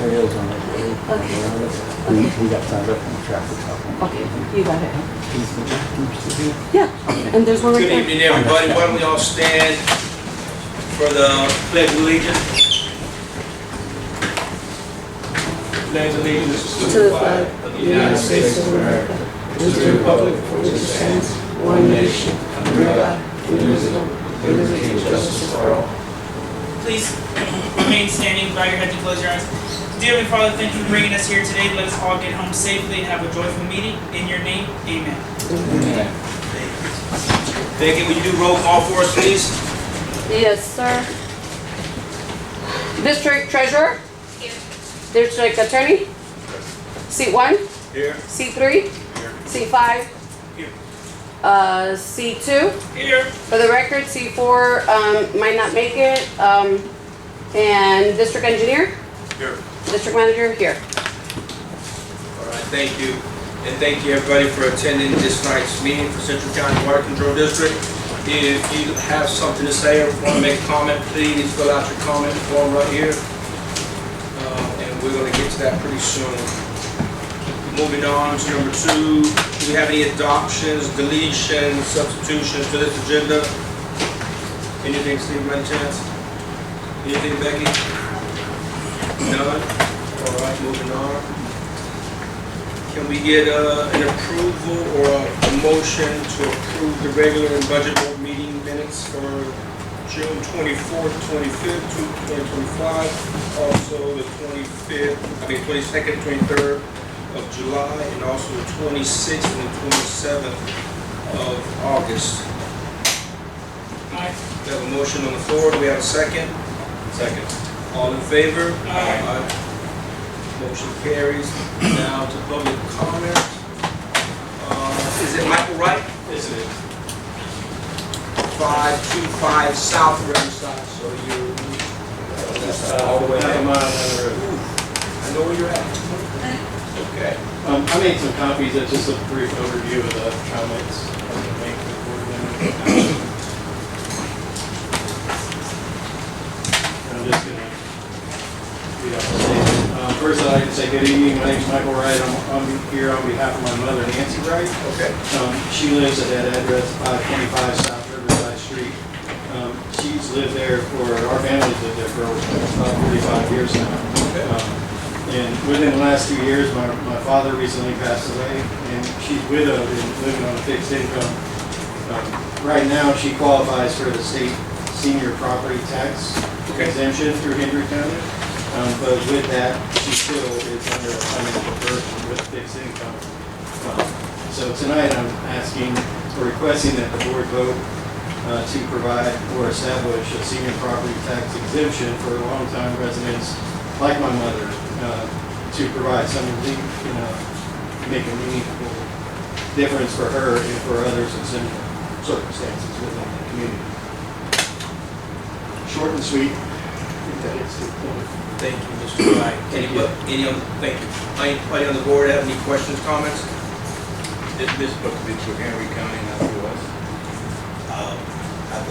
trails on that road. Okay. We got tied up in the traffic stop. Okay, you got it. Is the Jack still here? Yeah, and there's one right Good there. evening, everybody. Why don't we all stand for the pledge of allegiance? Pledge of allegiance To the flag of the United States of America, and to the republic for which it stands, one nation, under God, indivisible, with liberty and justice for all. Please remain standing, bow your heads and close your eyes. Dear Heavenly Father, thank you for bringing us here today. Let us all get home safely and have a joyful meeting. In your name, amen. Amen. Becky, will you do roll call for us, please? Yes, sir. District Treasurer? Here. District Attorney? Seat 1? Here. Seat 3? Here. Seat 5? Here. Seat 2? Here. For the record, C4 might not make it. And District Engineer? Here. District Manager? Here. All right, thank you. And thank you, everybody, for attending this night's meeting for Central County Water Control District. If you have something to say or want to make a comment, please fill out your comment form right here. And we're going to get to that pretty soon. Moving on to number 2, do we have any adoptions, deletions, substitutions to this agenda? Anything, Steve, by any chance? Anything, Becky? None? All right, moving on. Can we get an approval or a motion to approve the regular and budget board meeting minutes for June 24th, 25th, 2025, also the 22nd, 23rd of July, and also the 26th and the 27th of August. Aye. We have a motion on the floor. Do we have a second? Second. All in favor? Aye. Motion carries. Now to public comment. Is it Michael Wright? Yes, it is. 525 South Riverside, so you, that's all the way Half a there. mile down the road. I know where you're at. Okay. I made some copies, that's just a brief overview of the comments I'm gonna make for the board member. I'm just gonna read off the statement. First, I'd like to say good evening. My name's Michael Wright. I'm here on behalf of my mother, Nancy Wright. Okay. She lives at that address, 525 South Riverside Street. She's lived there our family's lived there for about 45 years now. Okay. And within the last 2 years, my father recently passed away, and she's widowed and living on a fixed income. Right now, she qualifies for the state senior property tax exemption through Hendry County. But with that, she still is under a financial burden with fixed income. So tonight, I'm asking or requesting that the board vote to provide or establish a senior property tax exemption for longtime residents like my mother, to provide some relief, make a meaningful difference for her and for others in similar circumstances within the community. Short and sweet. I think that is the point. Thank you, Mr. Wright. Thank you. Anybody on the board have any questions, comments? This is supposed to be for Henry County, not for us. I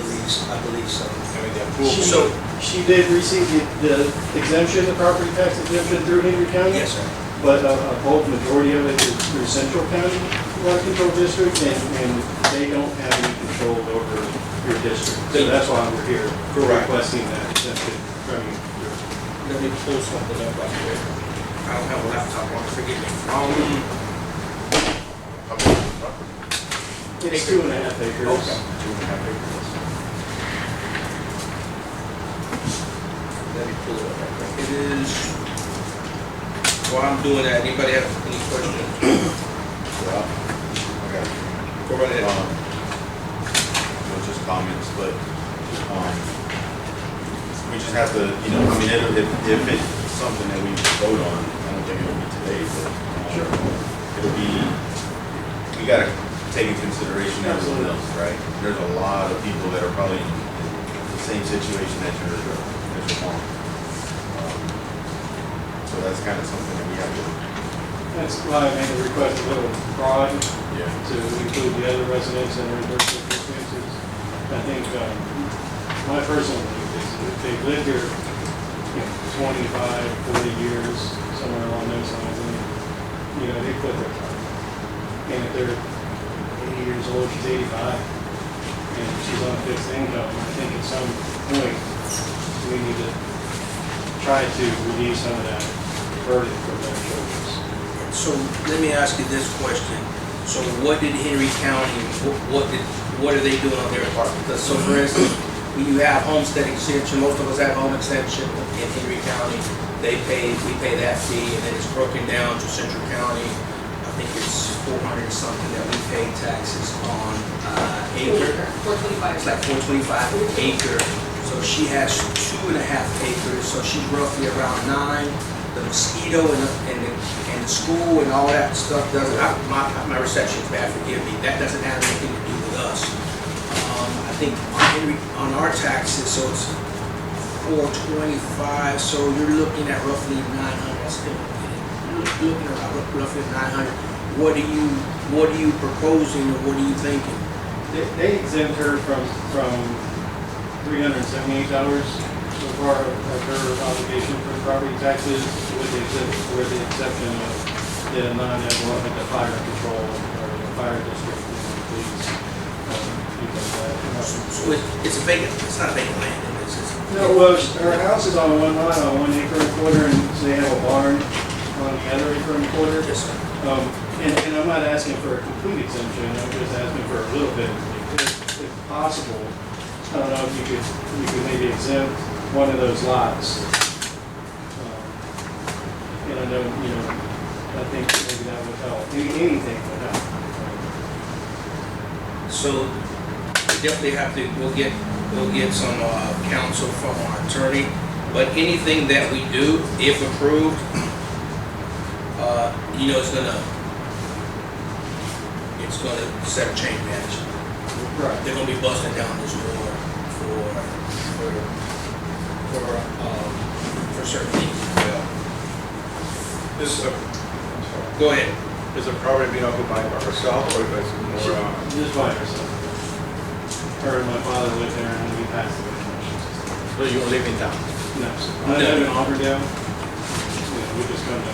believe so. I mean, the approval. So, She did receive the exemption, the property tax exemption through Henry County. yes, sir. But a bulk majority of it is through Central County Water Control District, and they don't have any control over your district. So that's why we're here, Correct. requesting that exemption from you. Let me pull something up right here. I don't have a laptop on, forgive me. It's 2.5 acres. Okay. 2.5 acres. Let me pull it up right quick. It is, while I'm doing that, anybody have any questions? Well, okay. Go right ahead. Just comments, but, we just have to, if it's something that we vote on, I don't think it'll be today, but, it'll be, we gotta take in consideration everyone else, right? There's a lot of people that are probably in the same situation as your mom. So that's kind of something that we have to, That's why I made the request a little broad yeah. to include the other residents and their circumstances. I think my personal belief is that if they've lived here 25, 40 years, mean, if they're 80 years old, she's 85, and she's on a fixed income, I think at some point, we need to try to relieve some of that burden from their shoulders. So let me ask you this question. So what did Henry County, what are they doing on their part? Because, so for instance, when you have homestead exemption, most of us have home exemption in Henry County. We pay that fee, and then it's broken down to Central County. I think it's 400 something that we pay taxes on acre. 425. It's like 425 an acre. So she has 2.5 acres, so she's roughly around 9. The mosquito and the school and all that stuff doesn't, my reception is bad, forgive me, that doesn't have anything to do with us. I think on our taxes, so it's 425, so you're looking at roughly 900, you're looking at roughly 900. What are you proposing, or what are you thinking? They exempt her from $378 so far of her obligation for property taxes, with the exception of the non-element, the fire control or the fire district, police, things like that. So it's not a vacant land, is it? No, well, her house is on one lot, on 1 acre and a quarter, and so they have a barn on the other acre and a quarter. Yes, sir. And I'm not asking for a complete exemption, I'm just asking for a little bit, if possible. I don't know if you could maybe exempt one of those lots. And I know, I think maybe that would help, anything would help. So we definitely have to, we'll get some counsel from our attorney, but anything that we do, if approved, it's gonna set a chain reaction. Right. They're gonna be busting down this door for certain things as well. Go ahead. Is the property being occupied by herself, or is it more, Just by herself. Her and my father lived there, and we passed away. so you live in town? No, I live in Auburndale. We just come down here.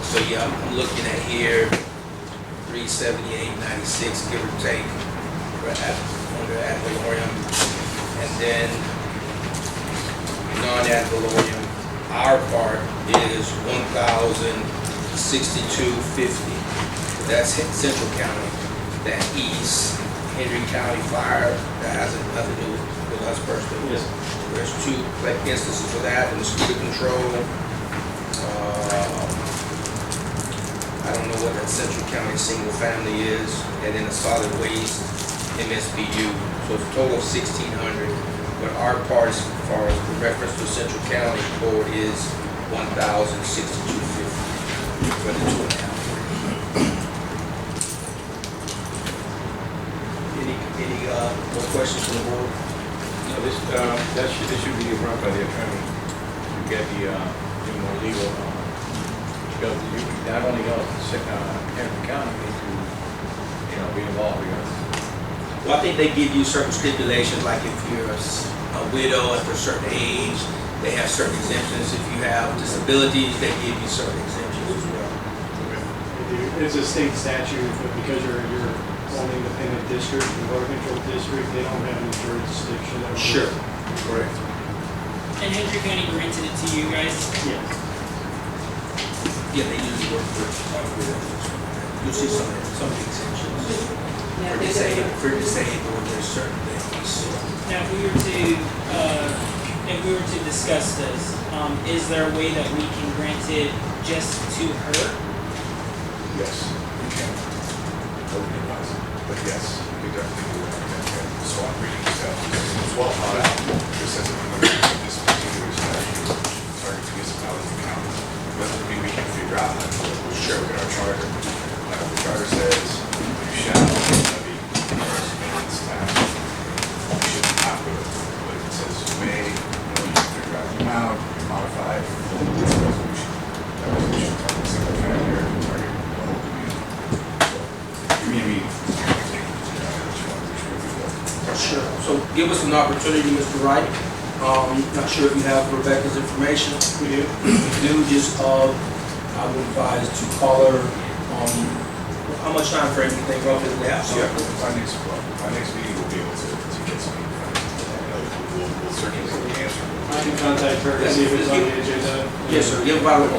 So yeah, I'm looking at here, 378.96, give or take, under ad valorem, and then non-ad valorem. Our part is $1,062.50. That's Central County. That East Henry County Fire, that has nothing to do with us personally. Yes. There's 2 instances for that, the mosquito control. I don't know what that Central County single family is, and then the solid waste MSBU. So it's a total of 1,600, but our part as far as the reference to Central County board is $1,062.50 for the 2.5. Any more questions from the board? No, this should be run by the attorney to get the more legal, because you not only Henry County need to, be involved, Well, I think they give you certain stipulations, like if you're a widow after a certain age, they have certain exemptions. If you have disabilities, they give you certain exemptions as well. It's a state statute, but because you're an independent district, the water control district, they don't have any jurisdiction. Sure. Correct. And Henry County granted it to you guys? Yes. Yeah, they usually work for widows. You'll see some of the exemptions. Yeah, For disabled, there's certain things. Now, if we were to discuss this, is there a way that we can grant it just to her? Yes. But yes, we definitely do that. So I'm reading this out. It's well thought out. This says that we're going to make this particular statute target municipalities and counties. But we can figure out how to share with our charter. The charter says you shall levy first maintenance tax. You should not do it. But it says you may, you can figure out the amount, you can modify it. It's a resolution. That resolution targets single family or target the whole community. So give me a meeting. give us an opportunity, Mr. Wright. Not sure if you have Rebecca's information. We do. If you do, just, I would advise to call her, how much time frame do you think roughly we have? Yeah, my next meeting will be able to get some, we'll circulate the answer. I can contact her to see if it's on the agenda. Yes, sir, give about a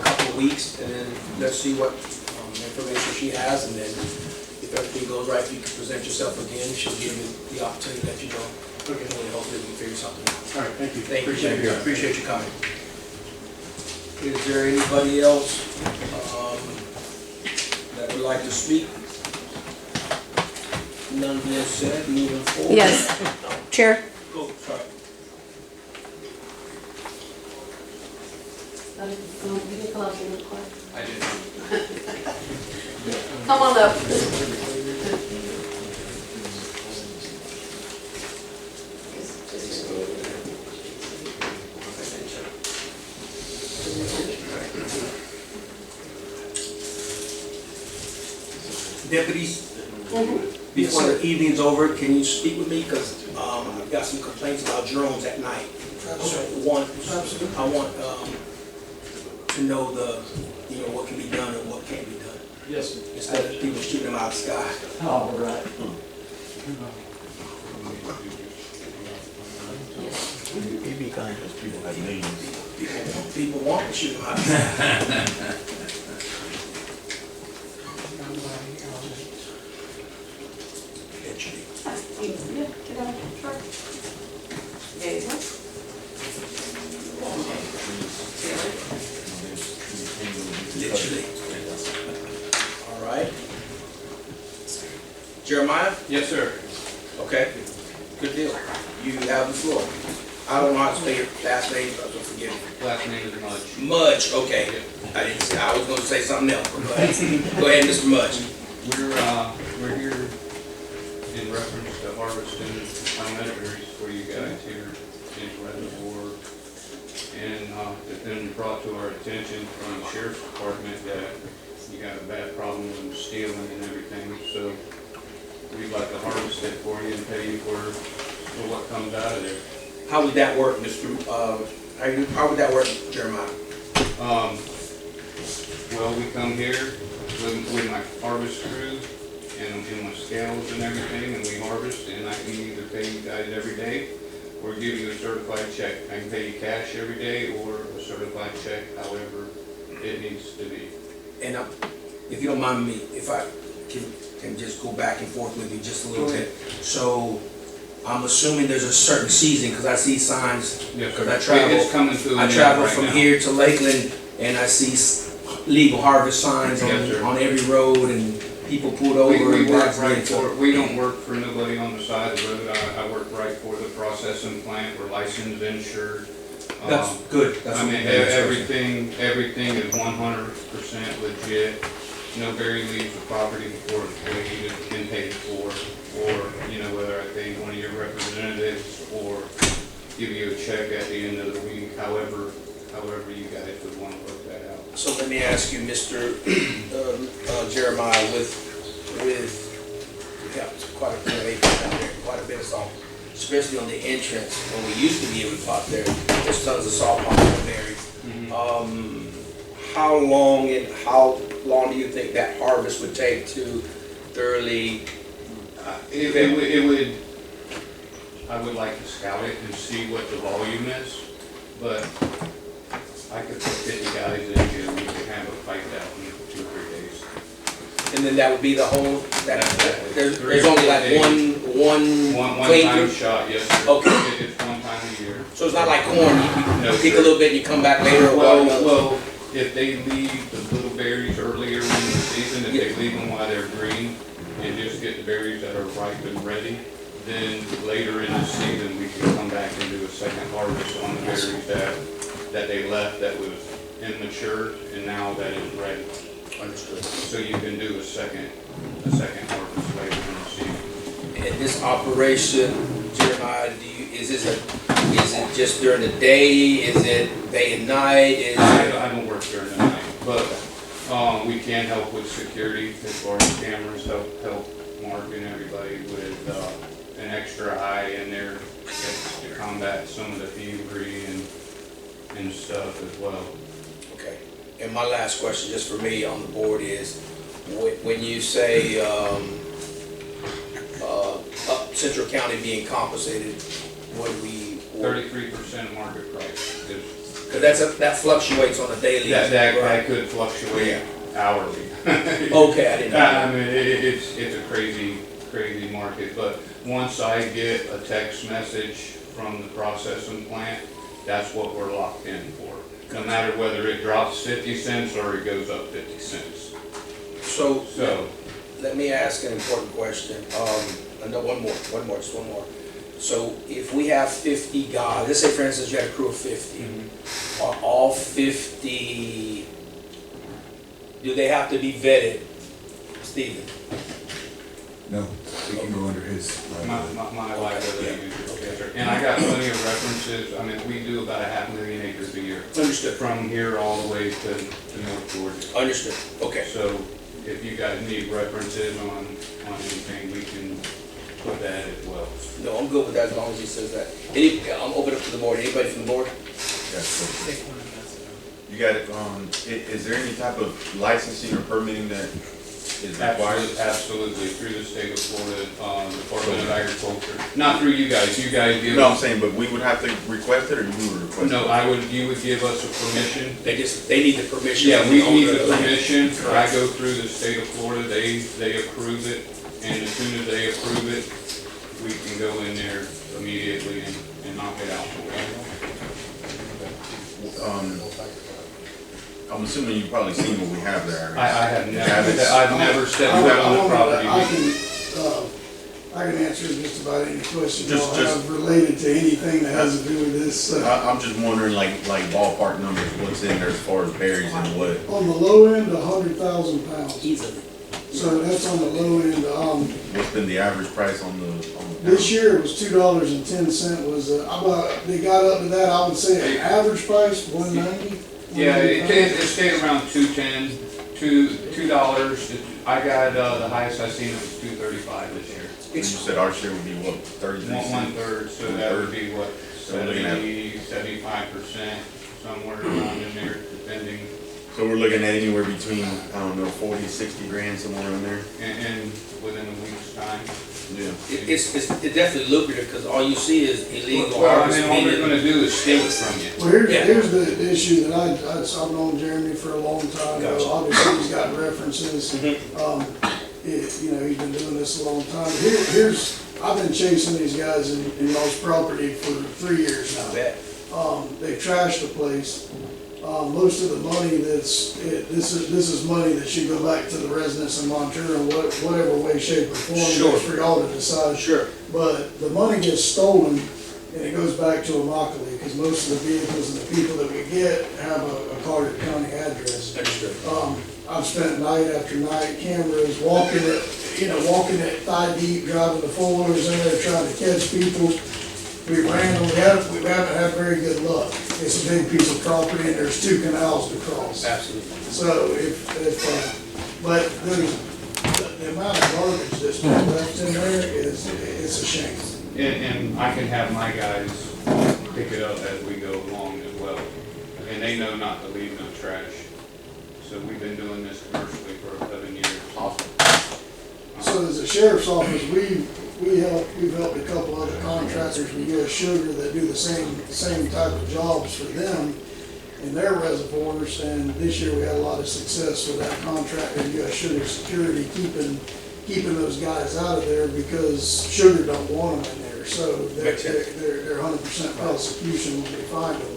couple of weeks, and then let's see what information she has, and then if everything goes right, you can present yourself again, she'll give you the opportunity to let you know. Okay. And hopefully we can figure something out. All right, thank you. Thank you, Appreciate thank you. it. Appreciate you coming. Is there anybody else that would like to speak? None being said, moving forward. Yes, Chair. Go, sorry. I did. Come on up. Deputies, before the evening's over, can you speak with me? Because I've got some complaints about drones at night. So I want to know what can be done and what can't be done. Yes. Instead of people shooting them out of the sky. Oh, right. Maybe kind of people have names. People want to shoot them out of the sky. Literally. All right. Jeremiah? Yes, sir. Okay. Good deal. You have the floor. I don't know how to spell your last name, so forgive me. Last name is Mudge. Mudge, okay. I didn't say, I was gonna say something else, but go ahead. Go ahead, Mr. Mudge. We're here in reference to harvesting elementaries for you guys here in Reservoir. And it's been brought to our attention from the sheriff's department that you got a bad problem with stealing and everything. So we'd like to harvest it for you and pay you for what comes out of there. How would that work, how would that work, Jeremiah? Well, we come here with my harvest crew and my scales and everything, and we harvest, and I can either pay you guys every day or give you a certified check. I can pay you cash every day or a certified check, however it needs to be. And if you don't mind me, if I can just go back and forth with you just a little bit. So I'm assuming there's a certain season, because I see signs, Yes, because sir. It's coming to an I end travel right from now. here to Lakeland, and I see legal harvest signs Yes, sir. on every road, and people pulled over. We and work that's right it. for, we don't work for nobody on the side of the road. I work right for the processing plant. We're licensed, insured. That's good. That's I what mean, everything is 100% legit. Nobody leaves the property before it's paid and paid for, or, whether I pay one of your representatives or give you a check at the end of the week, however you guys would want to work that out. So let me ask you, Mr. Jeremiah, with we have quite a bit of acres down there, quite a bit of salt, especially on the entrance. When we used to be able to park there's tons of salt palms and berries. How long do you think that harvest would take to thoroughly? It would, I would like to scout it and see what the volume is, but I could put 50 guys in here and we could have a fight out in 2 or 3 days. And then that would be the whole, there's only like one One clean time group? shot, yes, sir. Okay. It's one time a year. So it's not like corn, you No, pick a sir. little bit and you come back later or watermelon? Well, if they leave the little berries earlier in the season, if they leave them while they're green, and just get the berries that are ripe and ready, then later in the season, we can come back and do a second harvest on the berries that they left that was immature, and now that is ready. Understood. So you can do a second harvest later in the season. And this operation, Jeremiah, is it just during the day? Is it day and night? I don't work during the night, but we can help with security as far as cameras, help Mark and everybody with an extra eye in there to combat some of the thievery and stuff as well. Okay. And my last question, just for me on the board, is when you say Central County being compensated, what do we? 33% market price is. Because that fluctuates on a daily. That could fluctuate hourly. Okay, I didn't know. I mean, it's a crazy market, but once I get a text message from the processing plant, that's what we're locked in for. No matter whether it drops 50 cents or it goes up 50 cents. So So, let me ask an important question. I know one more. So if we have 50 guys, let's say for instance you had a crew of 50, are all 50, do they have to be vetted, Stephen? No, we can go under his. my liability. And I got plenty of references. I mean, we do about 500,000 acres a year. Understood. From here all the way to North Georgia. Understood. Okay. So if you guys need references on anything, we can put that as well. No, I'm good with that as long as he says that. I'm open up to the board. Anybody from the board? You got, is there any type of licensing or permitting that is required? Absolutely, through the state of Florida, Department of Agriculture. Not through you guys give No, I'm us. saying, but we would have to request it, or you would request it? No, you would give us a permission. They need the permission. Yeah, from we the owner need of the land. permission. I go through the state of Florida, they approve it, and as soon as they approve it, we can go in there immediately and knock it out. I'm assuming you've probably seen what we have there. I've never stepped foot on the property. I can answer just about any question Just- y'all have related to anything that has to do with this. I'm just wondering, like ballpark numbers, what's in there as far as berries and what? On the low end, 100,000 pounds. Easily. So that's on the low end. What's been the average price on the? This year it was $2.10 was, they got up to that, I would say an average price, 190. Yeah, it stayed around $2.10, $2. I got, the highest I seen it was $2.35 this year. And you said our share would be what, 33 cents? 1/3, so that would be what, So we're looking at- 75%, somewhere around in there, depending. So we're looking at anywhere between, I don't know, 40, 60 grand, somewhere in there? And within a week's time. Yeah. It's definitely lucrative because all you see is illegal Well, I harvest. mean, all they're gonna do is steal it from you. Well, here's the issue that I've known Jeremy for a long time. Gotcha. Obviously, he's got references. He's been doing this a long time. I've been chasing these guys in y'all's property for 3 years I now. bet. They've trashed the place. Most of the money this is money that should go back to the residents of Montour in whatever way, shape, or form. Sure. That's for y'all to decide. Sure. But the money gets stolen, and it goes back to Immokalee, because most of the vehicles and the people that we get have a Carter County address. Understood. I've spent night after night, cameras, walking it thigh deep, driving the four-wheelers in there, trying to catch people. We ran them, we haven't had very good luck. It's a big piece of property, and there's 2 canals to cross. Absolutely. So but the amount of garbage that's been left in there it's a shame. And I can have my guys pick it up as we go along as well. And they know not to leave no trash. So we've been doing this commercially for 11 years. Awesome. So as a sheriff's office, we've helped a couple other contractors with U.S. Sugar that do the same type of jobs for them in their reservoirs, and this year we had a lot of success with that contract and U.S. Sugar Security keeping those guys out of there because sugar don't want them in there. So they're 100% prosecution when they find them.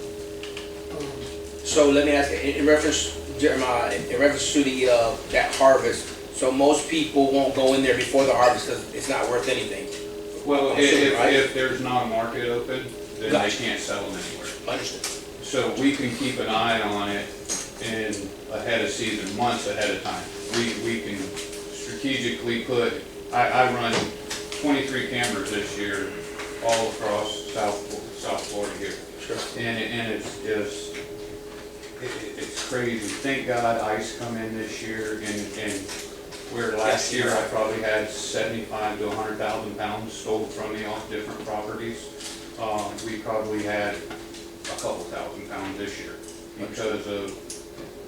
So let me ask you, in reference, Jeremiah, in reference to that harvest, so most people won't go in there before the harvest because it's not worth anything. Well, I'm assuming, right? if there's not a market open, then they can't sell them anywhere. Understood. So we can keep an eye on it ahead of season, months ahead of time. We can strategically I run 23 cameras this year all across South Florida here. Sure. And it's just, it's crazy. Thank God ice come in this year and Where last year I probably had 75 to 100,000 pounds stolen from me off different properties. We probably had a couple thousand pounds this year because of,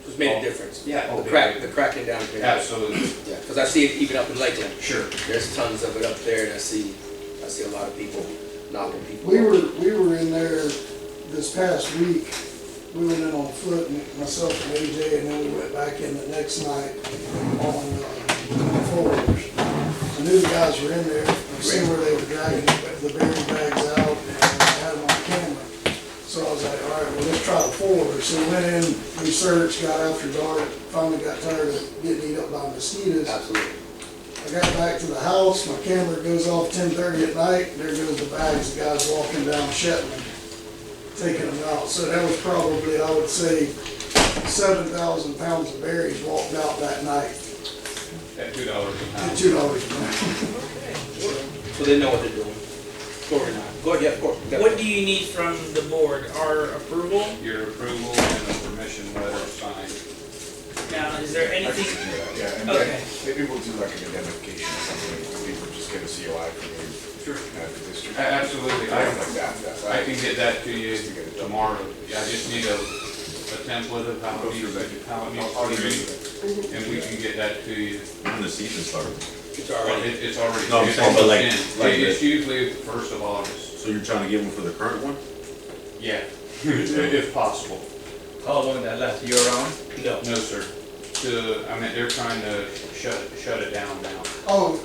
It's made a difference. Yeah. The cracking down. absolutely, Yeah, because I see it even up in Lakeland. sure. There's tons of it up there, and I see a lot of people knocking people. We were in there this past week. We went in on foot, and myself and AJ, and then we went back in the next night on four-wheelers. I knew the guys were in there. I seen where they were dragging the berry bags out, and I had them on camera. So I was like, all right, well, let's try the four-wheeler. So we went in, we searched, got after dark, finally got tired of getting eaten up by mosquitoes. Absolutely. I got back to the house, my camera goes off 10:30 at night, there goes the bags, the guys walking down Shetland, taking them out. So that was probably, I would say, 7,000 pounds of berries walked out that night At $2 a at pound. $2 a pound. So they know what they're doing. Go ahead, yeah, of course. What do you need from the board? Our approval? Your approval and a permission letter signed. Now, is there I can anything? do that, yeah, and Okay. maybe we'll do like an identification or something, when people just get a COI from you. Sure. At the district. Absolutely. I like that. I can get that to you Just to get it done. tomorrow. I just need a template of how Go it through needs, that. how it needs I'll to do be, it. and we can get that to you. When the season started. It's already. It's already. No, I'm it's saying, but like- almost in. like It's the- usually the 1st of August. So you're trying to get one for the current one? Yeah, if possible. How long that last year round? No. No, sir. They're trying to shut it down now. Oh,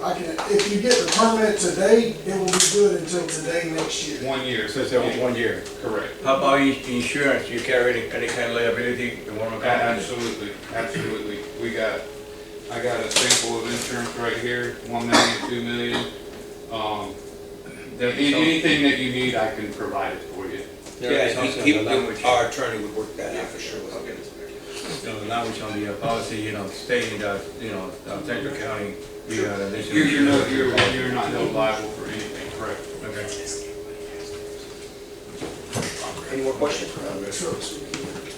if you get the permit today, it will be good until today next year. 1 year. So it's over 1 year. Correct. How about insurance? You carry any kind of liability? You want to Absolutely, absolutely. I got a sample of insurance right here, 1 million, 2 million. Anything that you need, I can provide it for you. Yeah, our attorney would work that out for sure. The language on the policy, stating that, Central County, we got an You're not held liable for anything, correct? Okay. Any more questions? Sure.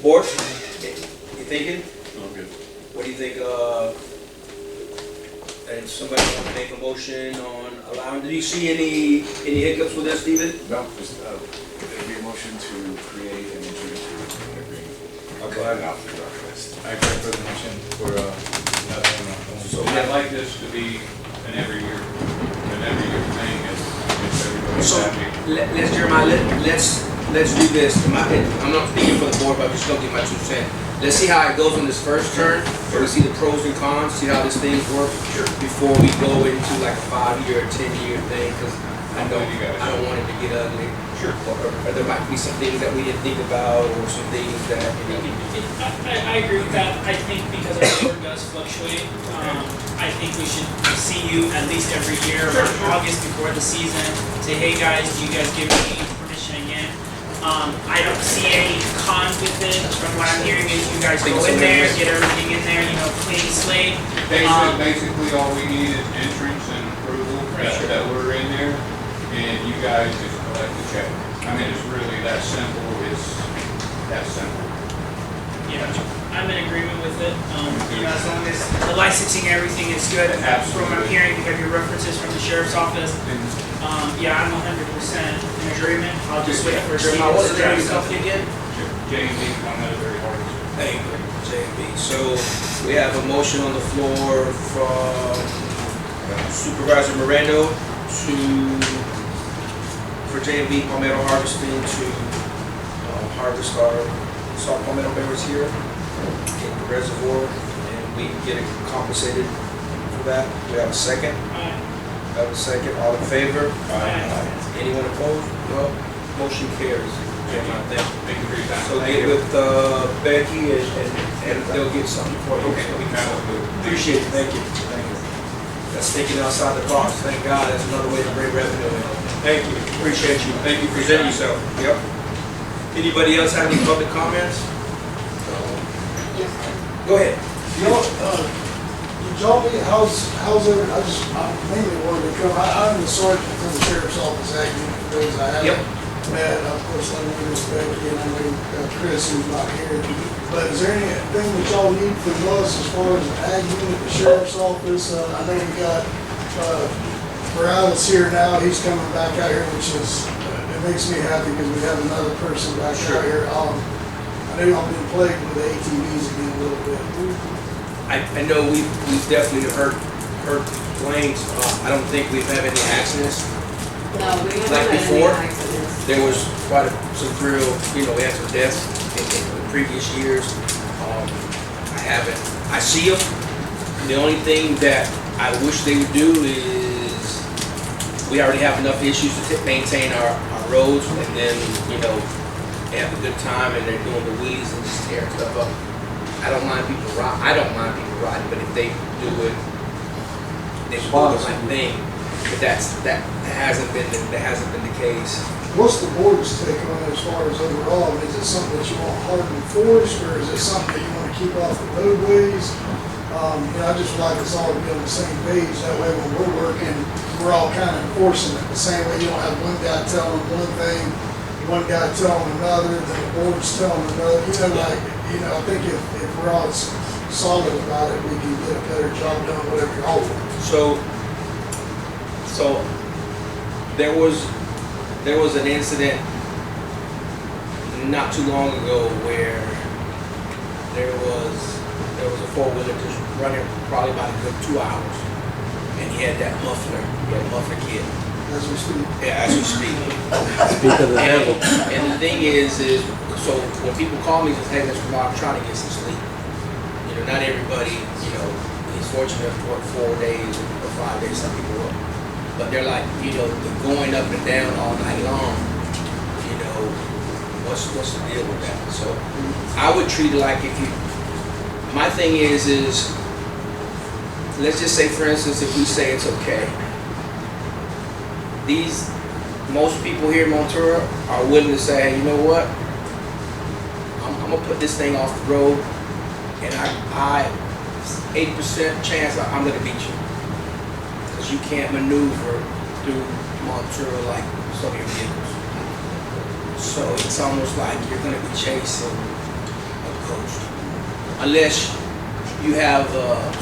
Board, you thinking? Okay. What do you think, and somebody want to make a motion on allowing, do you see any hiccups with that, Stephen? No, just, it'd be a motion to create and enter into an agreement. Okay. Out the drug list. I pray for the motion for, So I'd like this to be an every year thing, if everybody's So, happy. Jeremiah, let's do this. I'm not speaking for the board, but I'm just gonna give my 2 cents. Let's see how it goes on this first turn, so we see the pros and cons, see how this thing works. Before we go into like a 5-year or 10-year thing, because I don't want it to get ugly. Sure. Or there might be some things that we didn't think about, or some things that, I agree with that. I think because our board does fluctuate, I think we should see you at least every year, around August before the season. Say, hey guys, do you guys give me permission again? I don't see any cons with it. From what I'm hearing is you guys go in there, get everything in there, clean slate. Basically, all we need is entrance and approval that we're in there, and you guys just collect the check. It's really that simple, Yeah, I'm in agreement with it. As long as the licensing, everything is good. From what I'm hearing, you have your references from the sheriff's office. Yeah, I'm 100% in agreement. I'll just wait for Steve. Jeremiah, what's the name of your company again? J&D, I'm not very hard. Thank you, JB. So we have a motion on the floor from Supervisor Moreno for J&B Palmetto Harvesting to harvest our salt palmetto berries here in the reservoir, and we get compensated for that. We have a second. Have a second. All in favor? Anyone opposed? No. Motion carries. Jeremiah, thank you. Thank you for your time. So get with Becky and they'll get something for you. Appreciate it, thank you. That's thinking outside the box, thank God, that's another way to bring revenue in. Thank you, appreciate you, thank you for presenting yourself. Yep. Anybody else have any public comments? Go ahead. Y'all, how's it, I mainly wanted to come, I'm the sergeant for the sheriff's office acting, for those I have. Yep. met, of course, I know Miss Becky and I know Chris who's not here. But is there anything that y'all need from us as far as the ag unit, the sheriff's office? I know we got, Morales here now, he's coming back out here, which is, it makes me happy because we have another person back out here. I know y'all been plagued with the ATVs again a little bit. I know we've definitely heard complaints. I don't think we've had any accidents. No, we haven't Like had any before? accidents. There was quite some real, we had some deaths in the previous years. I see them. The only thing that I wish they would do is, we already have enough issues to maintain our roads, and then, they have a good time and they're doing the wheelies and just tearing stuff up. I don't mind people riding, but if they do it, they do the right thing. But that hasn't been the case. What's the board's take on it as far as overall? Is it something that you want hard enforced, or is it something that you want to keep off the roadways? I just would like us all to be on the same page. That way when we're working, we're all kind of enforcing it. The same way you don't have one guy telling one thing, one guy telling another, then the board's telling another. I think if we're all solid about it, we can get a better job done, whatever you're all want. So there was an incident not too long ago where there was a four-wheeler just running probably about a good 2 hours, and he had that muffler kit. As we speak. Yeah, as we speak. Speak of the devil. And the thing is so when people call me and say, hey, Mr. Mark, I'm trying to get some sleep. Not everybody, is fortunate to work 4 days or 5 days, some people work. But they're like, the going up and down all night long, what's the deal with that? So I would treat it like my thing is let's just say, for instance, if we say it's okay, most people here in Montour are willing to say, hey, you know what? I'm gonna put this thing off the road, and I 80% chance I'm gonna beat you, because you can't maneuver through Montour like some of your vehicles. So it's almost like you're gonna be chasing a coach, unless you have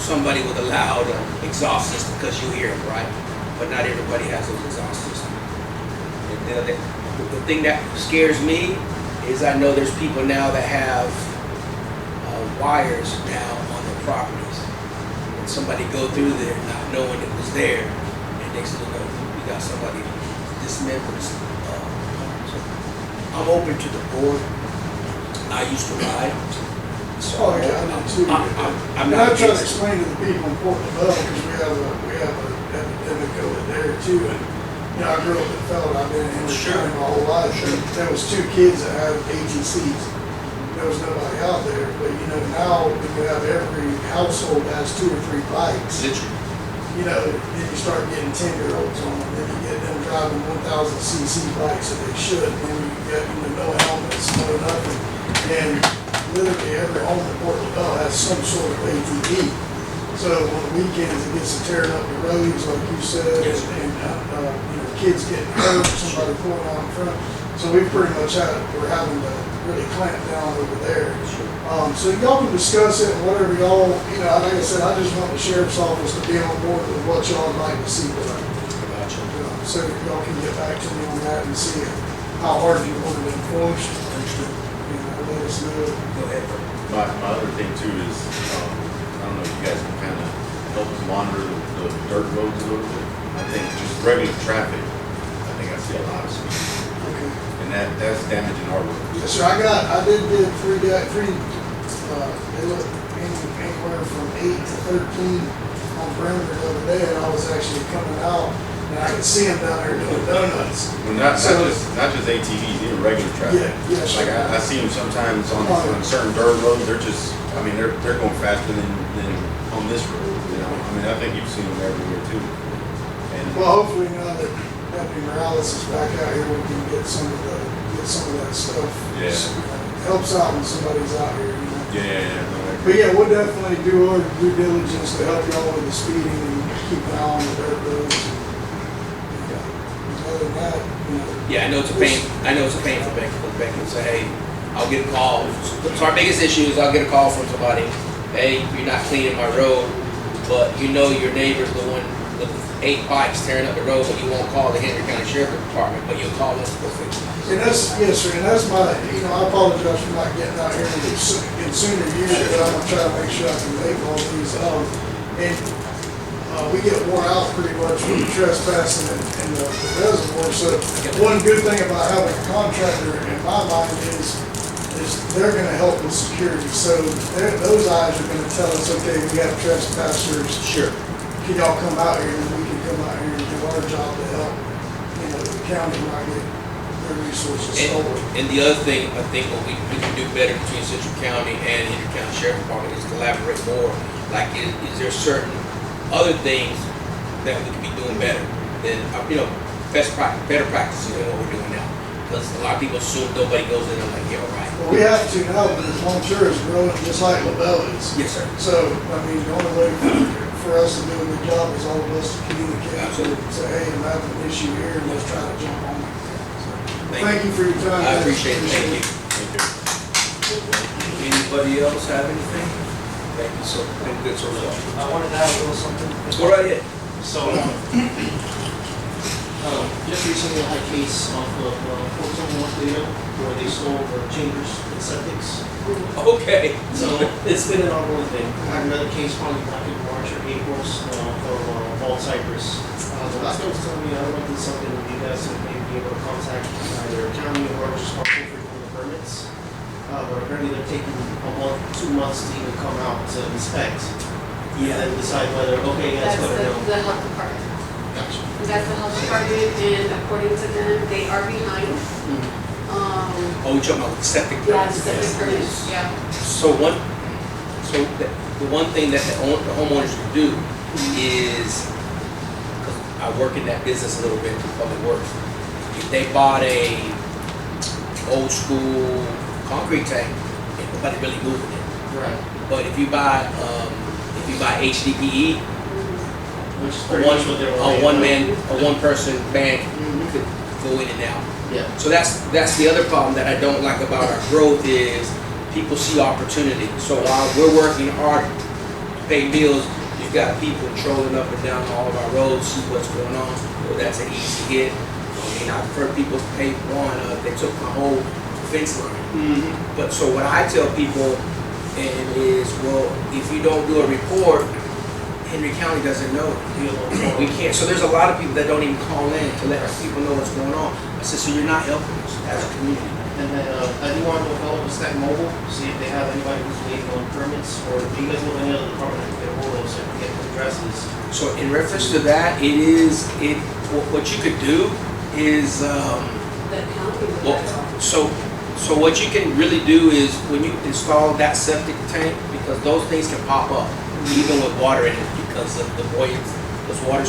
somebody with a loud exhaust system, because you hear it, right? But not everybody has those exhaust systems. The thing that scares me is I know there's people now that have wires now on their properties. And somebody go through there not knowing it was there, and next thing you know, we got somebody dismembered. So I'm open to the board. I used to ride. So I do too. I'm And not I try to against it. explain to the people in Portland Bell, because we have an epidemic over there too. And I grew up in Felton. I've been in Henry County my whole life. And there was 2 kids that had ATCs. There was nobody out there. But now when you have every household has 2 or 3 bikes, Literally. then you start getting 10-year-olds on them. Then you get them driving 1,000cc bikes that they should. Then you get no helmets, no nothing. And literally every home in Portland Bell has some sort of ATV. So on the weekends it gets to tearing up the roads, like you said, and kids getting hurt, somebody pulling out in front. So we're having to really clamp down over there. So y'all can discuss it and whatever y'all, like I said, I just want the sheriff's office to be on board with what y'all would like to see with it. So y'all can get back to me on that and see how hard you want it enforced. Let us know. Go ahead. My other thing too is, I don't know if you guys can kind of help us monitor the dirt roads a little bit. I think just regular traffic, I think I see a lot of speed. Okay. And that's damaging our roads. Yes, sir. I did get they look anywhere from 8 to 13 on perimeter the other day, and I was actually coming out, and I could see them down there doing donuts. Well, not just ATVs, even regular traffic. Yeah, sure. Like I see them sometimes on certain dirt roads. They're going faster than on this road. I think you've seen them everywhere too. And Well, hopefully now that Deputy Morales is back out here, we can get some of that stuff. Yeah. Helps out when somebody's out here, yeah. But yeah, we'll definitely do our due diligence to help y'all with the speeding and keep an eye on the dirt roads. And other than that, Yeah, I know it's a pain, for Becky, because Becky will say, hey, I'll get a call. So our biggest issue is I'll get a call from somebody, hey, you're not cleaning my road, but you know your neighbor's the one with 8 bikes tearing up the road, but you won't call the Henry County Sheriff Department, but you'll call us to fix it. And that's, yes, sir, and that's my, I apologize for not getting out here in sooner years, but I'm gonna try to make sure I can make all these, and, we get worn out pretty much with the trespassing and the reservoir, so one good thing about having a contractor in my mind is they're gonna help with security, so those eyes are gonna tell us, okay, we have trespassers. Sure. Can y'all come out here, and we can come out here and do our job to help, the county not get their resources stolen. And the other thing, I think what we can do better between Central County and Henry County Sheriff Department is collaborate more. Like, is there certain other things that we could be doing better than, better practices than what we're doing now? Because a lot of people assume nobody goes in and like, yeah, all right. Well, we have to now, because Montour is growing just like LaBelle is. Yes, sir. So, the only way for us to do a good job is all of us to communicate. Absolutely. Say, hey, I'm having an issue here, and let's try to jump on it. Thank Thank you for your time. I guys. appreciate it, thank you. Anybody else have anything? Thank you, so, been good so far. I wanted to add a little something. Go right ahead. So, just recently I had a case off of 421 Toledo where they stole the chambers and septics. Okay. So it's been an ongoing thing. I had another case probably back in March or April for Bald Cypress. The last guy was telling me I don't know if this is something you guys would maybe be able to contact either county or just Marshall for the permits. But apparently they're taking a month, 2 months to even come out to inspect. Yeah. And then decide whether, okay, yes, That's but no. the health department. Gotcha. That's the health department, and according to them, they are behind. Oh, we talking about septic Yeah, permits? septic permits, yeah. So the one thing that the homeowners can do is, 'cause I work in that business a little bit through Public Works. If they bought a old school concrete tank, ain't nobody really moving it. Right. But if you buy HDPE, Which is a pretty much what they're one person bank could go in and out. Yeah. So that's the other problem that I don't like about our growth is people see opportunity. So while we're working hard to pay bills, you've got people trolling up and down all of our roads, see what's going on. Well, that's an easy hit. I mean, I've heard people pay one, they took my whole fence line. But so what I tell people is, well, if you don't do a report, Henry County doesn't know. We can't. So there's a lot of people that don't even call in to let people know what's going on. I said, so you're not helping us as a community. And then I do want to follow up with Stack Mobile, see if they have anybody who's waiting on permits, or if you guys know any other department I can get a hold of so I can get addresses. So in reference to that, what you could do is, The county. well, so what you can really do is when you install that septic tank, because those things can pop up, even with water in it, because of the buoyance, the water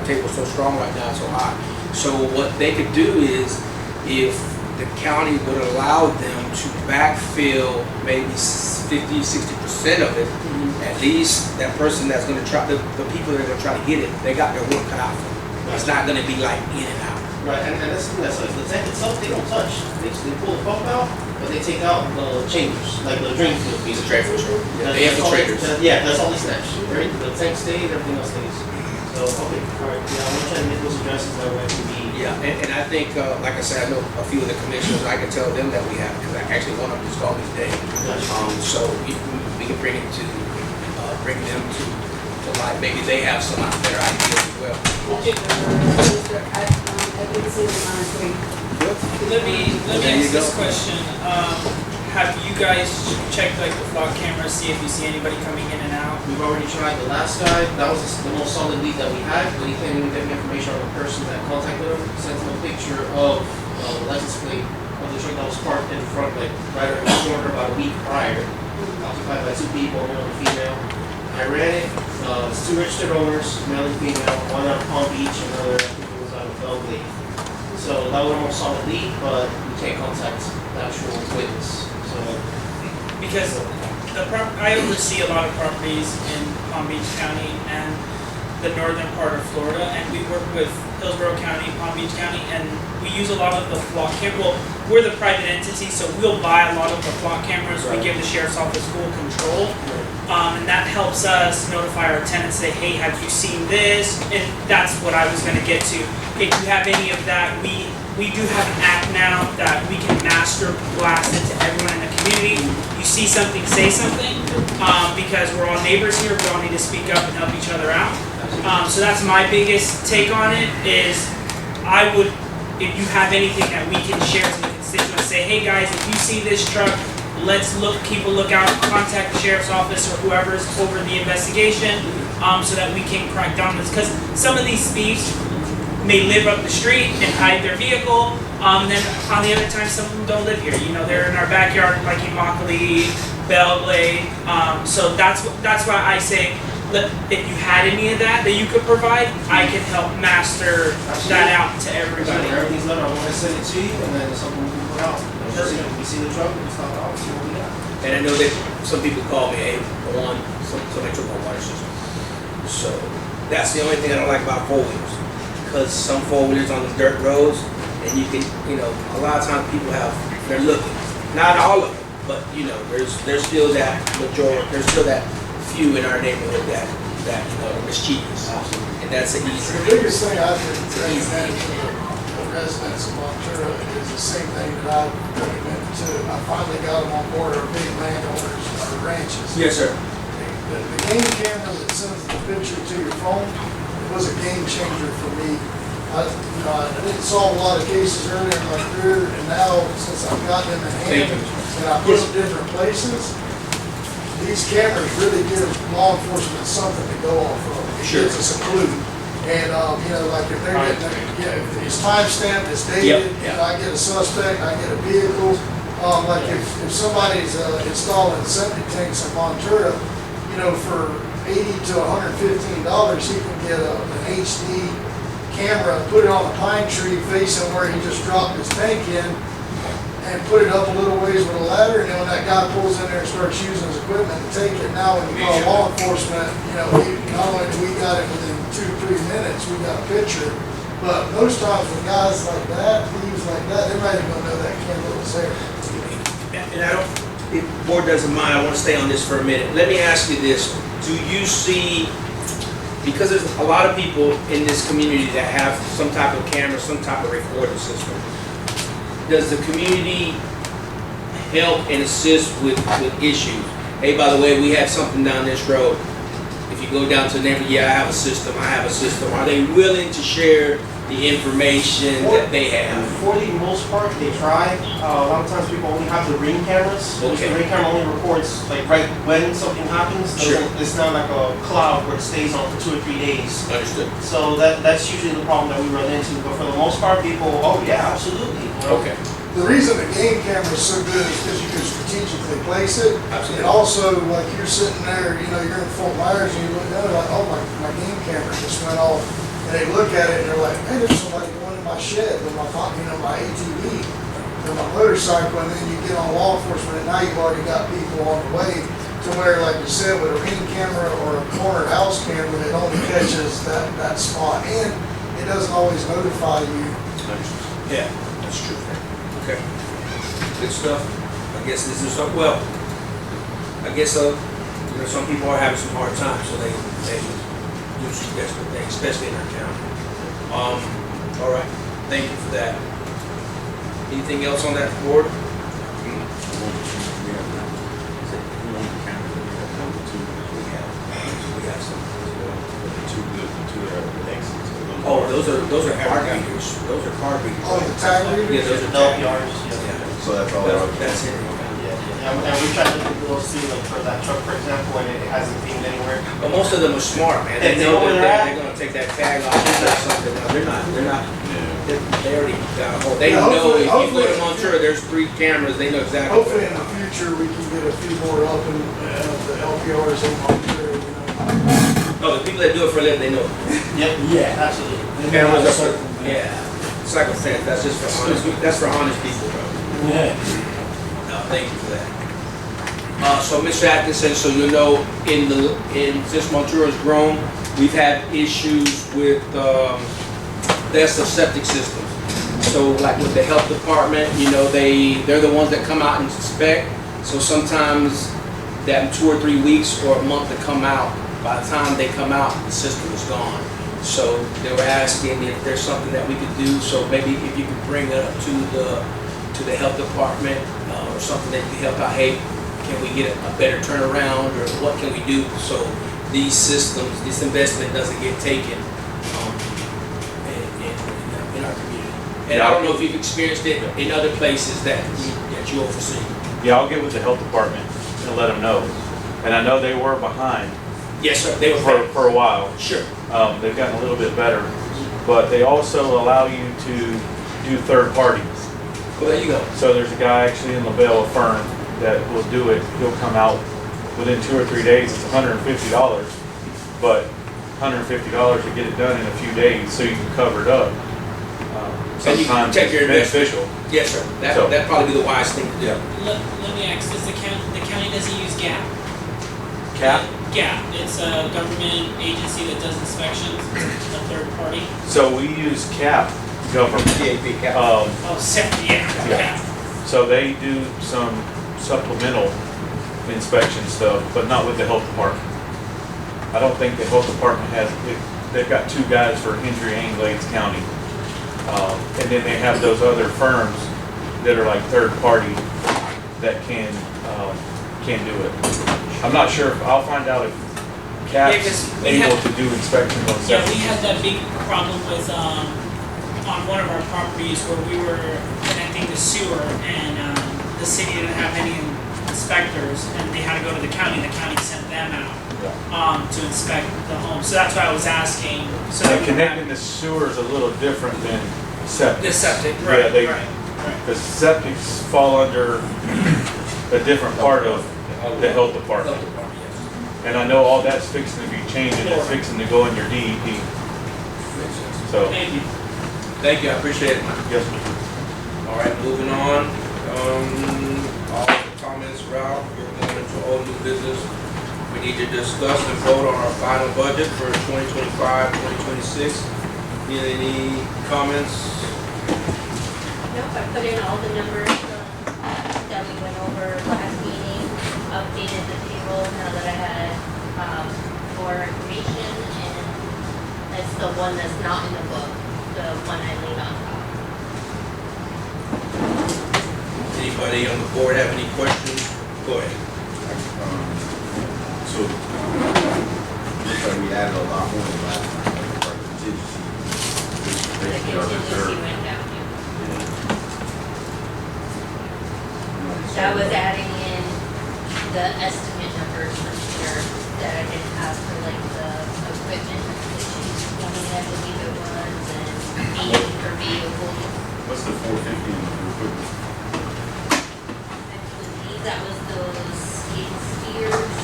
table is so strong right now, so high. So what they could do is, if the county would allow them to backfill maybe 50-60% of it, at least that person that's going to try, the people that are going to try to get it, they got their work cut out for them. It's not going to be like in and out. Right, and that's the thing that's like, the tank itself, they don't touch. They pull the pump out, but they take out the chambers, like the drain field. It's a trade for sure. That's They have the all traders. Yeah, that's all they snatch, right? The tank stays, everything else stays. So, okay, all right, yeah, I'm gonna try to get those addresses that way to be. Yeah, and I think, like I said, I know a few of the commissioners, I can tell them that we have, because I actually want them to install these days. So we can bring them to light, maybe they have some better ideas as well. Let me ask this question. Have you guys checked like the fog cameras, see if you see anybody coming in and out? We've already tried the last guy, that was the most solid lead that we had, but he can't even get me information on the person that contacted him, sent him a picture of the license plate of the truck that was parked in front, like right around the corner about a week prior, occupied by 2 people, male and female. I ran it, it's 2 registered owners, male and female, one out of Palm Beach, another I think it was out of Belgrade. So that was a more solid lead, but we can't contact the actual witness. So Because I oversee a lot of properties in Palm Beach County, and the northern part of Florida, and we work with Hillsborough County, Palm Beach County, and we use a lot of the flock camera. Well, we're the private entity, so we'll buy a lot of the flock cameras. We give the sheriff's office full control, and that helps us notify our tenants, say, hey, have you seen this? And that's what I was gonna get to. If you have any of that, we do have an app now that we can master blast it to everyone in the community. You see something, say something, because we're all neighbors here, we all need to speak up and help each other out. So that's my biggest take on it, is I would, if you have anything that we can share to the constituents, say, hey guys, if you see this truck, let's keep a lookout, contact the sheriff's office or whoever's over the investigation, so that we can crack down on this. Because some of these thieves may live up the street and hide their vehicle. Then on the other time, some of them don't live here. You know, they're in our backyard, like Immokalee, Bellglade. So that's why I say, if you had any of that you could provide, I can help master that out to everybody. Everything's done, I'm gonna send it to you, and then it's something we can put out. We see the truck, it's not out, see what we got. And I know that some people call me, hey, somebody took my water system. So that's the only thing I don't like about four-wheelers. Because some four-wheelers on the dirt roads, and you can, a lot of times people they're looking. Not all of them, but there's still that majority, there's still that few in our neighborhood that are mischievous. And that's an easy. The biggest thing I've been recommending to the residents of Ventura is the same thing that I've recommended to. I finally got them on board our big landowners, our ranches. Yes, sir. The game camera that sends the picture to your phone was a game changer for me. I didn't solve a lot of cases earlier in my career, and now since I've got them in hand and I put them different places, these cameras really give law enforcement something to go off of. It gives us a clue. And, like if they're getting, if it's time-stamped, it's dated, I get a suspect, I get a vehicle. Like if somebody's installing septic tanks in Ventura, for $80 to $115, he can get an HD camera, put it on a pine tree facing where he just dropped his tank in, and put it up a little ways with a ladder, and then when that guy pulls in there and starts using his equipment to take it, now when you call law enforcement, not only do we got it within 2 to 3 minutes, we got a picture, but most times when guys like that, thieves like that, they're not even gonna know that camera was there. And I don't, if the board doesn't mind, I want to stay on this for a minute. Let me ask you this. Do you see, because there's a lot of people in this community that have some type of camera, some type of recording system, does the community help and assist with issues? Hey, by the way, we had something down this road. If you go down to the neighborhood, I have a system. Are they willing to share the information that they have? For the most part, they try. A lot of times people only have the Ring cameras. Okay. The Ring camera only records like right when something happens. Sure. It's not like a cloud where it stays on for 2 or 3 days. Understood. So that's usually the problem that we run into. But for the most part, people, oh yeah, absolutely. Okay. The reason the game camera is so good is because you can strategically place it. Absolutely. And also, like you're sitting there, you're in Fort Myers and you look down, like, oh, my game camera just went off. And they look at it and they're like, hey, there's somebody going in my shed with my ATV or my motorcycle. And then you get on law enforcement and now you've already got people on the way to where, like you said, with a Ring camera or a corner house camera, it only catches that spot. And it doesn't always notify you. Yeah, that's true. Okay. Good stuff. I guess this is some people are having some hard times, so they do some desperate things, especially in our county. All right. Thank you for that. Anything else on that board? We have some. Oh, those are card readers. Those are card readers. Oh, the tag readers? Yeah, those are tag LPRs. readers. Yeah. So that's all. That's it. And we try to look at those too, like for that truck, for example, and it hasn't been anywhere. But most of them are smart, man. They know that they're gonna take that tag off or something. No, they're not. They already got a hold. They know if you go to Ventura, there's 3 cameras. They know exactly. Hopefully in the future, we can get a few more up in the LPRs in Ventura, No, the people that do it for a living, they know. Yep. Yeah, absolutely. Cameras are for, it's like a fence. That's just for honest. That's for honest people, bro. Yeah. No, thank you for that. So Mr. Atkinson, so you know, since Montura's grown, we've had issues with, less of septic systems. So like with the health department, you know, they're the ones that come out and inspect. So sometimes that 2 or 3 weeks or a month to come out, by the time they come out, the system is gone. So they were asking if there's something that we could do, so maybe if you could bring it up to the health department, or something that could help out, hey, can we get a better turnaround, or what can we do so these systems, this investment doesn't get taken in our community? And I don't know if you've experienced it in other places that you oversee. Yeah, I'll get with the health department and let them know. And I know they were behind Yes, sir, they were for a while. Sure. They've gotten a little bit better, but they also allow you to do third parties. Well, there you go. So there's a guy actually in LaBelle, a firm, that will do it. He'll come out within 2 or 3 days. It's $150, but $150 to get it done in a few days so you can cover it up. And you can Sometimes protect your it's beneficial. Yes, sir. That'd probably be the wise thing to do. Let me ask, does the county doesn't use GAP? Cap? GAP, it's a government agency that does inspections, it's a third party. So we use CAP government. Oh, yeah, Yeah. GAP. So they do some supplemental inspection stuff, but not with the health department. I don't think the health department they've got 2 guys for Hendry and Glades County. And then they have those other firms that are like third party that can do it. I'm not sure, I'll find out if Yeah, CAP's 'cause we able had- to do inspections on Yeah, septic. we had that big problem with, on one of our properties where we were connecting the sewer and, the city didn't have any inspectors and they had to go to the county sent them out, to inspect the home. So that's why I was asking, so. that And we connecting the sewer is a little different than septic. The septic, Yeah, right, they- right. The septics fall under a different part of the health department. Health department, yes. And I know all that's fixing to be changed and it's fixing to go in your DEP. Makes sense. So, Thank you. Thank you, I appreciate it. yes, All right, moving on. All the comments, Ralph, we're going into all new business. We need to discuss and vote on our final budget for 2025, 2026. Need any comments? Nope, I put in all the numbers that we went over last meeting, updated the table now that I had more information, and that's the one that's not in the book, the one I laid on top. Anybody on the board have any questions? Go ahead. So, looks like we added a lot more than last time, like our contingency. which The basically our contingency reserve. went down, yeah. So- That was adding in the estimate numbers from here that I didn't have for like the equipment issues, I believe it was, and 80 for vehicles. What's the 450 in the equipment? I believe that was those skid steers.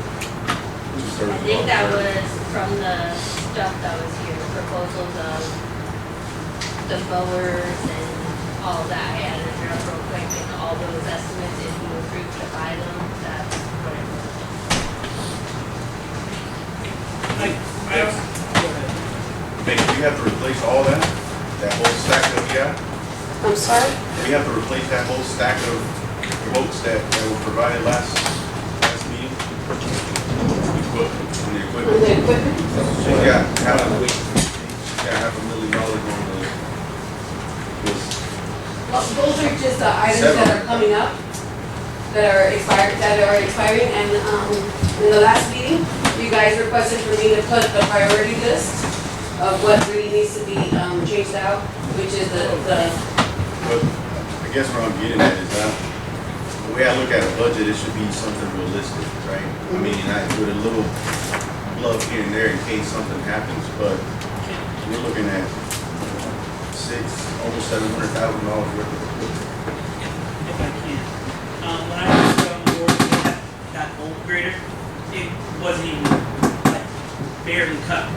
I think that was from the stuff that was here, the proposals of the mowers and all that. I added it up real quick and all those estimates, if you approve to buy them, that's what it was. I don't, go ahead. Nick, do we have to replace all that? That whole stack that we got? I'm sorry? We have to replace that whole stack of quotes that were provided last meeting? Equipment, on the equipment. She's got $500,000 on the list. Those are just the items that are coming up, that are expiring, and, in the last meeting, you guys requested for me to put the priority list of what really needs to be, changed out, which is the, But I guess where I'm getting at is that, the way I look at a budget, it should be something realistic, right? I mean, with a little bluff here and there in case something happens, but we're looking at almost $700,000 worth of equipment. If I can. When I was on board with that old grader, it wasn't even like barely cut.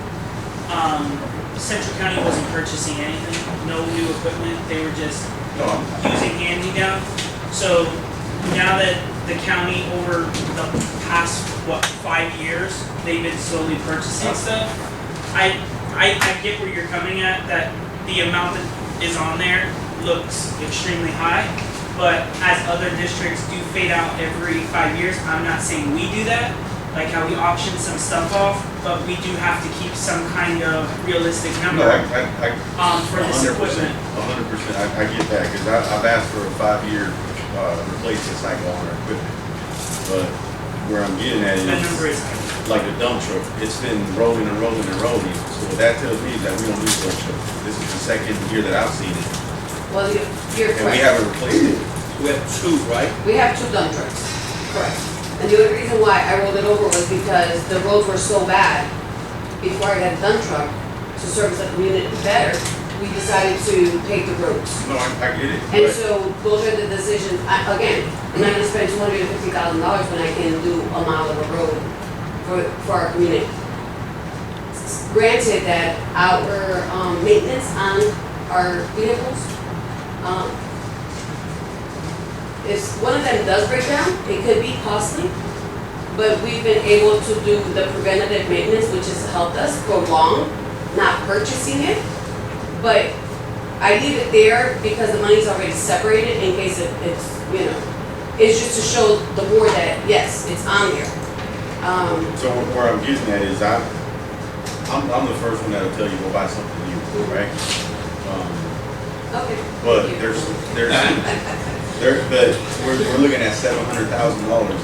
Central County wasn't purchasing anything, no new equipment, they were just using hand-me-down. So now that the county over the past, 5 years, they've been slowly purchasing stuff, I get where you're coming at, that the amount that is on there looks extremely high, but as other districts do fade out every 5 years, I'm not saying we do that, like how we auction some stuff off, but we do have to keep some kind of realistic number for this equipment. 100%, I get that, because I've asked for a 5-year replacement cycle on our equipment. But where I'm getting at is, That number is like the dump truck, it's been rolling and rolling and rolling. So what that tells me is that we don't use dump trucks. This is the second year that I've seen it, Well, you're and we correct. haven't replaced it. We have 2, right? We have 2 dump trucks, correct. And the only reason why I rolled it over was because the roads were so bad, before I got a dump truck to service the community better, we decided to take the roads. No, I get it. And but- so those are the decisions, again, I'm not gonna spend $250,000 when I can do a mile of a road for our community. Granted that our, maintenance on our vehicles, if one of them does break down, it could be costly, but we've been able to do the preventative maintenance, which has helped us prolong not purchasing it. But I leave it there because the money's already separated in case it's, it's just to show the board that, yes, it's on there. So where I'm getting at is I'm the first one that'll tell you go buy something new, right? Okay. But but we're looking at $700,000,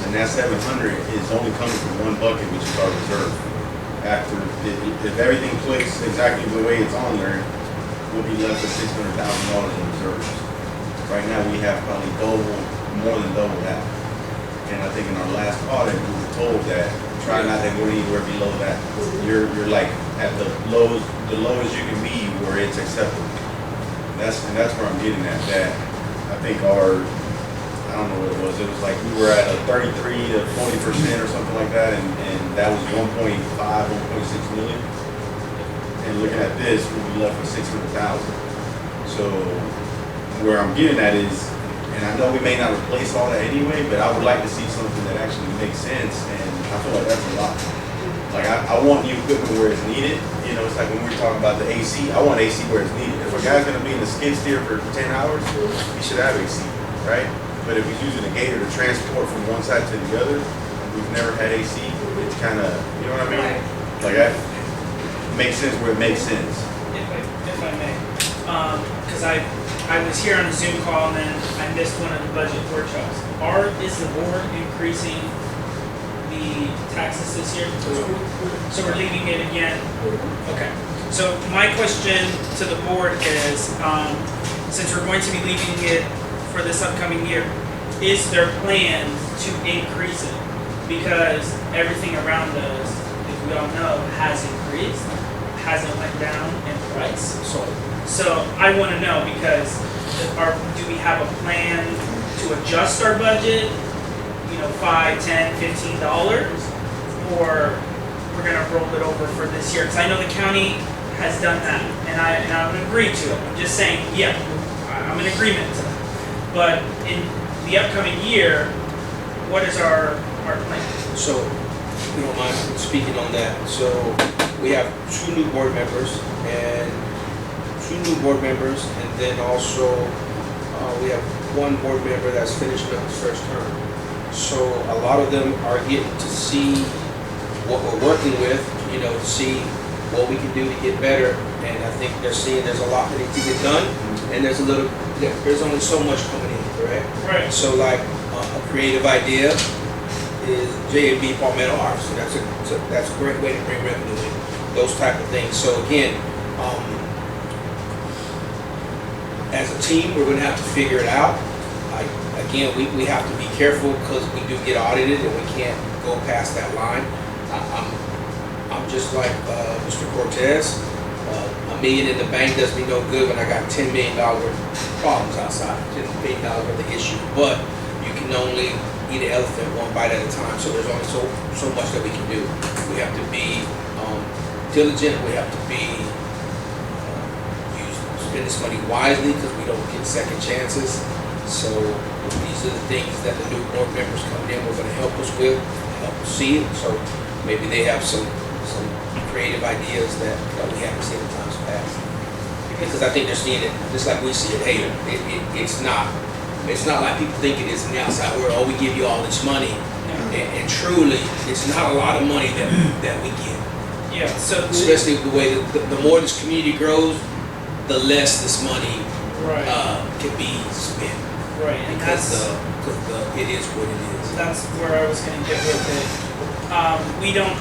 and that 700 is only coming from one bucket, which is our reserve. After, if everything clicks exactly the way it's on there, we'll be left with $600,000 in reserves. Right now, we have probably more than double that. And I think in our last audit, we were told that try not to go anywhere below that. You're like at the lowest you can be where it's acceptable. That's where I'm getting at. That I think I don't know what it was. It was like we were at a 33 to 40% or something like that, and that was 1.6 million. And looking at this, we'll be left with 600,000. So where I'm getting at is, and I know we may not replace all that anyway, but I would like to see something that actually makes sense, and I feel like that's a lot. Like I want new equipment where it's needed. It's like when we were talking about the AC, I want AC where it's needed. If a guy's gonna be in the skid steer for 10 hours, he should have AC, right? But if he's using a gator to transport from one side to the other, and we've never had AC, it's kinda, you know what I mean? Like that makes sense where it makes sense. If I may, because I was here on a Zoom call and then I missed one of the budget workshops. Is the board increasing the taxes this year? So we're leaving it again? Okay. So my question to the board is, since we're going to be leaving it for this upcoming year, is there plan to increase it? Because everything around us, if we all know, has increased, hasn't went down in price. So I want to know, because do we have a plan to adjust our budget, $5, $10, $15, or we're gonna roll it over for this year? Because I know the county has done that, and I would agree to it. I'm just saying, yeah, I'm in agreement to that. But in the upcoming year, what is our plan? So, if you don't mind speaking on that. So, we have 2 new board members, and then also we have 1 board member that's finishing up his first term. So, a lot of them are getting to see what we're working with, to see what we can do to get better. And I think they're seeing there's a lot that needs to get done, and there's only so much coming in, correct? Right. So like a creative idea is J&B Palmetto Arts. So that's a great way to bring revenue in, those type of things. So again, as a team, we're gonna have to figure it out. Again, we have to be careful because we do get audited and we can't go past that line. I'm just like Mr. Cortez. $1 million in the bank does me no good when I got $10 million worth of problems outside, $10 million worth of issues. But you can only eat an elephant one bite at a time. So there's only so much that we can do. We have to be diligent, we have to be, spend this money wisely because we don't get second chances. So these are the things that the new board members coming in, we're gonna help us with, help us see it. So maybe they have some creative ideas that we haven't seen in times past. Because I think they're seeing it, just like we see it, hey, it's not like people think it is in the outside world, oh, we give you all this money. And truly, it's not a lot of money that we get. Yeah, so. Especially the way that the more this community grows, the less this money Right. can be spent. Right, and Because that's, it is what it is. that's where I was gonna get with it. We don't,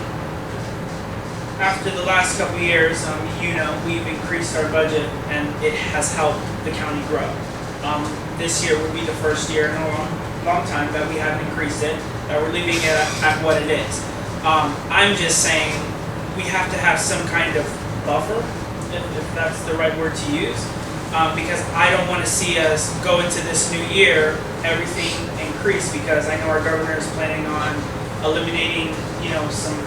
after the last couple of years, we've increased our budget and it has helped the county grow. This year will be the first year in a long time that we haven't increased it, that we're leaving it at what it is. I'm just saying, we have to have some kind of buffer, if that's the right word to use. Because I don't wanna see us go into this new year, everything increase, because I know our governor is planning on eliminating, some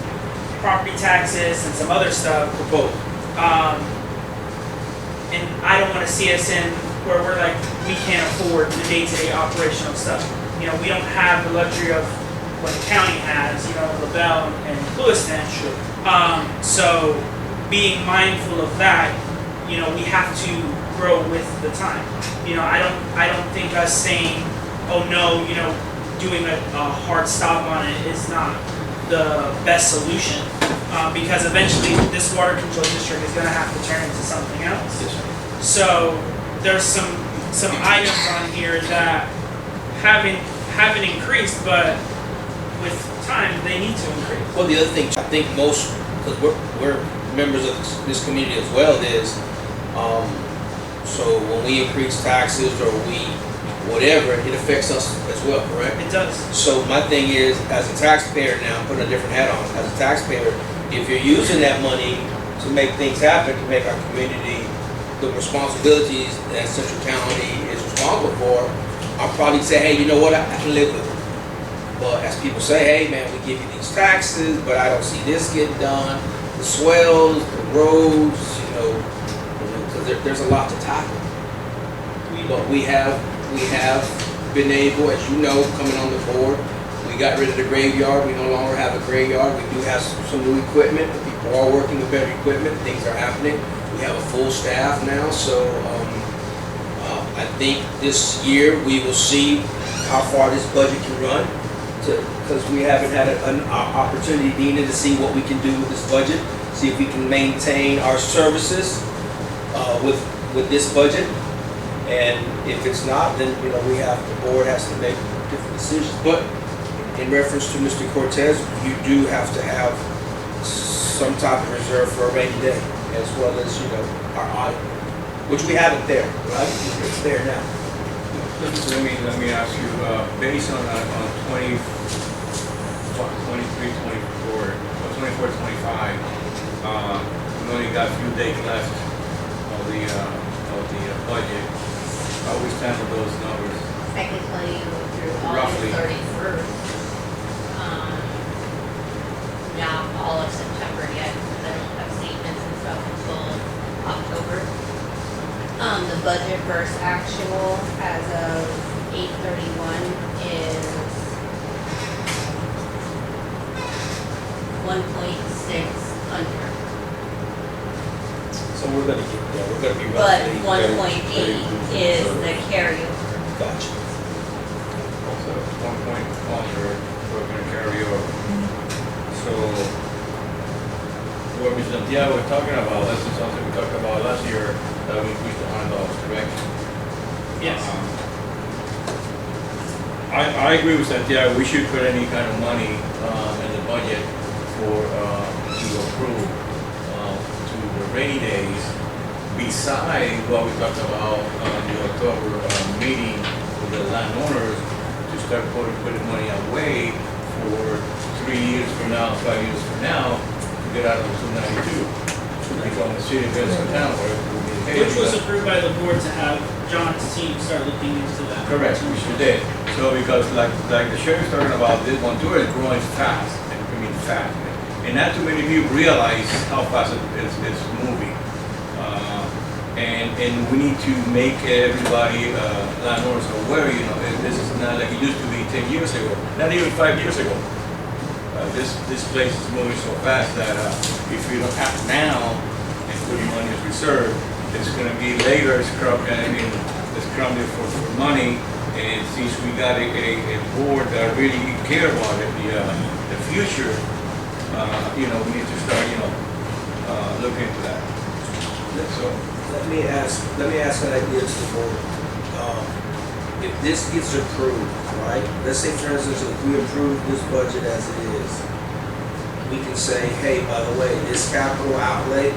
property taxes and some other stuff. Proposed. And I don't wanna see us in where we're like, we can't afford the day-to-day operational stuff. We don't have the luxury of what the county has, LaBelle and Lewiston. So being mindful of that, we have to grow with the time. I don't think us saying, oh no, doing a hard stop on it is not the best solution. Because eventually this water control district is gonna have to turn into something else. Yes, sir. So there's some items on here that haven't increased, but with time, they need to increase. Well, the other thing, I think most, because we're members of this community as well, is, so when we increase taxes or whatever, it affects us as well, correct? It does. So my thing is, as a taxpayer now, I'm putting a different hat on, as a taxpayer, if you're using that money to make things happen, to make our community, the responsibilities that Central County is responsible for, I'll probably say, hey, you know what, I can live with it. But as people say, hey man, we give you these taxes, but I don't see this getting done, the swells, the roads, because there's a lot to tackle. But we have been able, as you know, coming on the board, we got rid of the graveyard. We no longer have a graveyard. We do have some new equipment. People are working with better equipment. Things are happening. We have a full staff now. So I think this year we will see how far this budget can run. Because we haven't had an opportunity, Dina, to see what we can do with this budget. See if we can maintain our services with this budget. And if it's not, then the board has to make different decisions. But in reference to Mr. Cortez, you do have to have some type of reserve for a rainy day, as well as our audit, which we have it there, right? It's there now. Let me ask you, based on 23, 24, or 24, 25, we only got a few days left of the budget. How we stand with those numbers? Technically, through Roughly. August 31st. Not all of September yet, because I don't have statements and stuff until October. The budget versus actual as of 8/31 is 1.6 under. So we're gonna be But roughly. 1.8 is the carryover. Gotcha. So 1 point under, we're gonna carry over. So, what Mr. Santiago was talking about, this is something we talked about last year, that we increased the $100, correct? Yes. I agree with Santiago, we should put any kind of money in the budget for, to approve to the rainy days, besides what we talked about in the October meeting with the landowners, to start putting money away for 3 years from now, 5 years from now, to get out of the 292. Become the city of Edison town, where it will be the case. Which was approved by the board to have John's team start looking into that. Correct, we sure did. So because like the sheriff's talking about, this Montour is growing fast, and I mean fast. And not too many people realize how fast it's moving. And we need to make everybody, landlords aware, you know, this is not like it used to be 10 years ago, not even 5 years ago. This place is moving so fast that if we don't act now and put money as reserve, it's gonna be later, it's crumbling for money. And since we got a board that really care about it, the future, you know, we need to start, you know, looking into that. So. Let me ask an idea to the board. If this gets approved, right, let's say for instance, if we approve this budget as it is, we can say, hey, by the way, this capital outlay,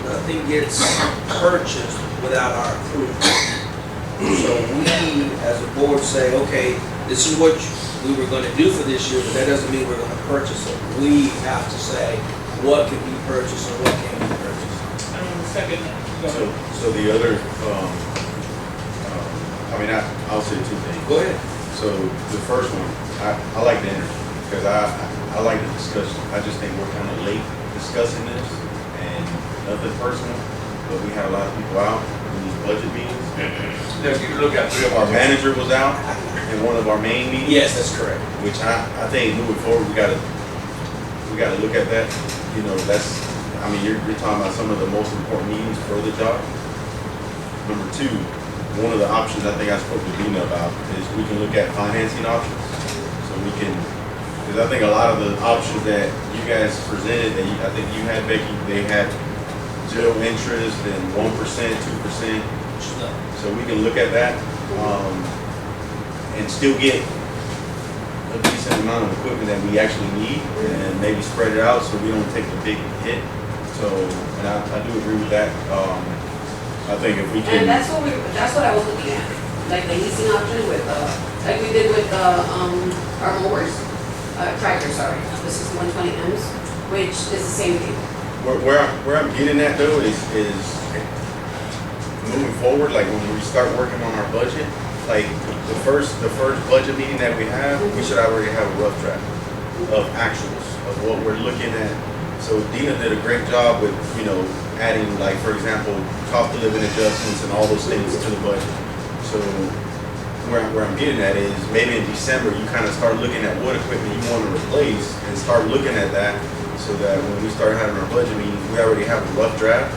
nothing gets purchased without our approval. So we, as a board, say, okay, this is what we were gonna do for this year, but that doesn't mean we're gonna purchase it. We have to say what can be purchased and what can't be purchased. Second. So the other, I mean, I'll say two things. Go ahead. So the first one, I like the energy, because I like the discussion. I just think we're kind of late discussing this, and nothing personal, but we had a lot of people out in these budget meetings. If you look at Our manager was out in one of our main meetings. Yes, that's correct. Which I think moving forward, we gotta look at that. You know, I mean, you're talking about some of the most important meetings for the job. Number two, one of the options I think I spoke to Dina about is we can look at financing options. So we can, because I think a lot of the options that you guys presented, I think you had, Becky, they had 0 interest and 1%, 2%. So we can look at that and still get a decent amount of equipment that we actually need and maybe spread it out so we don't take the big hit. So, and I do agree with that. I think if we can. And that's what I was looking at, like the leasing option with, like we did with, our mowers, tractors, sorry. This is 120Ms, which is the same thing. Where I'm getting at though is moving forward, like when we start working on our budget, like the first budget meeting that we have, we should already have a rough draft of actuals, of what we're looking at. So Dina did a great job with, you know, adding, like, for example, cost of living adjustments and all those things to the budget. So where I'm getting at is maybe in December, you kind of start looking at what equipment you want to replace and start looking at that so that when we start having our budget meetings, we already have a rough draft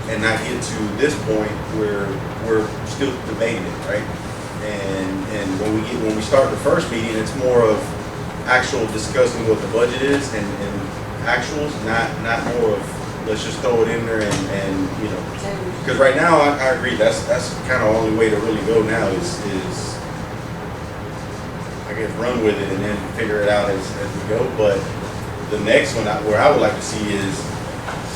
and not get to this point where we're still debating it, right? And when we start the first meeting, it's more of actual discussing what the budget is and actuals, not more of let's just throw it in there and you know, because right now I agree that's kind of the only way to really go now is I guess run with it and then figure it out as we go. But the next one where I would like to see is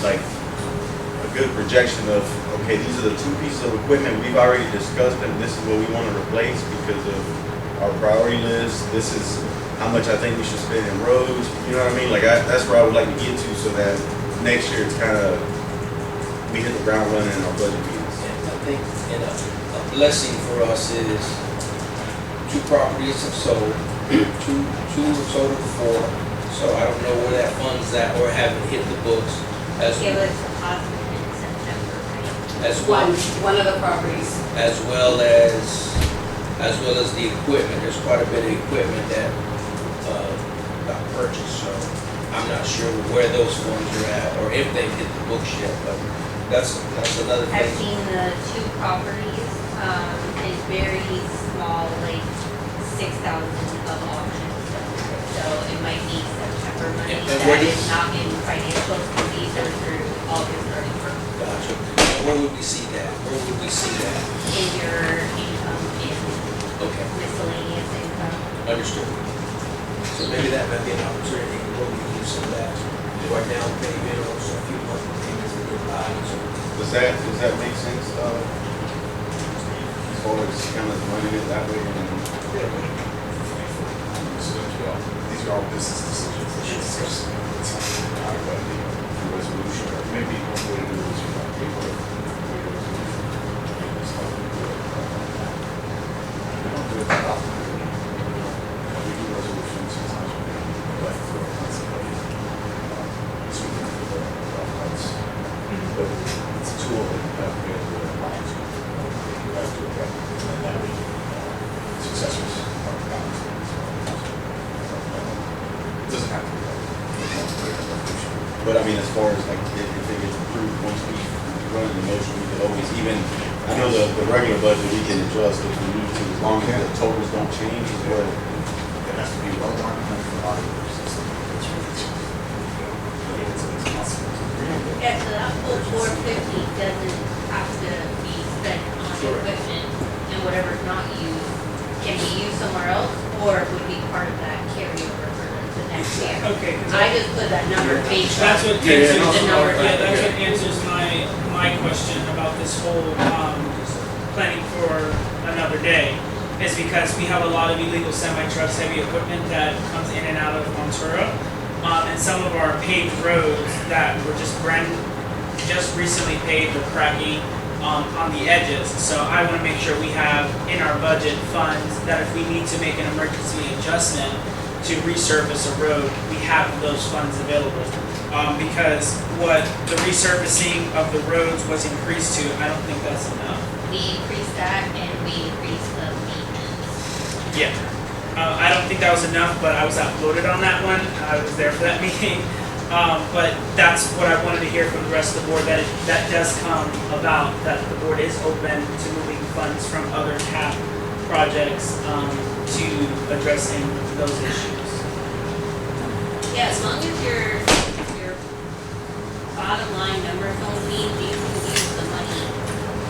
like a good projection of okay, these are the 2 pieces of equipment we've already discussed and this is what we want to replace because of our priority list. This is how much I think we should spend in roads, you know what I mean? Like that's where I would like to get to so that next year it's kind of, we hit the ground running in our budget meetings. I think a blessing for us is 2 properties have sold, two have sold before, so I don't know where that fund's at or haven't hit the books as It was deposited in September, right? as well. One of the properties. As well as the equipment. There's quite a bit of equipment that got purchased, so I'm not sure where those funds are at or if they've hit the books yet, but that's another I've thing. seen the 2 properties, and very small, like 6,000 of auctions. So it might be September money And that where is did- not in financials, because these are through August 31st. Gotcha. Where would we see that? In your income and Okay, miscellaneous income. understood. So maybe that might be an opportunity where we can use some of that, do our down payment or so a few monthly payments that get by. So Does that make sense, as far as kind of running it that way? These are all business decisions that should discuss not about the resolution or maybe one way to do it is you know, people we don't do it that often. We do resolutions sometimes, but it's a tool that you have to get to the lines. You have to affect and having successors. It doesn't have to be that. But I mean, as far as like, if it gets approved, once we run the motion, we can always even, I know the regular budget, we can adjust if we need to, as long as the totals don't change as well. It has to be well documented for auditors. It's possible. Yeah, so that full 450 doesn't have to be spent on equipment, and whatever's not used can be used somewhere else, or it would be part of that carryover for the next year. Okay, 'cause I just put that number based that's on what the answers, number. that's what answers my question about this whole, planning for another day. Is because we have a lot of illegal semi-trucks, heavy equipment that comes in and out of Ventura. And some of our paved roads that were just recently paved or cracking, on the edges. So I wanna make sure we have in our budget funds that if we need to make an emergency adjustment to resurface a road, we have those funds available. Because what the resurfacing of the roads was increased to, I don't think that's enough. We increased that and we increased the maintenance. Yeah. I don't think that was enough, but I was outvoted on that one. I was there for that meeting. But that's what I wanted to hear from the rest of the board, that that does come about, that the board is open to moving funds from other TAP projects, to addressing those issues. Yeah, as long as your bottom line numbers don't mean you can use the money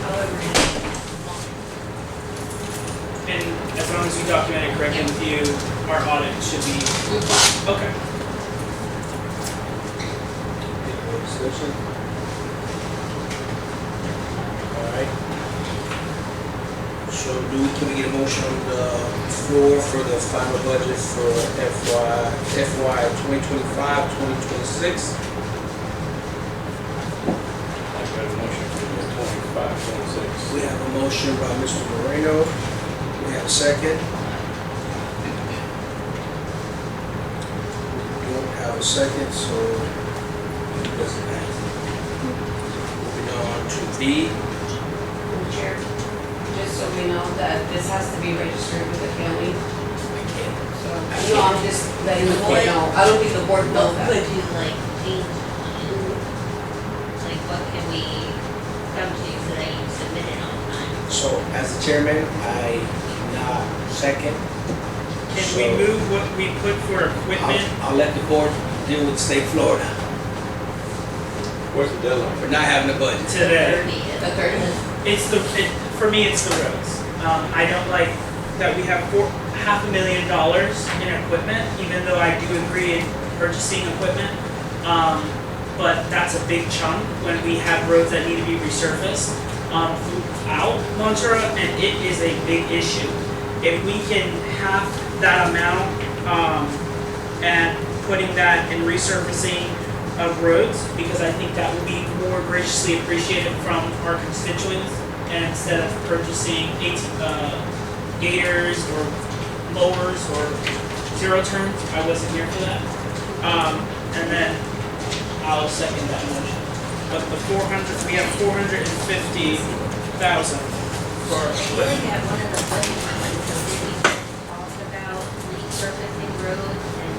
however you want. And as long as you document it correctly with you, our audit should be, okay. Any more discussion? Alright. So can we get a motion on the floor for the final budget for FY 2025-2026? I've got a motion for the 25, 26. We have a motion by Mr. Moreno. We have a second. We don't have a second, so it doesn't pass. Moving on to B. Chair, just so we know that this has to be registered with the county. So, no, I'm just letting the board know. I don't think the board knows What that. could you like change on it? Like what can we come to so that you submit it on time? So as the chairman, I cannot second. Can we move what we put for equipment? I'll let the board deal with the state of Florida Where's the deadline? for not having a budget. Today. The 30th. It's for me, it's the roads. I don't like that we have $500,000 in equipment, even though I do agree in purchasing equipment. But that's a big chunk when we have roads that need to be resurfaced, throughout Ventura, and it is a big issue. If we can have that amount, and putting that in resurfacing of roads, because I think that will be more graciously appreciated from our constituents, and instead of purchasing gators or mowers or zero turns, I wasn't here for that. And then I'll second that motion. But the 400, we have 450,000 for. We only have one of the budget ones, so did we talk about resurfacing roads and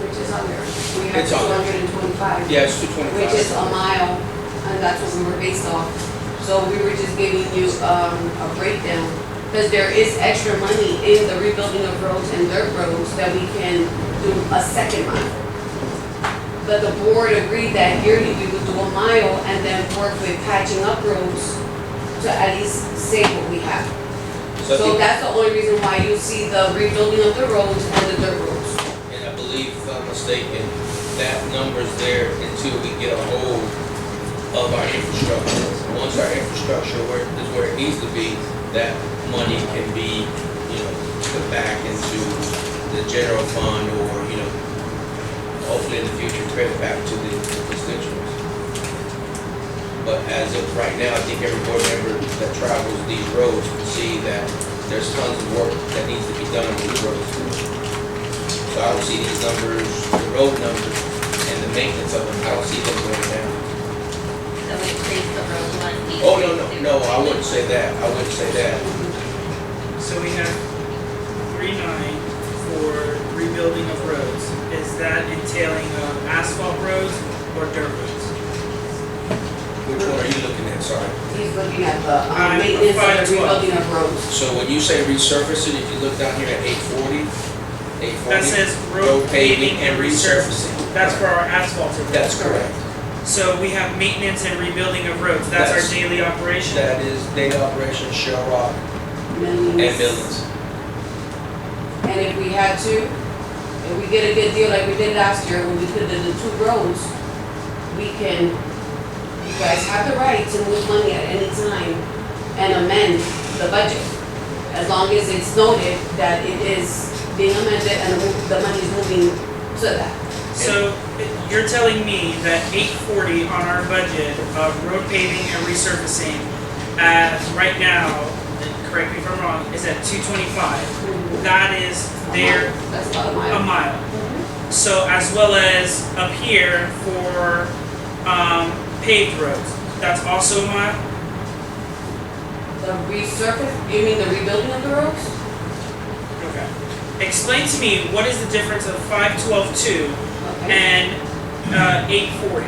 Which is under, we have It's on there. 225. Yeah, it's 225. Which is a mile, and that's what we were based off. So we were just giving you, a breakdown, because there is extra money in the rebuilding of roads and dirt roads that we can do a second mile. But the board agreed that yearly we would do a mile and then work with patching up roads to at least save what we have. So that's the only reason why you see the rebuilding of the roads and the dirt roads. And I believe, if I'm mistaken, that number's there until we get a hold of our infrastructure. Once our infrastructure is where it needs to be, that money can be, put back into the general fund or, hopefully in the future, credit back to the constituents. But as of right now, I think every board member that travels these roads can see that there's tons of work that needs to be done on these roads. So I don't see these numbers, the road numbers, and the maintenance of them, I don't see them going down. so it is the road one. Oh, no, I wouldn't say that, I wouldn't say that. So we have 3.9 for rebuilding of roads. Is that entailing asphalt roads or dirt roads? Which one are you looking at, sorry? He's looking at the I'm maintenance and 512. rebuilding of roads. So when you say resurfacing, if you look down here at 840, That says road paving and resurfacing. That's for our asphalt. That's correct. So we have maintenance and rebuilding of roads. That's our That's- daily operation. That is data operation, shell rock, and millions. And if we had to, if we get a good deal like we did last year when we did the two roads, we can, you guys have the right to move money at any time and amend the budget. As long as it's noted that it is being amended and the money is moving to that. So you're telling me that 840 on our budget of road paving and resurfacing, as right now, and correct me if I'm wrong, is at 225. That is there That's about a mile. So as well as up here for paved roads, that's also a mile? The resurface, you mean the rebuilding of the roads? Okay. Explain to me what is the difference of 512.2 Okay. and 840?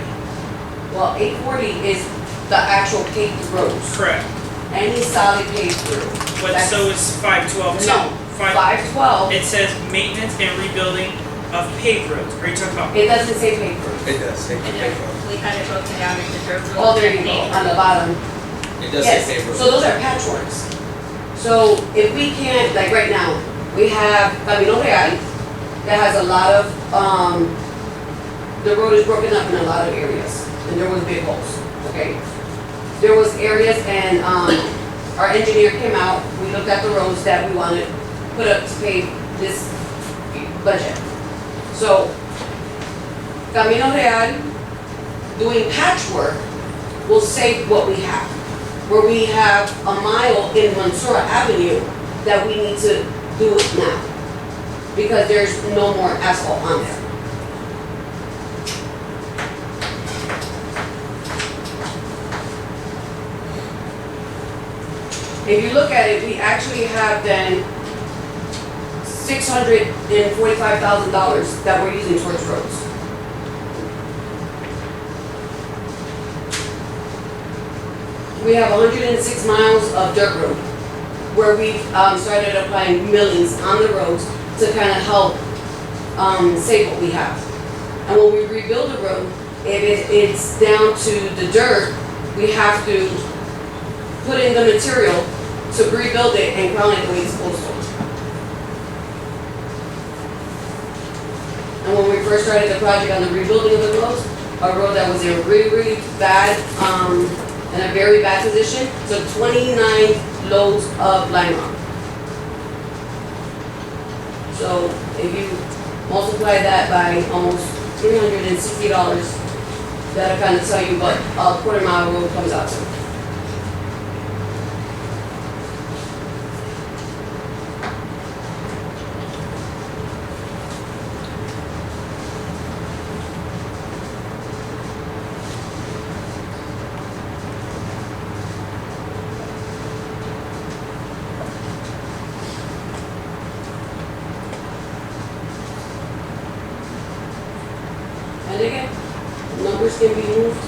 Well, 840 is the actual paved roads, Correct. any solid paved road. But That's- so is 512.2. No, 512, It says maintenance and rebuilding of paved roads. Are you talking about? it doesn't say paved roads. It does say And paper. we had it broken down into dirt roads. Oh, there you and go, paved on the roads. bottom. It does Yes, say paper. so those are patchworks. So if we can't, like right now, we have Camino Real that has a lot of, the road is broken up in a lot of areas, and there was big holes, okay? There was areas and, our engineer came out, we looked at the roads that we wanted put up to pay this budget. So, Camino Real, doing patchwork will save what we have. Where we have a mile in Mansoura Avenue that we need to do it now. Because there's no more asphalt on there. If you look at it, we actually have then $645,000 that we're using towards roads. We have 106 miles of dirt road where we've started applying millions on the roads to kind of help save what we have. And when we rebuild a road, if it's down to the dirt, we have to put in the material to rebuild it and crown it the way it's supposed to. And when we first started the project on the rebuilding of the roads, a road that was in really, really bad, in a very bad position, took 29 loads of lime rock. So if you multiply that by almost $360, that'll kind of tell you what a quarter mile road comes out to. And again, numbers can be moved.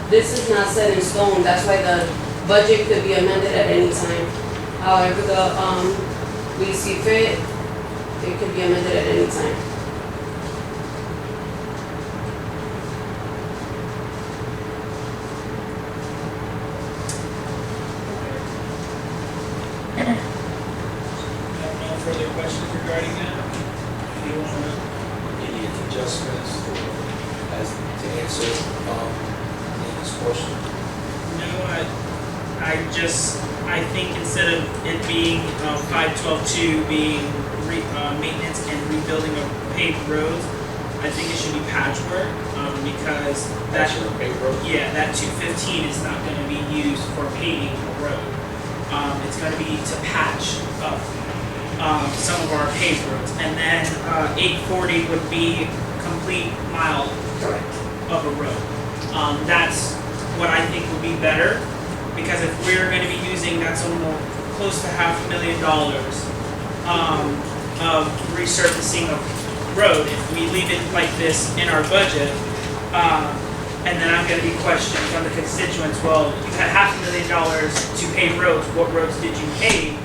This is not set in stone, that's why the budget could be amended at any time. However, we see fit, it could be amended at any time. No further questions regarding that? Anyone? Any adjustments as to answer, this question? No, I think instead of it being 512.2 being maintenance and rebuilding of paved roads, I think it should be patchwork, because That's your paper. yeah, that 215 is not gonna be used for paving a road. It's gonna be to patch up, some of our paved roads. And then, 840 would be complete mile a road. That's what I think would be better, because if we're gonna be using, that's almost close to $500,000 of resurfacing of road, if we leave it like this in our budget, and then I'm gonna be questioned from the constituents, well, you had $500,000 to pave roads, what roads did you pave?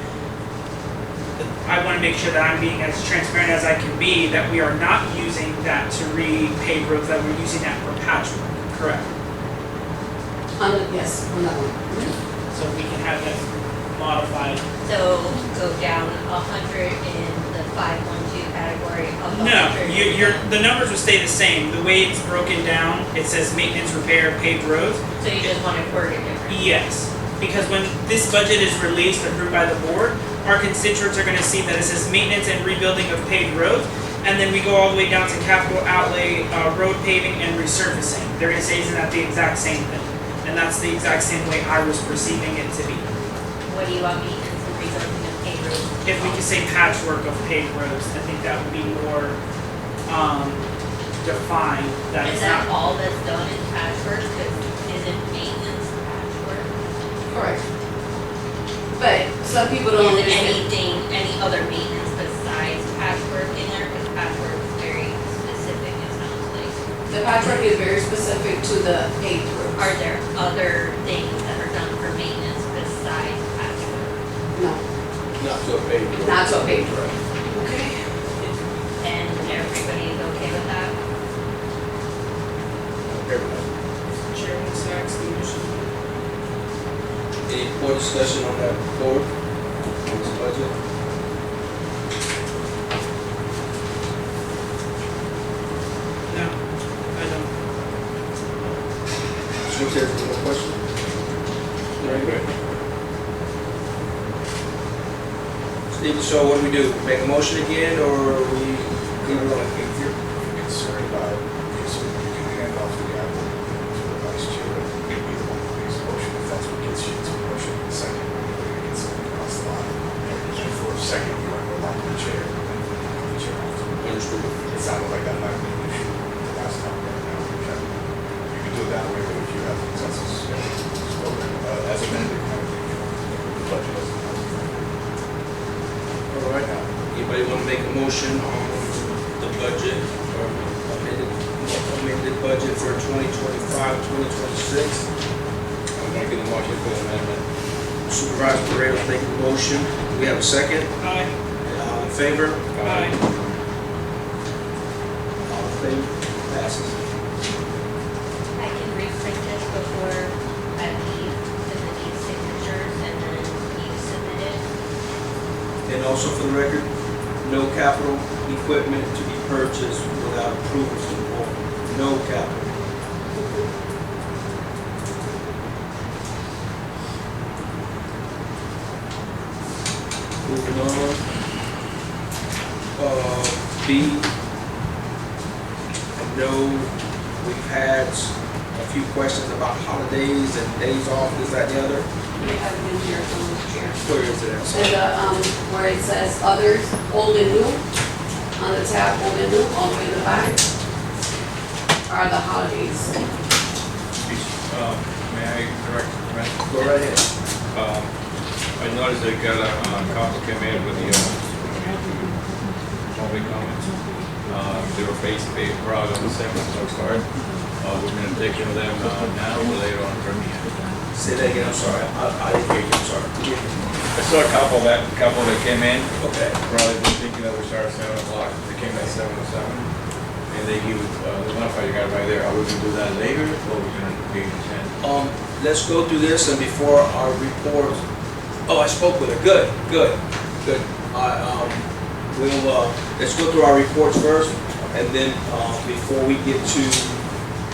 I wanna make sure that I'm being as transparent as I can be, that we are not using that to repave roads, that we're using that for patchwork, correct? Yes, on that one. So we can have that modified. So go down 100 in the 512 category of the No, 100. the numbers will stay the same, the way it's broken down, it says maintenance, repair, paved roads. So you just want to word it different? Yes, because when this budget is released, approved by the board, our constituents are gonna see that it says maintenance and rebuilding of paved roads, and then we go all the way down to capital outlay, road paving and resurfacing. They're gonna say, isn't that the exact same thing? And that's the exact same way I was perceiving it to be. What do you want maintenance and rebuilding of paved roads? If we could say patchwork of paved roads, I think that would be more, defined, that Is it's that not. all that's done in patchwork? Because isn't maintenance patchwork? Correct. But some people don't Is understand. any other maintenance besides patchwork in there? Because patchwork is very specific, it sounds like. The patchwork is very specific to the paved roads. Are there other things that are done for maintenance besides patchwork? No, Not to a paved road. not to a paved road. And everybody is okay with that? Chairman Sachs, leadership. Any more discussion on that board, on this budget? No, I don't. Should we take any more questions? Very good. Steve, so what do we do? Make a motion again, or we leave it on? If you're concerned about it, so you can hand off the gavel to the vice chair, maybe the one who makes the motion, if that's what gets you to a motion in a second, you're gonna get something across the line. And for a second, you want to go back to the chair, and then the chair after. Understood. It sounded like that might be an issue last time right now. You can do it that way, but if you have consensus, spoken, as amended, kind of thing, the budget as amended. All right, anybody want to make a motion on the budget, or amended budget for 2025, 2026? I'm gonna get the motion for amendment. Supervisor Pereira's making the motion. Do we have a second? Aye. All in favor? Aye. All in favor? Passes. I can reprint this before I leave, because it needs signatures, and then you submit it. And also for the record, no capital equipment to be purchased without approval from the board. No capital. Moving on. B. I know we've had a few questions about holidays and days off, this, that, and the other. They have it in here from the chair. Where is it? I'm sorry. And where it says others, old and new, on the tab, old and new, all the way to the back, are the holidays. May I direct, Brent? Go right ahead. I noticed they got a couple came in with the public comments. They were basically brought on the 7th card. We're gonna take care of them now or later on from here. Say that again, I'm sorry. I didn't hear you, I'm sorry. I saw a couple that came in. Okay. Probably been thinking that we start at 7 o'clock. They came at 7:07. And they give, the notified you got right there. Are we gonna do that later or we're gonna be in 10? Let's go through this and before our report. Oh, I spoke with her. Good. We'll, let's go through our reports first and then, before we get to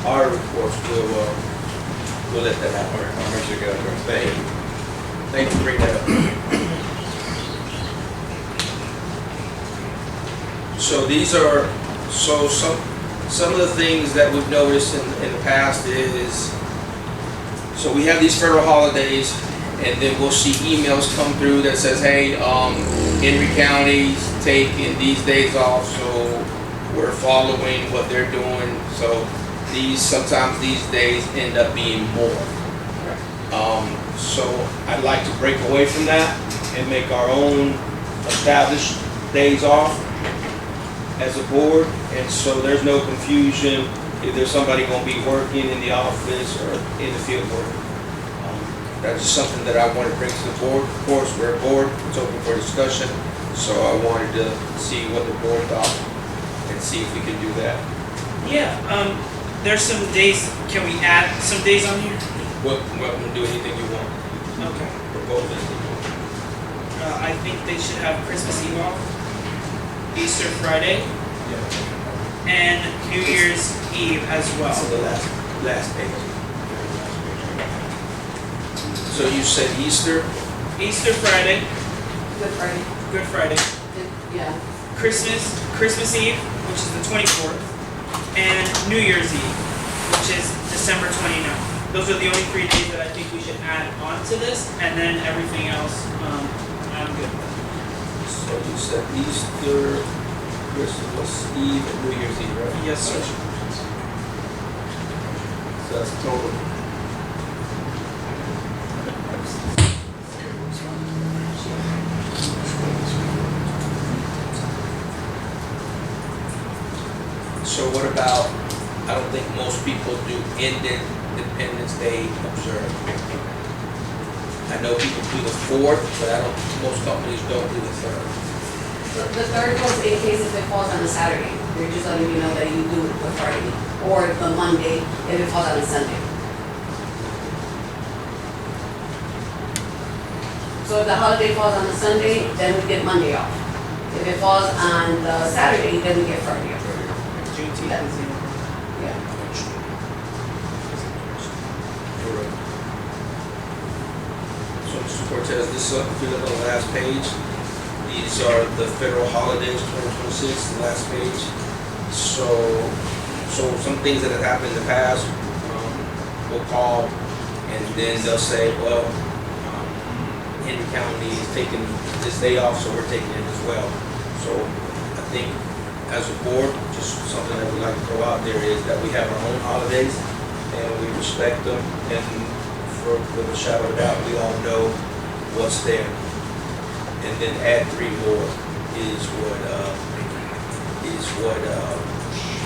our reports, we'll let that happen. All right, I'll make sure you get out there. Thank you for bringing that up. So these are, some of the things that we've noticed in the past is, so we have these federal holidays, and then we'll see emails come through that says, hey, Henry County's taking these days off, so we're following what they're doing. So sometimes these days end up being more. So I'd like to break away from that and make our own established days off as a board, and so there's no confusion if there's somebody gonna be working in the office or in the field work. That's just something that I want to bring to the board. Of course, we're a board, it's open for discussion, so I wanted to see what the board thought and see if we could do that. Yeah, there's some days, can we add some days on here? Welcome to do anything you want, Okay. propose anything you want. I think they should have Christmas Eve off, Easter Friday, and New Year's Eve as well. So the last page. So you said Easter, Easter Friday, Good Friday. Good Friday, Yeah. Christmas Eve, which is the 24th, and New Year's Eve, which is December 29th. Those are the only 3 days that I think we should add on to this, and then everything else, I'm good with. so you said Easter, Christmas Eve, and New Year's Eve, right? Yes, sir. So that's total. So what about, I don't think most people do Independence Day observe. I know people do the 4th, but most companies don't do the 3rd. The third was in case if it falls on a Saturday. They're just letting you know that you do it the Friday or the Monday if it falls on a Sunday. So if the holiday falls on a Sunday, then we get Monday off. If it falls on the Saturday, then we get Friday off. Juneteenth is in. Yeah. Correct. So Mr. Cortez, this is, if you look on the last page, these are the federal holidays, 2026, the last page. So some things that have happened in the past, we'll call, and then they'll say, well, Henry County is taking this day off, so we're taking it as well. So I think as a board, just something that we'd like to throw out there is that we have our own holidays, and we respect them, and with a shadow of a doubt, we all know what's there. And then add 3 more is what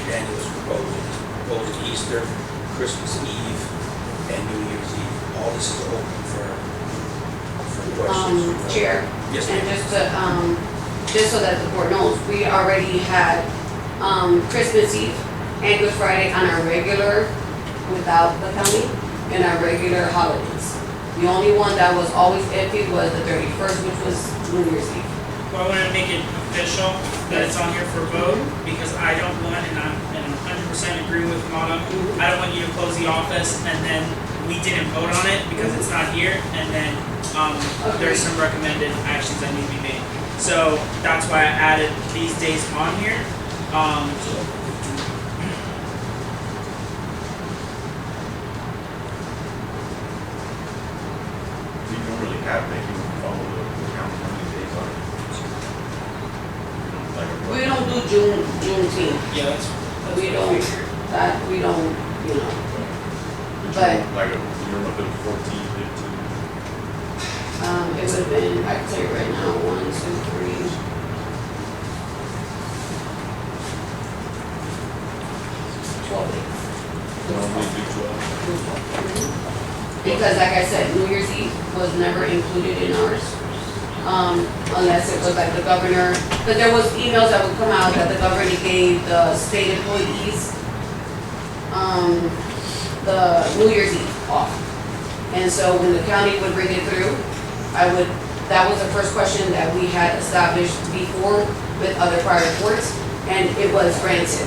Daniel was proposing Easter, Christmas Eve, and New Year's Eve. All this is open for questions. Chair. Yes, And ma'am. just so that the board knows, we already had, Christmas Eve and Good Friday on our regular, without the county, and our regular holidays. The only one that was always iffy was the 31st, which was New Year's Eve. Well, I want to make it official that it's on here for vote, because I don't want, and I'm 100% agree with Mata, I don't want you to close the office and then we didn't vote on it because it's not here, and then, there's some recommended actions that need to be made. So that's why I added these days on here. We don't really have, they can follow the county how many days are. Like a- We don't do Juneteenth. Yeah, that's We what I don't, figured. we don't, but, Like a, you're up at 14, 15. it would have been, I can tell you right now, 1, 2, 3. 12 days. Normally do 12. Because like I said, New Year's Eve was never included in ours. Unless it was like the governor, but there was emails that would come out that the governor gave the state employees, the New Year's Eve off. And so when the county would bring it through, that was the first question that we had established before with other prior courts, and it was granted.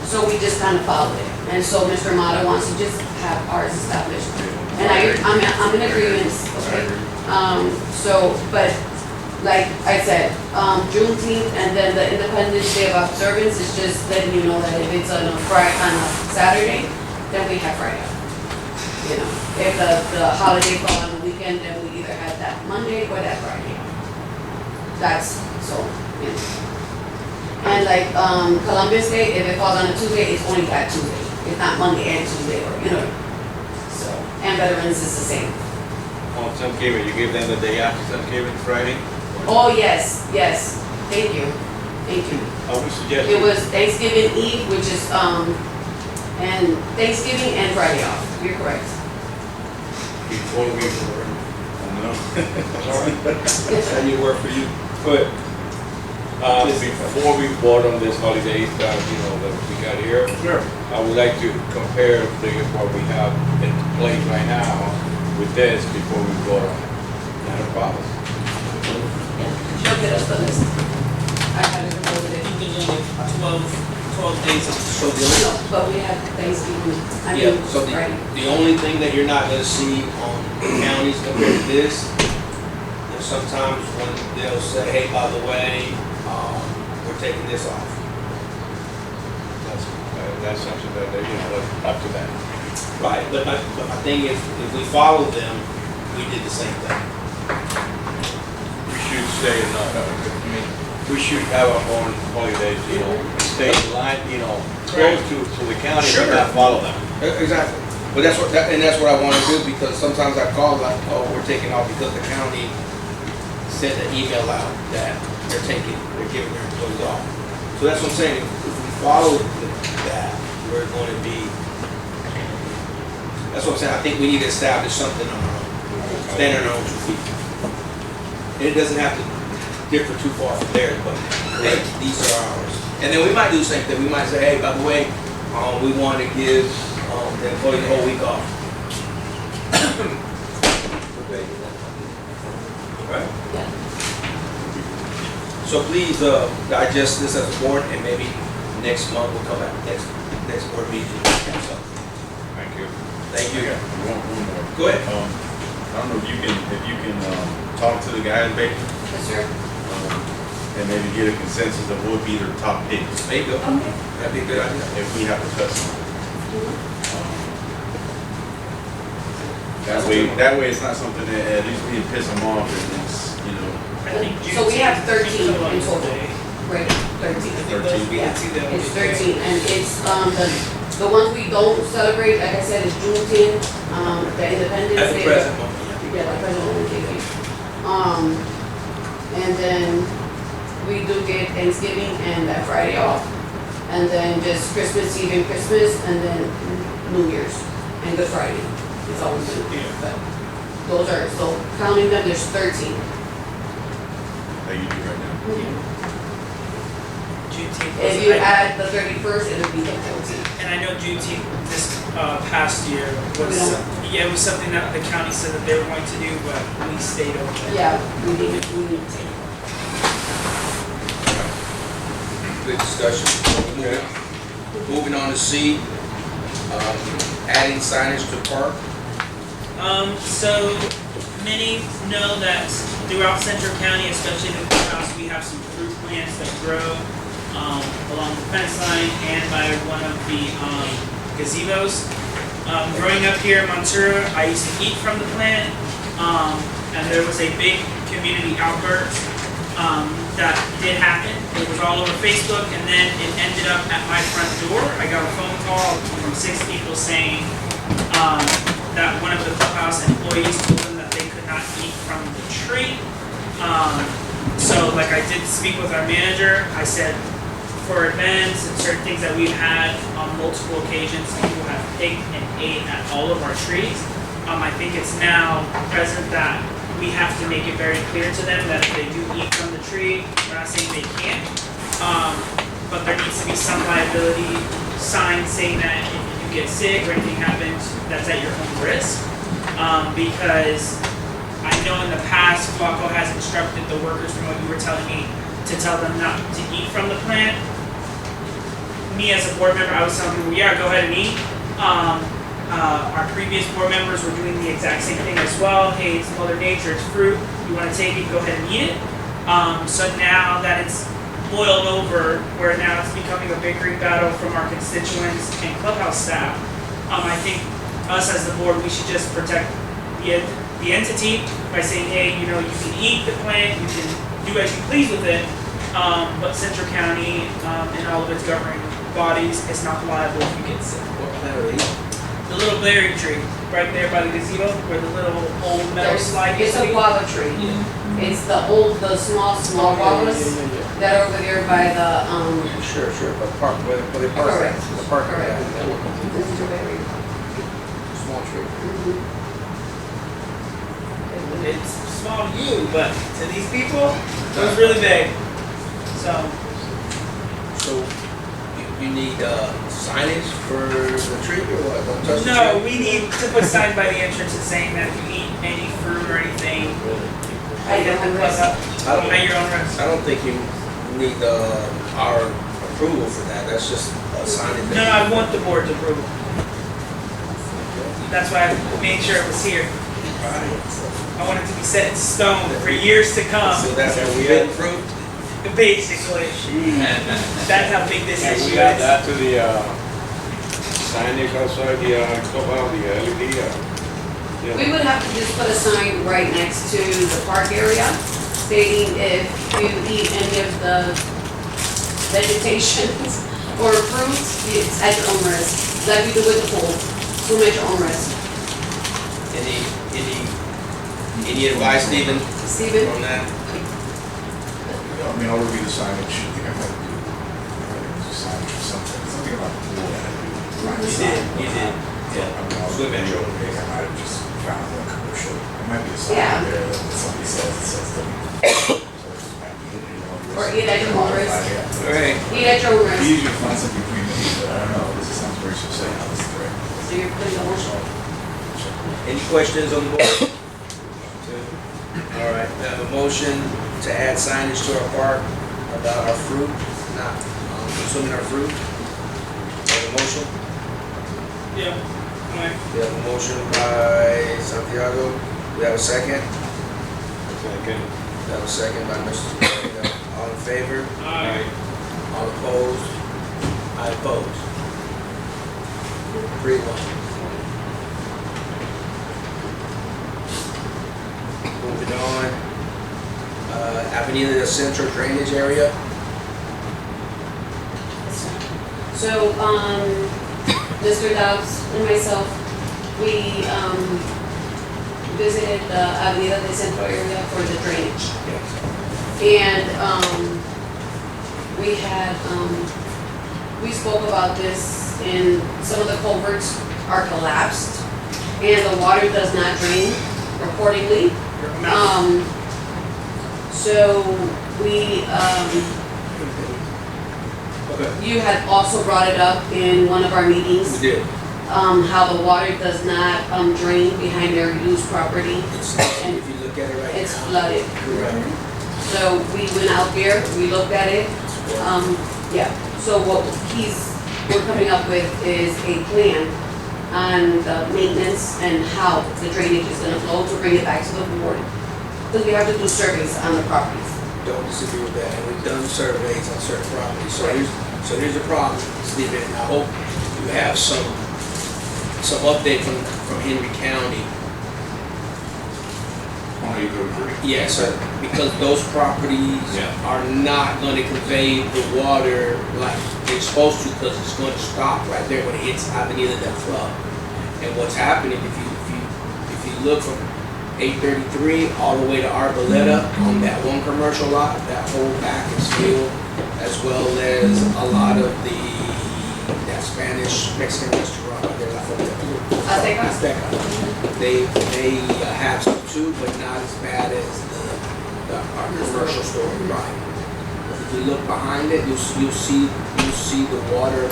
So we just kind of followed it. And so Mr. Mata wants to just have ours established. And I'm in agreement, okay? But like I said, Juneteenth and then the Independence Day of Observance is just letting you know that if it's on a Saturday, then we have Friday. You know, if the holiday falls on the weekend, then we either have that Monday or that Friday. That's, so, you know. And like, Columbus Day, if it falls on a Tuesday, it's only that Tuesday. if not Monday and Tuesday, or, you know. So, and veterans is the same. On Thanksgiving, you give them the day after Thanksgiving, Friday? Oh, yes, yes, thank you, thank you. I would suggest. It was Thanksgiving Eve, which is, and Thanksgiving and Friday off, you're correct. Before we, No. and you work for you. But, before we vote on this holidays that, that we got here, Sure. I would like to compare what we have in place right now with this before we vote on it. Not a problem. She'll get us the list. I had it over I there. think there's only 12 days of So the only, No, but we have Thanksgiving, I yeah, mean, so Friday. the only thing that you're not gonna see on counties compared to this, is sometimes when they'll say, hey, by the way, we're taking this off. That's something that, up to them. Right, but my thing is, if we follow them, we did the same thing. We should say, we should have our own holidays, stay in line, close to the county, Sure. but not follow them. Exactly. But that's what I wanna do, because sometimes I call like, oh, we're taking off because the county sent an email out that they're giving their employees off. So that's what I'm saying, if we follow that, we're gonna be, that's what I'm saying, I think we need to establish something on our own, stand on our own 2 feet. And it doesn't have to differ too far from theirs, but hey, these are ours. And then we might do the same thing, we might say, hey, by the way, we want to give the employee the whole week off. Right? So please digest this as a board, and maybe next month we'll come back, next board meeting. So, Thank you. thank you. One more. Go ahead. I don't know if you can talk to the guys, maybe, Yes, sir. and maybe get a consensus of what would be their top picks There you go. Okay. That'd be a good idea. if we have to cut some. That way it's not something that at least we can piss them off and it's, I think So we have 13 in Juneteenth total. Day. Right, 13. I think those we can see them. It's 13, and it's, the ones we don't celebrate, like I said, is Juneteenth, the Independence At the Day. present moment. Yeah, the present moment, thank you. And then we do get Thanksgiving and that Friday off. And then just Christmas Eve and Christmas, and then New Year's and Good Friday. It's all we do. But those are, so counting them, there's 13. that you do right now. Juneteenth If was- you add the 31st, it'll be the 14th. And I know Juneteenth this past year was, Yeah. it was something that the county said that they were going to do, but we stayed open. Yeah, we need to take. Good discussion. Moving on to C, adding signage to park. So many know that throughout Central County, especially the courthouse, we have some fruit plants that grow along the fence line and by one of the gazebos. Growing up here in Montura, I used to eat from the plant, and there was a big community outburst that did happen. It was all over Facebook, and then it ended up at my front door. I got a phone call from 6 people saying that one of the clubhouse employees told them that they could not eat from the tree. So like I did speak with our manager, I said for events and certain things that we've had on multiple occasions, people have picked and ate at all of our trees. I think it's now present that we have to make it very clear to them that if they do eat from the tree, we're not saying they can't, but there needs to be some liability sign saying that if you get sick or anything happens, that's at your own risk. Because I know in the past, Flacco has instructed the workers, from what you were telling me, to tell them not to eat from the plant. Me as a board member, I was telling people, yeah, go ahead and eat. Our previous board members were doing the exact same thing as well. Hey, it's Mother Nature, it's fruit. You want to take it, go ahead and eat it. So now that it's boiled over, where now it's becoming a bickering battle from our constituents and clubhouse staff, I think us as the board, we should just protect the entity by saying, hey, you can eat the plant, you can do as you please with it, but Central County and all of its governing bodies is not liable if you get sick. The little berry tree, right there by the gazebo, where the little old metal slide It's used to a be. guava tree. It's the small guavas that are over there by the, Sure, but park, where they park, Correct. the park. Correct. This is a very, Small tree. It's small to you, but to these people, it was really big. So, So you need signage for the tree or what? Don't touch the no, tree? we need to put sign by the entrance saying that if you eat any fruit or anything, I don't plug know. up, I don't- at your own risk. I don't think you need our approval for that. That's just a sign. No, I want the board's approval. That's why I made sure it was here. I want it to be set in stone for years to come, So that's how we had approved. basically. That's how big this Can is, we you add guys. that to the signage outside the clubhouse, the LED? You know, We would have to just put a sign right next to the park area stating if you eat any of the vegetation or fruits, it's at your own risk. Like we do with the pool, swim at your own risk. Any advice, Stephen, Steven? on that? I mean, I'll review the signage, I think I might do signage or something about the pool that I do. You did. I mean, I'll Swim at your own I might have just found one commercial, there might be a Yeah. sign there that somebody says, it says that. Or eat at your own risk. All right. Eat at your own It's risk. easier to find something between the two, but I don't know, this sounds very specific, how this is right. So you're putting the whole Any questions on the board? All right, we have a motion to add signage to our park about our fruit, not consuming our fruit. We have a motion? Yeah. Alright. We have a motion by Santiago. We have a second. second. We have a second by Mr. Moreno. All in favor? Alright. All opposed? I oppose. 3-1. Moving on. Avenida del Centro drainage area. So, Mr. Dobbs and myself, we, visited the Avenida del Centro area for the drainage. And, we had, we spoke about this, and some of the culverts are collapsed, and the water does not drain accordingly. So we, Okay. you had also brought it up in one of our meetings, We did. how the water does not, drain behind their used property. It's, if you look at it right now. It's flooded. Correct. So we went out there, we looked at it, yeah. So what we're coming up with is a plan on the maintenance and how the drainage is gonna flow to bring it back to the board. Because we have to do surveys on the properties. Don't disagree with that, and we've done surveys on certain properties, so here's the problem, Stephen, and I hope you have some update from Henry County. Only go through. Yes, sir, because those properties are not gonna convey the water like they're supposed to, because it's gonna stop right there when it hits Avenida del Club. And what's happening, if you look from 833 all the way to Arboleda on that one commercial lot, that whole back is filled, as well as a lot of that Spanish Mexican restaurant out there, La Azteca? Azteca. They have some too, but not as bad as our commercial store, right? If you look behind it, you'll see the water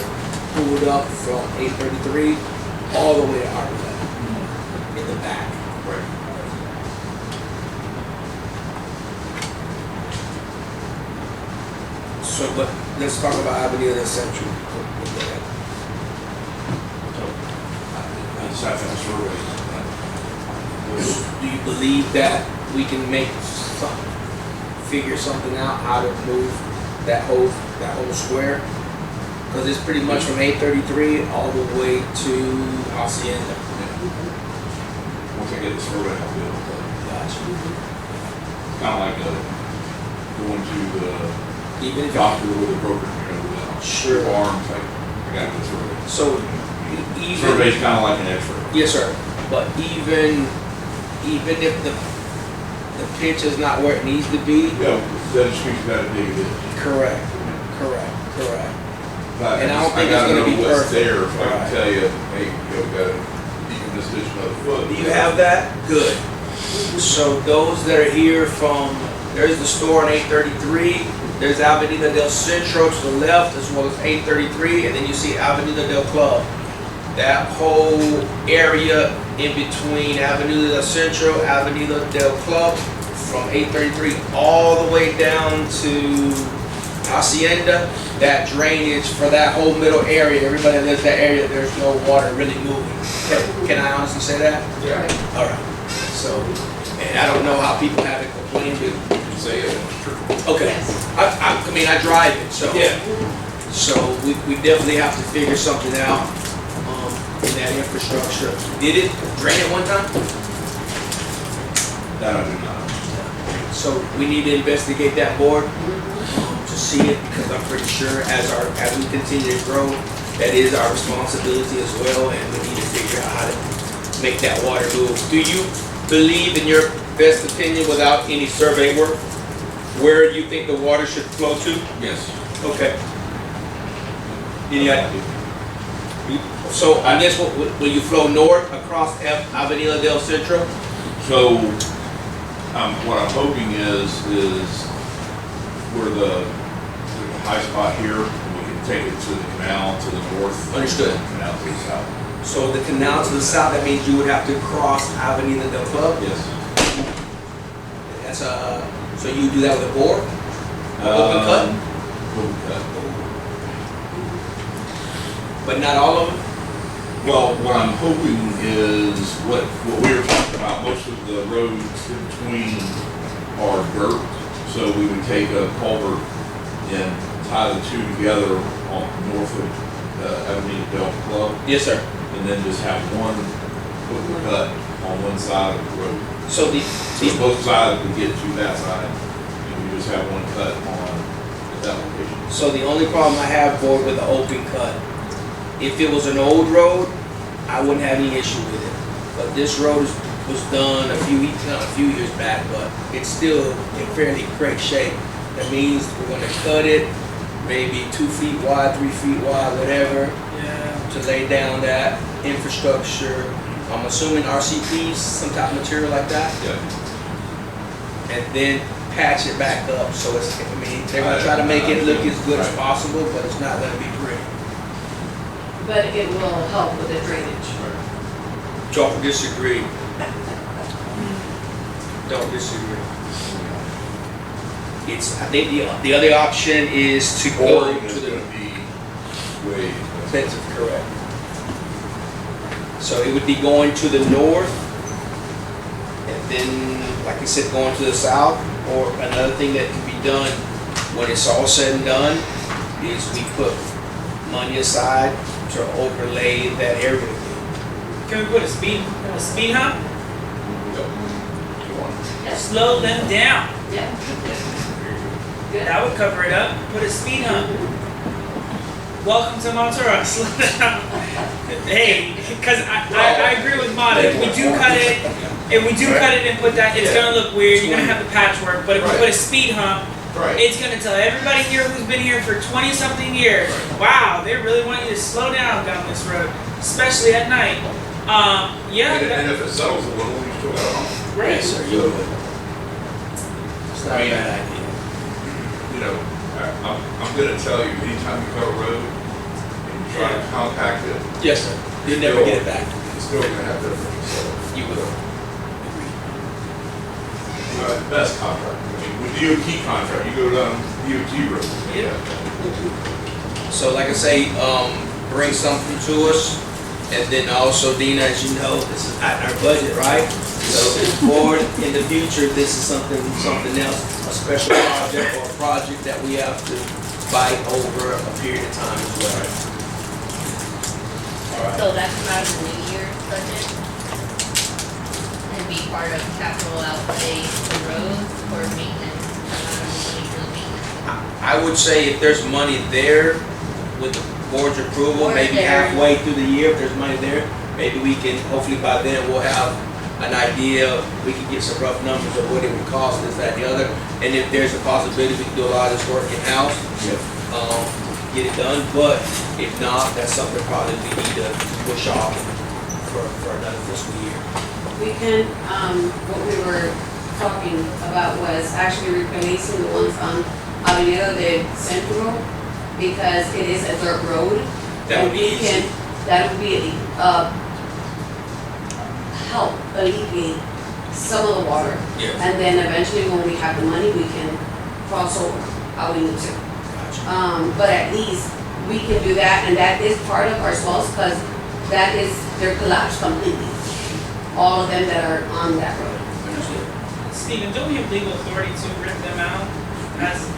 pulled up from 833 all the way to Arboleda in the back. Right. So, but let's talk about Avenida del Centro. Aside from the survey. Do you believe that we can figure something out how to move that whole square? Because it's pretty much from 833 all the way to Hacienda. Once I get the survey, I'll be able to. Gotcha. Kind of like going to the Even if doctor with a broker, with a Sure. arms, I got the survey. So even, Survey's kinda like an X-ray. yes, sir, but even if the pitch is not where it needs to be, Yeah, that just means you gotta dig it in. correct. But And I don't think it's gotta gonna be know what's perfect. there, if I Right. can tell you, hey, you know, we gotta deepen this ditch another foot. Do you have that? Good. So those that are here from, there's the store on 833, there's Avenida del Centro to the left, as well as 833, and then you see Avenida del Club. That whole area in between Avenida del Centro, Avenida del Club, from 833 all the way down to Hacienda, that drainage for that whole middle area, everybody that lives in that area, there's no water really moving. Can I honestly say that? Yeah. All right. So, and I don't know how people haven't complained, but Say it. okay. Yes. I mean, I drive it, so. Yeah. So we definitely have to figure something out, in that infrastructure. Did it drain at one time? That I do not. So we need to investigate that board, to see it, because I'm pretty sure as we continue to grow, that is our responsibility as well, and we need to figure out how to make that water move. Do you believe, in your best opinion, without any survey work, where you think the water should flow to? Yes. Okay. Any idea? So on this, will you flow north across Avenida del Centro? So, what I'm hoping is where the high spot here, we can take it to the canal to the north. Understood. Canal to the south. So the canal to the south, that means you would have to cross Avenida del Club? Yes. That's so you do that with a bore? Open cut? Open cut. But not all of them? Well, what I'm hoping is what we were talking about, most of the roads in between are dirt. So we would take a culvert and tie the two together on north of Avenida del Club, Yes, sir. and then just have one open cut on one side of the road. So So both sides would get to that side, and we just have one cut on that location. so the only problem I have, board, with the open cut, if it was an old road, I wouldn't have any issue with it. But this road was done not a few years back, but it's still in fairly great shape. That means we're gonna cut it, maybe 2 feet wide, 3 feet wide, whatever, to lay down that infrastructure. I'm assuming RCPs, some type of material like that, Yeah. and then patch it back up. So it's, I mean, they're gonna try to make it look as good as possible, but it's not gonna be pretty. But it will help with the drainage. Don't disagree. Don't disagree. I think the other option is to go Boring to is the gonna be way expensive, correct. So it would be going to the north, and then, like I said, going to the south. Or another thing that can be done when it's all said and done is we put money aside to overlay that area again. Can we put a speed hump? Yes. Slow them down. Yeah. Good. That would cover it up. Put a speed hump. Welcome to Monterey. Slow down. Hey, because I agree with Mata. If we do cut it, and put that, it's gonna look weird. You're gonna have the patchwork. But if we put a speed hump, it's gonna tell everybody here who's been here for 20-something years, wow, they really want you to slow down down this road, especially at night. Yeah. And if it settles a little, you still got a hump. Right. Yes, sir, you would. It's not a bad idea. You know, I'm gonna tell you, anytime you cut a road and you try to compact it, Yes, sir. You'll never get it back. it's still gonna have different, so. You will. Best contract, I mean, with DOT contract, you go down DOT road. Yeah. So like I say, bring something to us, and then also, Dina, as you know, this is not in our budget, right? So forward in the future, this is something else, a special project or a project that we have to fight over a period of time as well. So that come out of the New Year's budget? And be part of capital outlay for roads or maintenance, come out of the money for the maintenance? I would say if there's money there with board's approval, Or maybe there. halfway through the year, if there's money there, maybe we can, hopefully by then, we'll have an idea, we can get some rough numbers of what it would cost, this, that, and the other. And if there's a possibility, we can do a lot of this work in-house, get it done, but if not, that's something probably we need to push off for another fiscal year. We can, what we were talking about was actually replacing the ones on Avenida de Centro, because it is a dirt road. That would be And we easy. can, that would be, help alleviate some of the water. Yes. And then eventually, when we have the money, we can cross over how we need to. Gotcha. But at least we can do that, and that is part of our swells, because that is, they're collapsed completely. All of them that are on that road. Steven, don't we have legal authority to rip them out as, You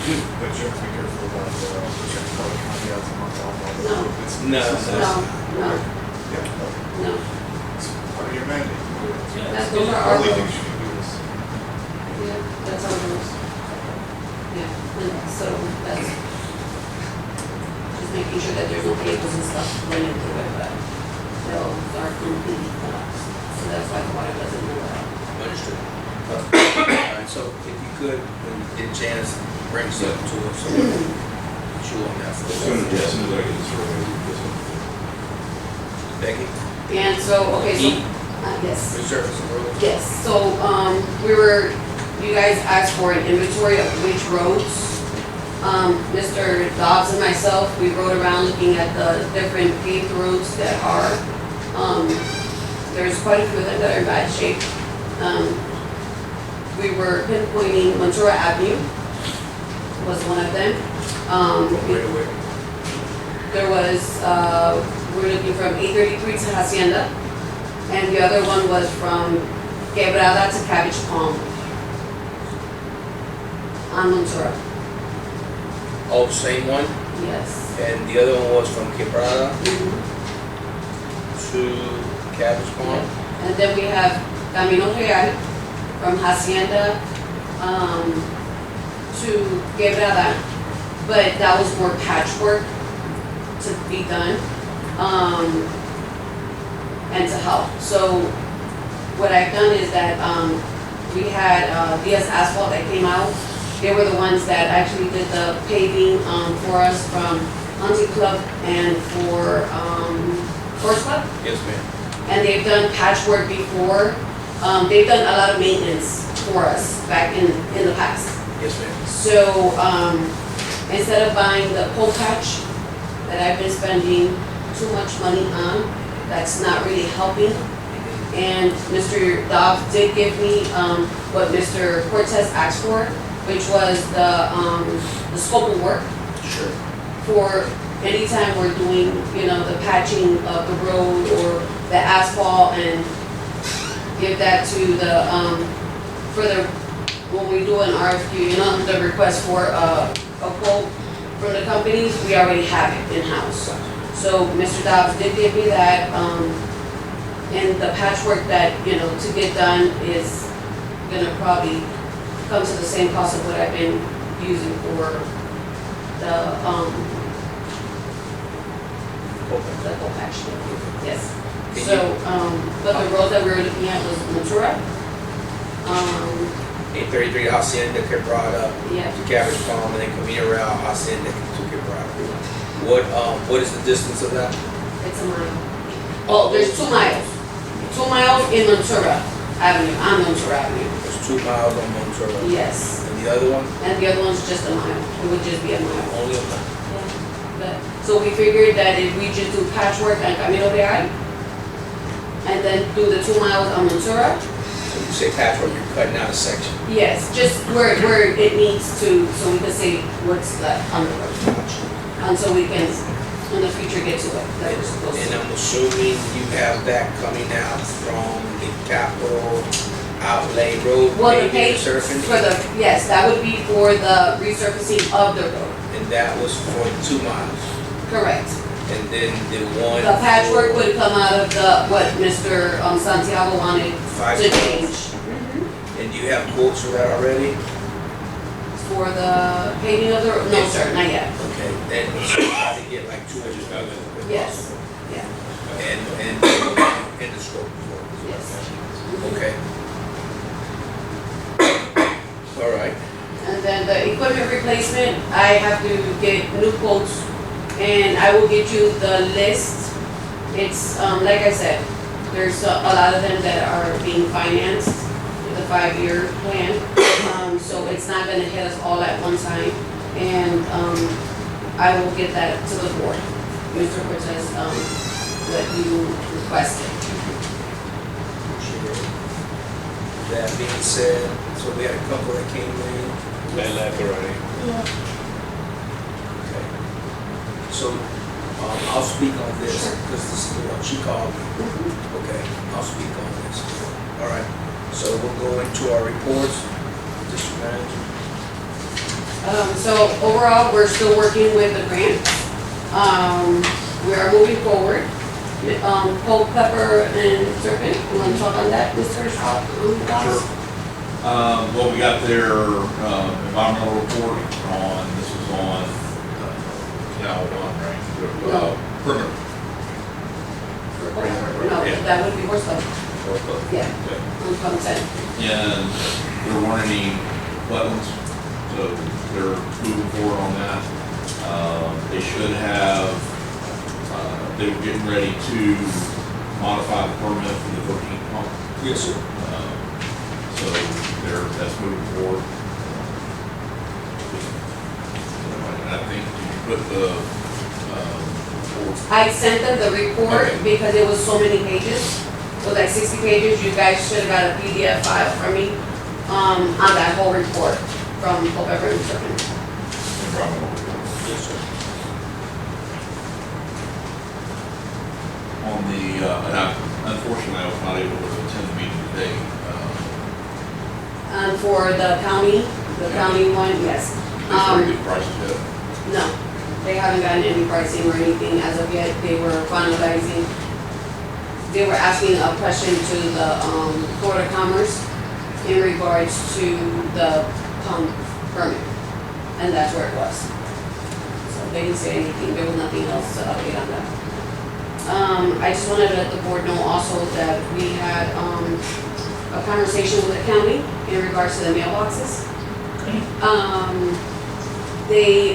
do, but you have to be careful about the check code caveats amongst all of No. It's No, No, Yeah, no. it's part of your mandate. That's, those are our Only rules. things you can do is. Yeah, that's our rules. Yeah, and so that's just making sure that there's no cables and stuff running through it, but those are completely collapsed. So that's why the water doesn't move out. Understood. Alright, so if you could, when you get a chance, bring something to us, so we can chew on that for As soon a as I get this survey, Becky, And so, okay, so, E. yes. resurface the road. Yes, so, you guys asked for an inventory of which roads. Mr. Dobbs and myself, we rode around looking at the different paved roads that are, there's quite a few of them that are in bad shape. We were pinpointing Ventura Avenue was one of them. Wait, wait. There was, we were looking from 833 to Hacienda, and the other one was from Quebrada to Cabbage Palm on Ventura. All the same one, Yes. and the other one was from Quebrada Mhm. to Cabbage Palm. And then we have Camino Real from Hacienda to Quebrada, but that was more patchwork to be done and to help. So what I've done is that we had Diaz Asphalt that came out. They were the ones that actually did the paving for us from Hunting Club and for Horse Club. Yes, ma'am. And they've done patchwork before. They've done a lot of maintenance for us back in the past. Yes, ma'am. So, instead of buying the pole patch that I've been spending too much money on, that's not really helping. And Mr. Dobbs did give me, what Mr. Cortez asked for, which was the scope of work Sure. for anytime we're doing, the patching of the road or the asphalt, and give that to when we do an RFQ, the request for a quote from the companies, we already have it in-house. So Mr. Dobbs did give me that, and the patchwork that, to get done is gonna probably come to the same cost of what I've been using for the whole patch. Yes. So, but the road that we were looking at was Ventura. 833 Hacienda, Quebrada Yeah, to Cabbage Palm, and then Camino Real, Hacienda to Quebrada. What is the distance of that? it's a mile. Well, there's 2 miles. 2 miles in Ventura Avenue, on Ventura Avenue. There's 2 miles on Montero. Yes. And the other one, And the other one's just a mile. It would just be a mile. only a mile. So we figured that if we just do patchwork on Camino Real, and then do the 2 miles on Ventura, When you say patchwork, you're cutting out a section. yes, just where it needs to, so we can say what's left on the road. Until we can, in the future, get to it, that we're supposed And to. I'm assuming you have that coming out from the Capitol Outlay Road, Well, the maybe page surfing? for yes, that would be for the resurfacing of the road, And that was for 2 miles. correct. And then the one. The patchwork for would come out of what Mr. Santiago wanted 5 to miles. change. And you have quotes for that already? For the painting of the, no, sir, not yet. Okay, and so we try to get like 200,000. Yes, yeah, And the scope as well. yes. Okay. All right. And then the equipment replacement, I have to get new quotes, and I will get you the list. It's, like I said, there's a lot of them that are being financed with a 5-year plan. So it's not gonna hit us all at one time, and, I will get that to the board. Mr. Cortez, what you requested. That being said, so we had a couple that came in. They left already. Okay. So, I'll speak on this, because this is the one she called me. Okay, I'll speak on this. All right, so we'll go into our reports. District manager. So overall, we're still working with the grant. We are moving forward. Culpeper and Serpent, you want to talk on that, Mr. Shaw? Sure. Well, we got their environmental report on, this was on, Cal 1, right? No. Perimeter. No, Yeah. that would be more stuff, yeah, Okay. on consent. And there weren't any wetlands, so they're moving forward on that. They should have, they were getting ready to modify the permit for the 14th pump. Yes, sir. So that's moving forward. And I think you put the, I sent them the report Okay. because it was so many pages. It was like 60 pages. You guys should have got a PDF file from me, on that whole report from Culpeper and Serpent. environmental report. Yes, sir. On the, and unfortunately, I was not able to attend the meeting today. For the county one, yes. They started getting prices yet. No, they haven't gotten any pricing or anything as of yet. They were finalizing. They were asking a question to the, Board of Commerce in regards to the pump permit. And that's where it was. So they didn't say anything. There was nothing else to update on that. I just wanted to let the board know also that we had, a conversation with the county in regards to the mailboxes. They,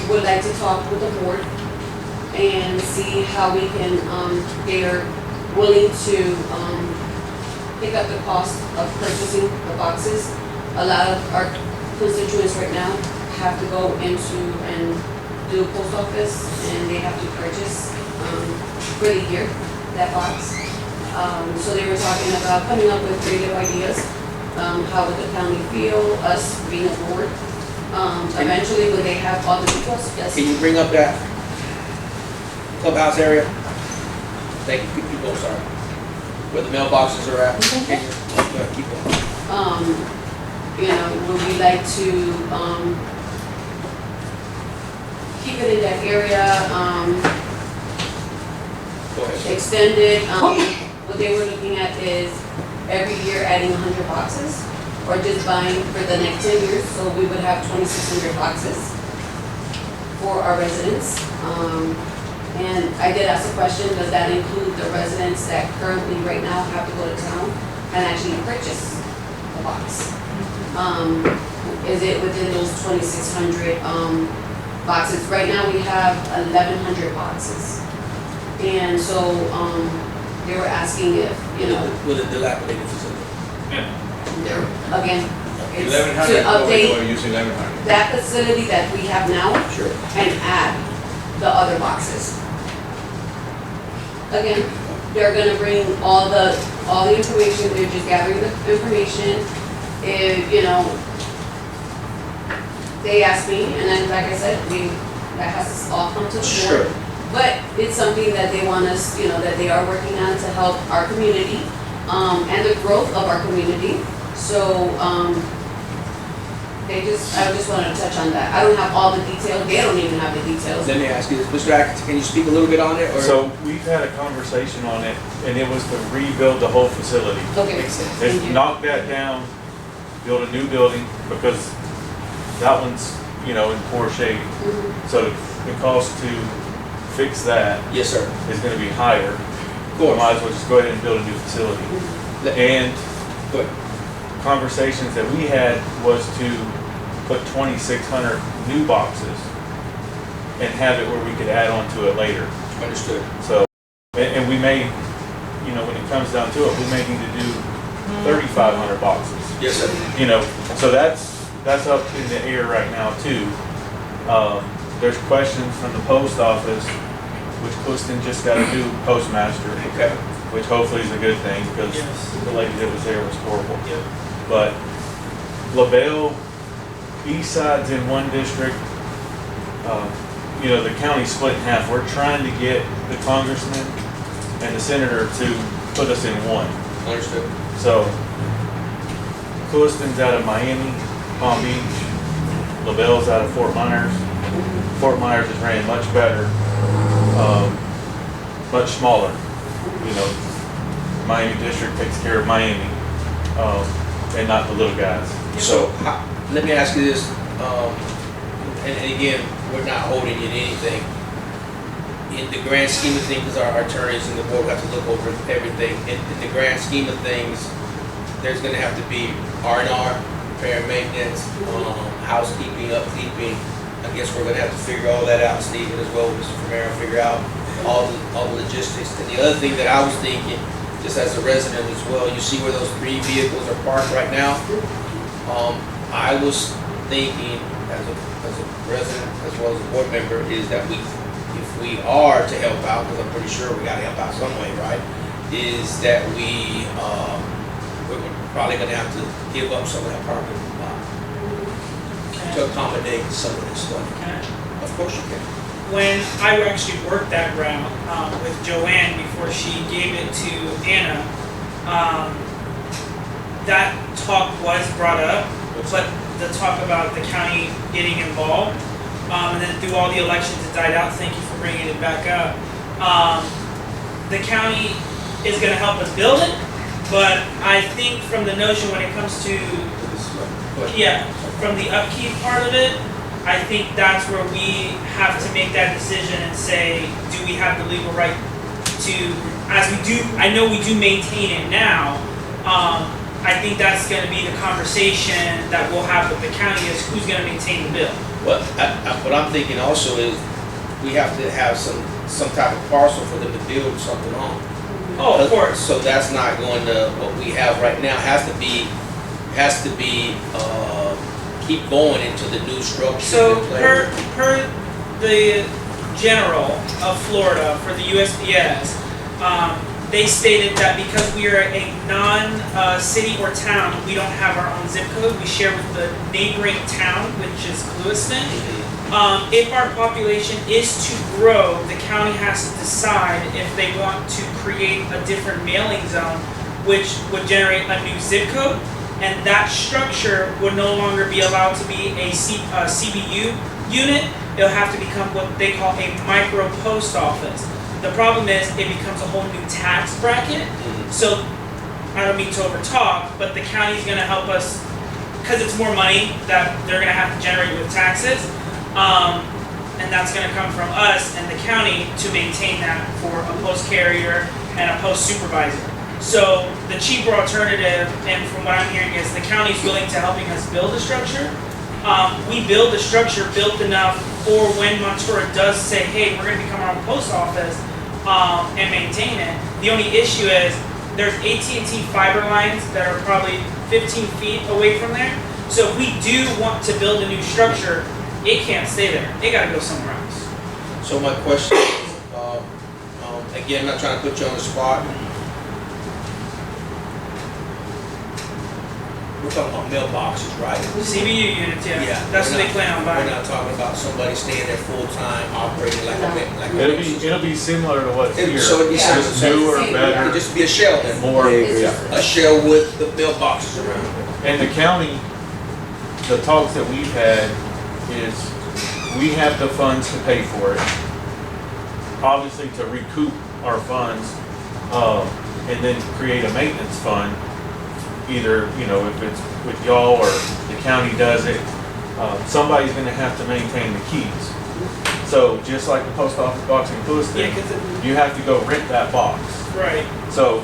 would like to talk with the board and see how we can, they are willing to, pick up the cost of purchasing the boxes. A lot of our constituents right now have to go into and do post office, and they have to purchase, for the year, that box. So they were talking about coming up with creative ideas, how would the county feel, us being a board. Eventually, when they have all the details, yes. Can you bring up that clubhouse area? Thank you, keep going, sorry. Where the mailboxes are at. Can you, keep going. You know, would we like to, keep it in that area, Go ahead. extend it, what they were looking at is every year adding 100 boxes, or just buying for the next 10 years, so we would have 2,600 boxes for our residents. And I did ask a question, does that include the residents that currently right now have to go to town and actually purchase a box? Is it within those 2,600 boxes? Right now, we have 1,100 boxes. And so, they were asking if, you know, With a dilapidated facility. they're, again, it's 1,100, to update we're using 1,100. that facility that we have now Sure. and add the other boxes. Again, they're gonna bring all the information, they're just gathering the information. If, you know, they asked me, and then, like I said, that has to all come to the board. Sure. But it's something that they want us, you know, that they are working on to help our community, and the growth of our community. So, I just wanted to touch on that. I don't have all the details, they don't even have the details. Let me ask you this, Mr. Atkins, can you speak a little bit on it, or? So we've had a conversation on it, and it was to rebuild the whole facility. Okay, makes sense. It's Thank you. knock that down, build a new building, because that one's, you know, in poor shape. So the cost to fix that Yes, sir. is gonna be higher. Of We course. might as well just go ahead and build a new facility. And Go ahead. conversations that we had was to put 2,600 new boxes and have it where we could add on to it later. Understood. So, and we may, you know, when it comes down to it, we may need to do 3,500 boxes. Yes, sir. You know, so that's up in the air right now too. There's questions from the post office, which Clifton just got a new postmaster. Okay. Which hopefully is a good thing, because Yes. the lady that was there was horrible. Yep. But LaBelle, east side's in one district. You know, the county's split in half. We're trying to get the congressman and the senator to put us in one. Understood. So, Clewiston's out of Miami, Palm Beach. LaBelle's out of Fort Myers. Fort Myers is ran much better, much smaller. You know, Miami District takes care of Miami, and not the little guys. So, let me ask you this, and again, we're not holding you to anything. In the grand scheme of things, because our attorneys and the board have to look over everything, in the grand scheme of things, there's gonna have to be R&R, repair and maintenance, housekeeping, upkeeping. I guess we're gonna have to figure all that out, Stephen, as well, Mr. Romero, figure out all the logistics. And the other thing that I was thinking, just as a resident as well, you see where those 3 vehicles are parked right now? I was thinking, as a resident, as well as a board member, is that if we are to help out, because I'm pretty sure we gotta help out some way, right? Is that we're probably gonna have to give up some of that parking lot to accommodate some of this stuff. Can I- Of course you can. When I actually worked that route with Joanne before she gave it to Anna, that talk was brought up, but the talk about the county getting involved, and then through all the elections it died out. Thank you for bringing it back up. The county is going to help us build it, but I think from the notion when it comes to from the upkeep part of it, I think that's where we have to make that decision and say, do we have the legal right to, as we do, I know we do maintain it now, I think that's gonna be the conversation that we'll have with the county is who's gonna maintain the bill. Well, what I'm thinking also is, we have to have some type of parcel for them to build something on. Oh, of course. So that's not going to, what we have right now has to be, keep going into the new structure. So per the general of Florida for the USPS, they stated that because we are a non-city or town, we don't have our own zip code. We share with the neighboring town, which is Clewiston. If our population is to grow, the county has to decide if they want to create a different mailing zone, which would generate a new zip code, and that structure would no longer be allowed to be a CBU unit. It'll have to become what they call a micro post office. The problem is it becomes a whole new tax bracket. So I don't mean to overtalk, but the county's gonna help us because it's more money that they're gonna have to generate with taxes. And that's gonna come from us and the county to maintain that for a post carrier and a post supervisor. So the cheaper alternative, and from what I'm hearing, is the county's willing to helping us build a structure. We build the structure built enough for when Montura does say, hey, we're gonna become our own post office and maintain it. The only issue is there's AT&T fiber lines that are probably 15 feet away from there. So if we do want to build a new structure, it can't stay there. It gotta go somewhere else. So my question is, again, I'm not trying to put you on the spot. We're talking about mailboxes, right? CBU units, yeah. Yeah. That's what they plan on buying. We're not talking about somebody staying there full-time, operating like a. It'll be similar to what's here. So it'd be Just similar. newer, It'd better, just be a shell then. more. A shell with the mailboxes around. And the county, the talks that we've had is we have the funds to pay for it. Obviously to recoup our funds, and then create a maintenance fund. either, you know, if it's with y'all or the county does it, somebody's gonna have to maintain the keys. So just like the post office box in Yeah, Lewiston, 'cause you have to go rent that box. right. So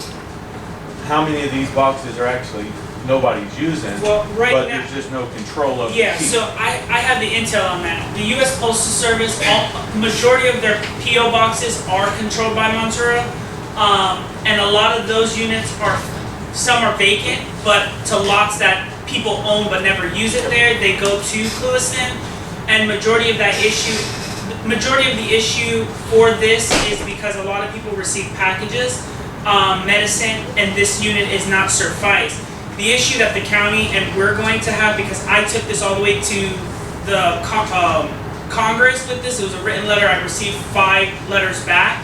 how many of these boxes are actually nobody's using, Well, right but now. there's just no control of the Yeah, key? so I have the intel on that. The US Postal Service, majority of their PO boxes are controlled by Montura. And a lot of those units some are vacant, but to lots that people own but never use it there, they go to Lewiston. And majority of the issue for this is because a lot of people receive packages, medicine, and this unit is not sufficed. The issue that the county and we're going to have, because I took this all the way to the Congress with this, it was a written letter, I received 5 letters back.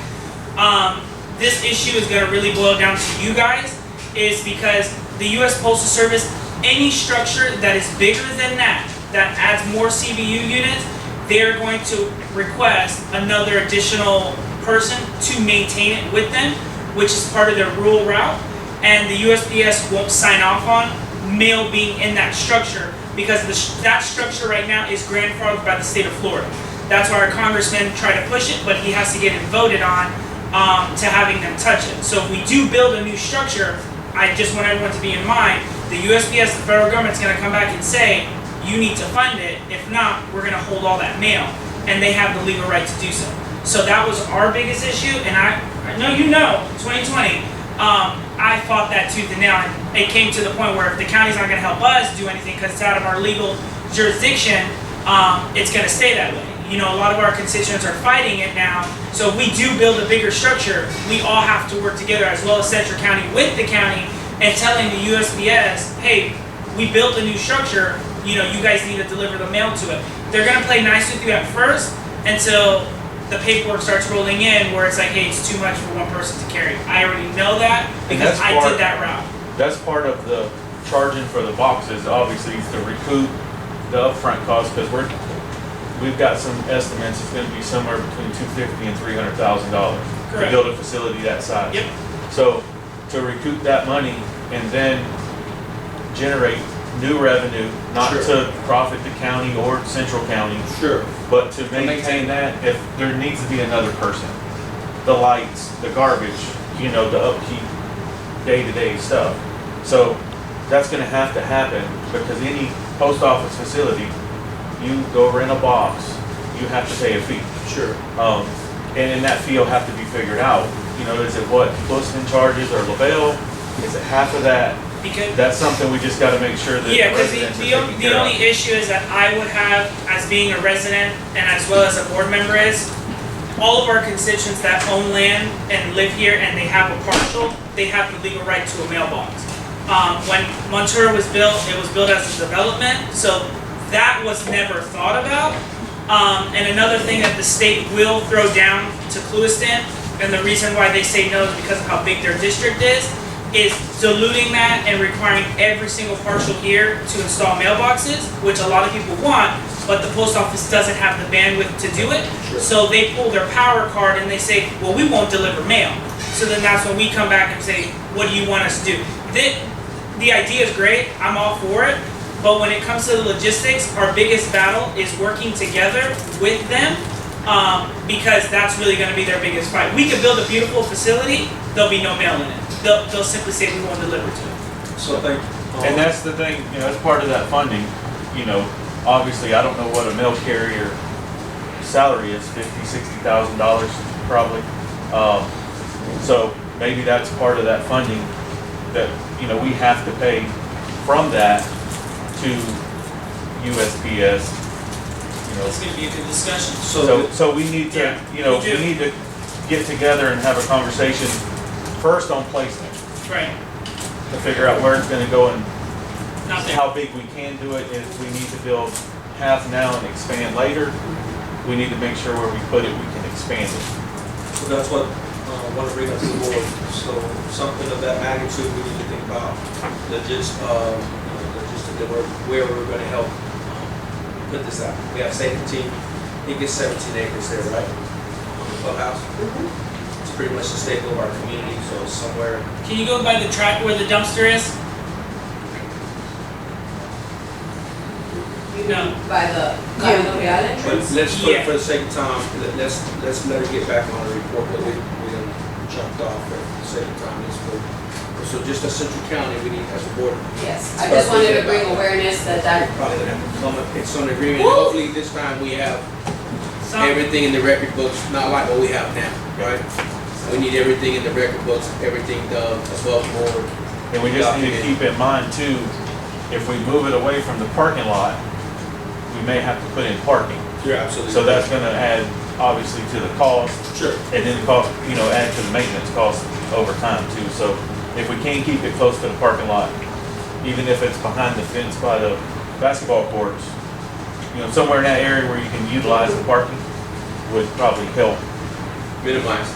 This issue is gonna really boil down to you guys, is because the US Postal Service, any structure that is bigger than that adds more CBU units, they're going to request another additional person to maintain it with them, which is part of their rural route. And the USPS won't sign off on mail being in that structure because that structure right now is grandfathered by the state of Florida. That's why our congressman tried to push it, but he has to get it voted on to having them touch it. So if we do build a new structure, I just want everyone to be in mind, the USPS, the federal government's gonna come back and say, you need to fund it. If not, we're gonna hold all that mail. And they have the legal right to do so. So that was our biggest issue, and I know 2020, I fought that tooth and nail. And it came to the point where if the county's not gonna help us do anything because it's out of our legal jurisdiction, it's gonna stay that way. You know, a lot of our constituents are fighting it now. So if we do build a bigger structure, we all have to work together, as well as Central County with the county, and telling the USPS, hey, we built a new structure, you know, you guys need to deliver the mail to it. They're gonna play nice with you at first until the paperwork starts rolling in where it's like, hey, it's too much for one person to carry. I already know that because I did that route. That's part of the charging for the boxes, obviously, is to recoup the upfront cost, because we've got some estimates, it's gonna be somewhere between $250,000 and $300,000 to Correct. build a facility that size. Yep. So to recoup that money and then generate new revenue, not Sure. to profit the county or Central County, Sure. but to maintain that, if there needs to be another person. The lights, the garbage, you know, the upkeep, day-to-day stuff. So that's gonna have to happen, because any post office facility, you go rent a box, you have to pay a fee. Sure. And then that fee will have to be figured out. You know, is it what Lewiston charges or LaBelle? Is it half of that? Because That's something we just gotta make sure that the yeah, because residents are the taken care only of. issue is that I would have, as being a resident and as well as a board member, is all of our constituents that own land and live here and they have a partial, they have the legal right to a mailbox. When Montura was built, it was built as a development, so that was never thought about. And another thing that the state will throw down to Lewiston, and the reason why they say no is because of how big their district is diluting that and requiring every single partial here to install mailboxes, which a lot of people want, but the post office doesn't have the bandwidth to do it. So they pull their power card and they say, well, we won't deliver mail. So then that's when we come back and say, what do you want us to do? The idea is great, I'm all for it, but when it comes to the logistics, our biggest battle is working together with them, because that's really gonna be their biggest fight. We could build a beautiful facility, there'll be no mail in it. They'll simply say we won't deliver to it. So thank. And that's the thing, you know, as part of that funding, you know, obviously, I don't know what a mail carrier salary is, $50,000-$60,000 probably. So maybe that's part of that funding that, you know, we have to pay from that to USPS, you know. It's gonna be a good discussion. So we need to, Yeah, you know, we we do. need to get together and have a conversation first on placement, Right, to figure out where it's gonna go and not there. how big we can do it. If we need to build half now and expand later, we need to make sure where we put it, we can expand it. So that's what I want to bring up to the board. So something of that magnitude, we need to think about logistically where we're going to help put this out. We have St. Team, I think it's 17 acres there, right? Clubhouse. It's pretty much the staple of our community, so it's somewhere. Can you go by the track where the dumpster is? No. by the Caminito Real But entrance? let's, Yeah. for the sake of time, let's let her get back on the report that we done jumped off at the sake of time. Let's go. So just a Central County, we need as a board. Yes, I just wanted to bring awareness that Probably gonna have to come up, it's on agreement. Hopefully this time we have everything in the record books, not like what we have now, right? We need everything in the record books, everything done above board. And we just need to keep in mind too, if we move it away from the parking lot, we may have to put in parking. You're absolutely. So that's gonna add obviously to the cost, Sure. and then cost, add to the maintenance cost over time too. So if we can keep it close to the parking lot, even if it's behind the fence by the basketball courts, somewhere in that area where you can utilize the parking would probably help. Minimize.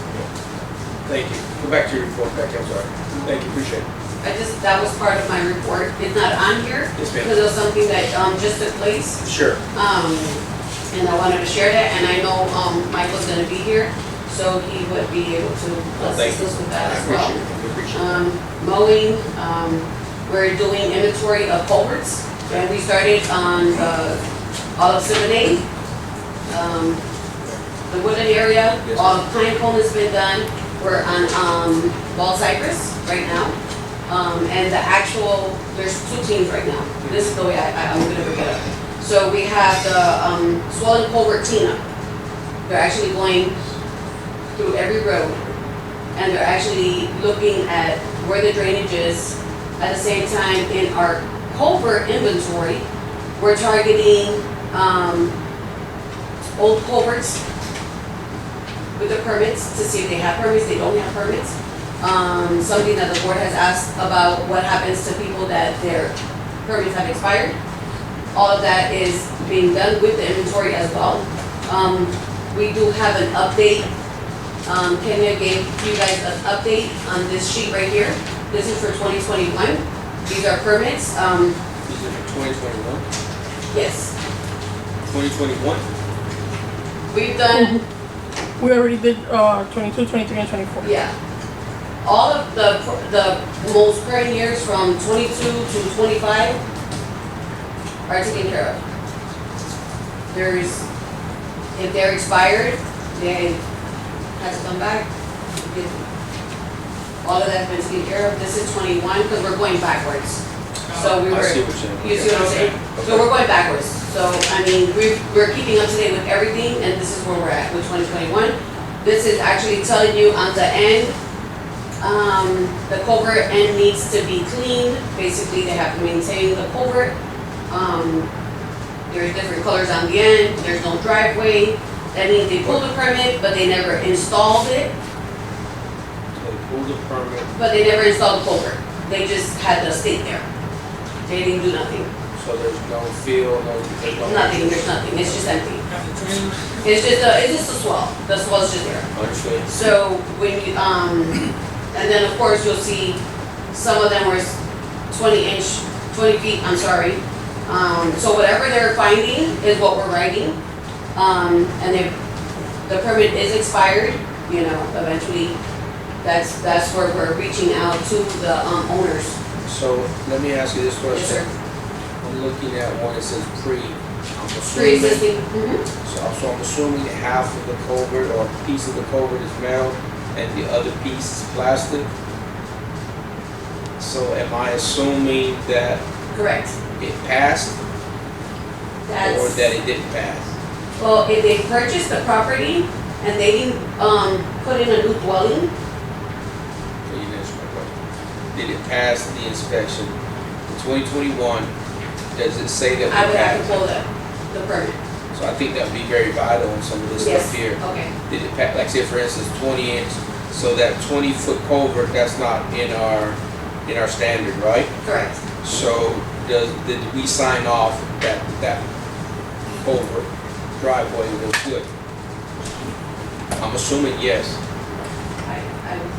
Thank you. Go back to your report, Becky, I'm sorry. Thank you, appreciate it. that was part of my report. It's not on here Yes, ma'am. because it was something that, just took place. Sure. And I wanted to share that, and I know, Michael's gonna be here, so he would be able to Thank assist you. us with that I as well. appreciate it, I appreciate it. Mowing, we're doing inventory of culverts, and we started on all of 7A. The wooded area, Yes, all of Pine Cone has been done, we're on Bald Cypress right now. And the actual, there's 2 teams right now, this is the way I'm gonna break it up. So we have the swollen culvert cleanup, they're actually going through every road, and they're actually looking at where the drainage is. At the same time, in our culvert inventory, we're targeting old culverts with the permits to see if they have permits, they don't have permits. Something that the board has asked about what happens to people that their permits have expired. All of that is being done with the inventory as well. We do have an update. Kenya gave you guys an update on this sheet right here. This is for 2021. These are permits. Is it for 2021? Yes, 2021? we've done, We already did 22, 23, and 24. yeah. All of the most current years from 22 to 25 are taken care of. If they're expired, they have to come back. All of that's been taken care of. This is 21 because we're going backwards. So we were, I see what you're saying. you see what I'm saying? So we're going backwards. So, I mean, we're keeping up to date with everything, and this is where we're at with 2021. This is actually telling you on the end, the culvert end needs to be cleaned. Basically, they have to maintain the culvert. There's different colors on the end. There's no driveway. That means they pulled the permit, but they never installed it. They pulled the permit. But they never installed the culvert. They just had the stake there. They didn't do nothing. So there's no field, there's no. Nothing, there's nothing. It's just empty. Have to drain. It's just a swell. The swell's just there. Understood. So when you, and then of course you'll see some of them were 20 feet, I'm sorry. So whatever they're finding is what we're writing. And if the permit is expired, eventually that's where we're reaching out to the owners. So let me ask you this Yes, question. sir. I'm looking at one that says pre. I'm assuming- Pre-existing. So I'm assuming half of the culvert or a piece of the culvert is metal and the other piece is plastic. So am I assuming that Correct. it passed or that it didn't pass? Well, if they purchased the property and they didn't, put in a new dwelling, So you didn't answer my question. Did it pass the inspection? In 2021, does it say that I it would have to passed? pull the permit. So I think that would be very vital in some of this Yes, stuff here. okay. Did it pass, like say for instance, 20 inch, so that 20-foot culvert, that's not in our standard, right? Correct. So did we sign off that culvert driveway was good? I'm assuming yes.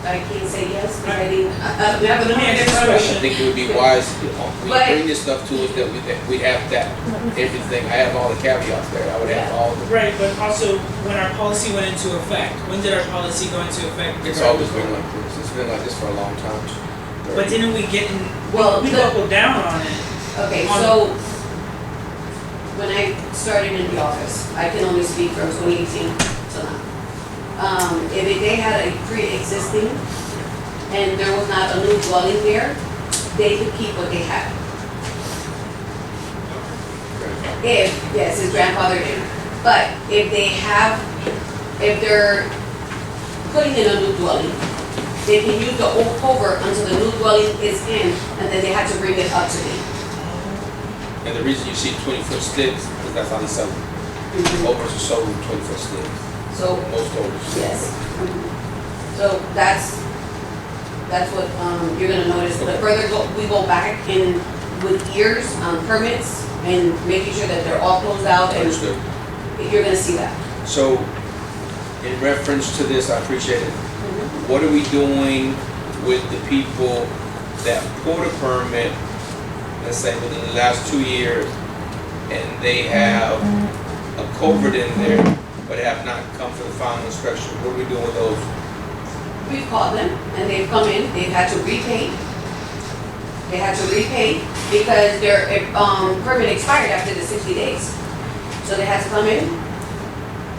I can't say yes, because I didn't, I don't have Let me ask you this I question. think it would be wise, when But- you bring this stuff to us, that we have that, everything, I have all the caveats there, I would have all the, Right, but also when our policy went into effect, when did our policy go into effect? it's always been like this, it's been like this for a long time. But didn't we get in, Well, we the- buckled down on it. Okay, On- so when I started in the office, I can only speak from 2018 to now. If they had a pre-existing and there was not a new dwelling there, they could keep what they had. If, yes, his grandfather did. But if they're putting in a new dwelling, they can use the old culvert until the new dwelling is in, and then they had to bring it up to me. And the reason you see 20-foot sticks, is that's how they sell them. Culverts are sold with 20-foot sticks, So, most culverts. yes. So that's what, you're gonna notice. The further we go back in with years, permits, and making sure that they're all closed out, and Understood. you're gonna see that. So, in reference to this, I appreciate it. What are we doing with the people that pulled a permit, let's say within the last 2 years, and they have a culvert in there, but have not come for the final inspection? What are we doing with those? We've called them, and they've come in, they've had to repay. They had to repay because their, permit expired after the 60 days. So they had to come in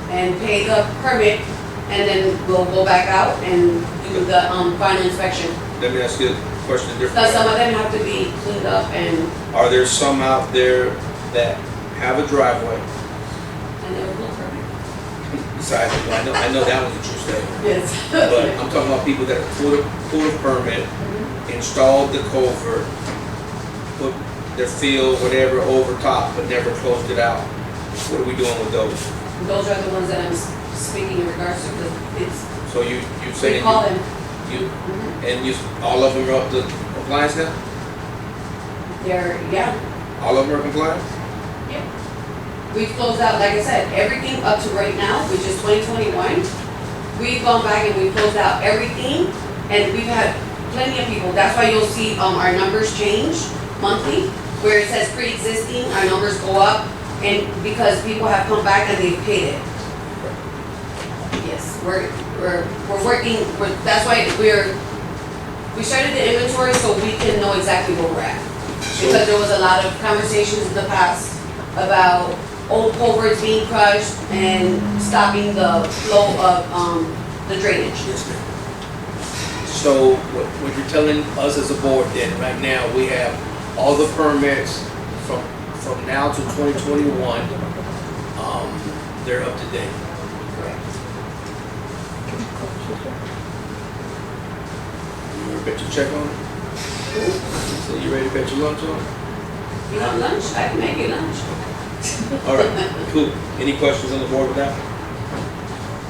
and pay the permit, and then we'll go back out and do the, final inspection. Let me ask you a question So differently. some of them have to be cleaned up and Are there some out there that have a driveway? there was no permit. Besides, I know that was a true statement. Yes. But I'm talking about people that pulled a permit, installed the culvert, put their field, whatever, over top, but never closed it out. What are we doing with those? Those are the ones that I'm speaking in regards to, because it's, So you we saying call them. all of them are up to compliance now? They're, yeah, All of them are compliant? we've closed out, like I said, everything up to right now, which is 2021. We've gone back and we've closed out everything, and we've had plenty of people. That's why you'll see, our numbers change monthly, where it says pre-existing, our numbers go up, and because people have come back and they've paid it. Yes, we're working, that's why we started the inventory so we can know exactly where we're at. Because there was a lot of conversations in the past about old culverts being crushed and stopping the flow of, the drainage. Yes, ma'am. So what you're telling us as a board then, right now, we have all the permits from now to 2021, they're up to date. You ready to bet your check on it? So you ready to bet your lunch on it? You want lunch? I can make you lunch. All right, cool. Any questions on the board with that?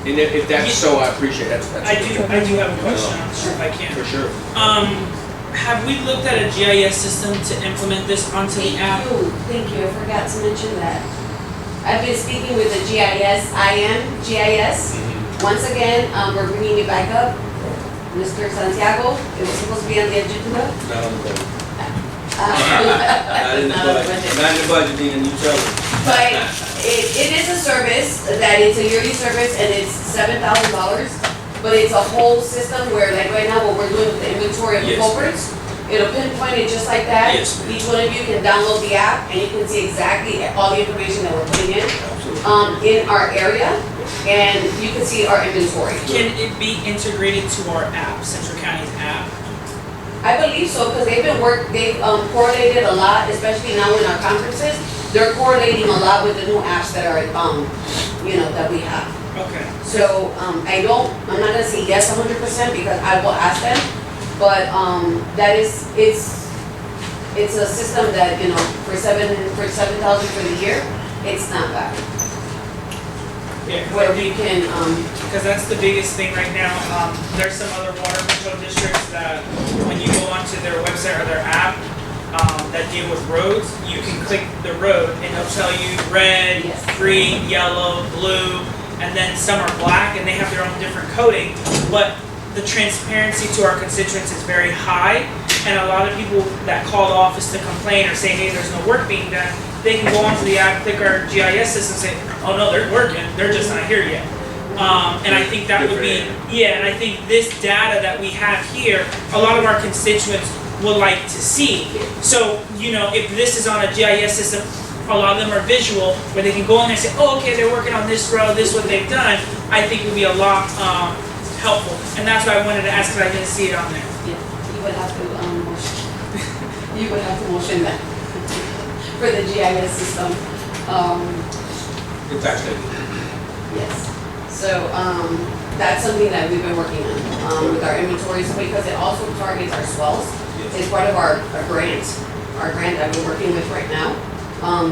And if that's so, I appreciate it. That's I do have a question, I'm sure if I can. For sure. Have we looked at a GIS system to implement this onto the app? Thank you, I forgot to mention that. I've been speaking with the GIS. Once again, we're bringing it back up. Mr. Santiago, it was supposed to be on the agenda. Not on the budget. Not Not in the budget. Not in the budget, Dina, you tell me. But it is a service, that it's a yearly service, and it's $7,000. But it's a whole system where, like right now, what we're doing with the inventory of the Yes. culverts, it'll pinpoint it just like that. Yes, ma'am. Each one of you can download the app, and you can see exactly all the information that we're putting in, Absolutely. in our area, and you can see our inventory. Can it be integrated to our app, Central County's app? I believe so, because they've correlated a lot, especially now in our conferences. They're correlating a lot with the new apps that are, that we have. Okay. So, I'm not gonna say yes 100% because I will ask them, but, it's a system that, for $7,000 for the year, it's not bad. Yeah, 'cause Where I we think, can, because that's the biggest thing right now. There's some other water control districts that when you go onto their website or their app, that deal with roads, you can click the road and it'll tell you red, Yes. green, yellow, blue, and then some are black and they have their own different coding. But the transparency to our constituents is very high, and a lot of people that call the office to complain or say, hey, there's no work being done, they can go onto the app, click our GIS system, say, oh no, they're working, they're just not here yet. And I think that would be, and I think this data that we have here, a lot of our constituents would like to see. So, if this is on a GIS system a lot of them are visual, where they can go in there and say, oh, okay, they're working on this road, this is what they've done, I think would be a lot, helpful. And that's why I wanted to ask, because I didn't see it on there. Yeah, you would have to, motion, you would have to motion that for the GIS system. It's actually, Yes. So, that's something that we've been working on, with our inventories, because it also targets our swells. It's part of our grant that we're working with right now.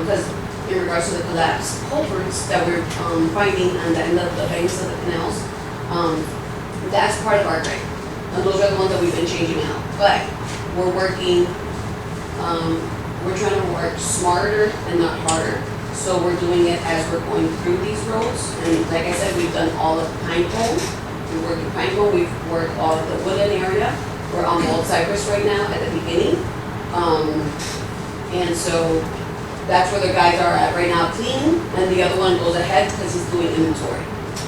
Because in regards to the collapsed culverts that we're, finding on the end of the banks of the canals, that's part of our grant. And those are the ones that we've been changing out. But we're working, we're trying to work smarter and not harder. So we're doing it as we're going through these roads. And like I said, we've done all of Pinecone. We worked in Pinecone, we've worked all of the Woodland area. We're on Old Cypress right now at the beginning. And so that's where the guys are at right now, clean, and the other one goes ahead because he's doing inventory.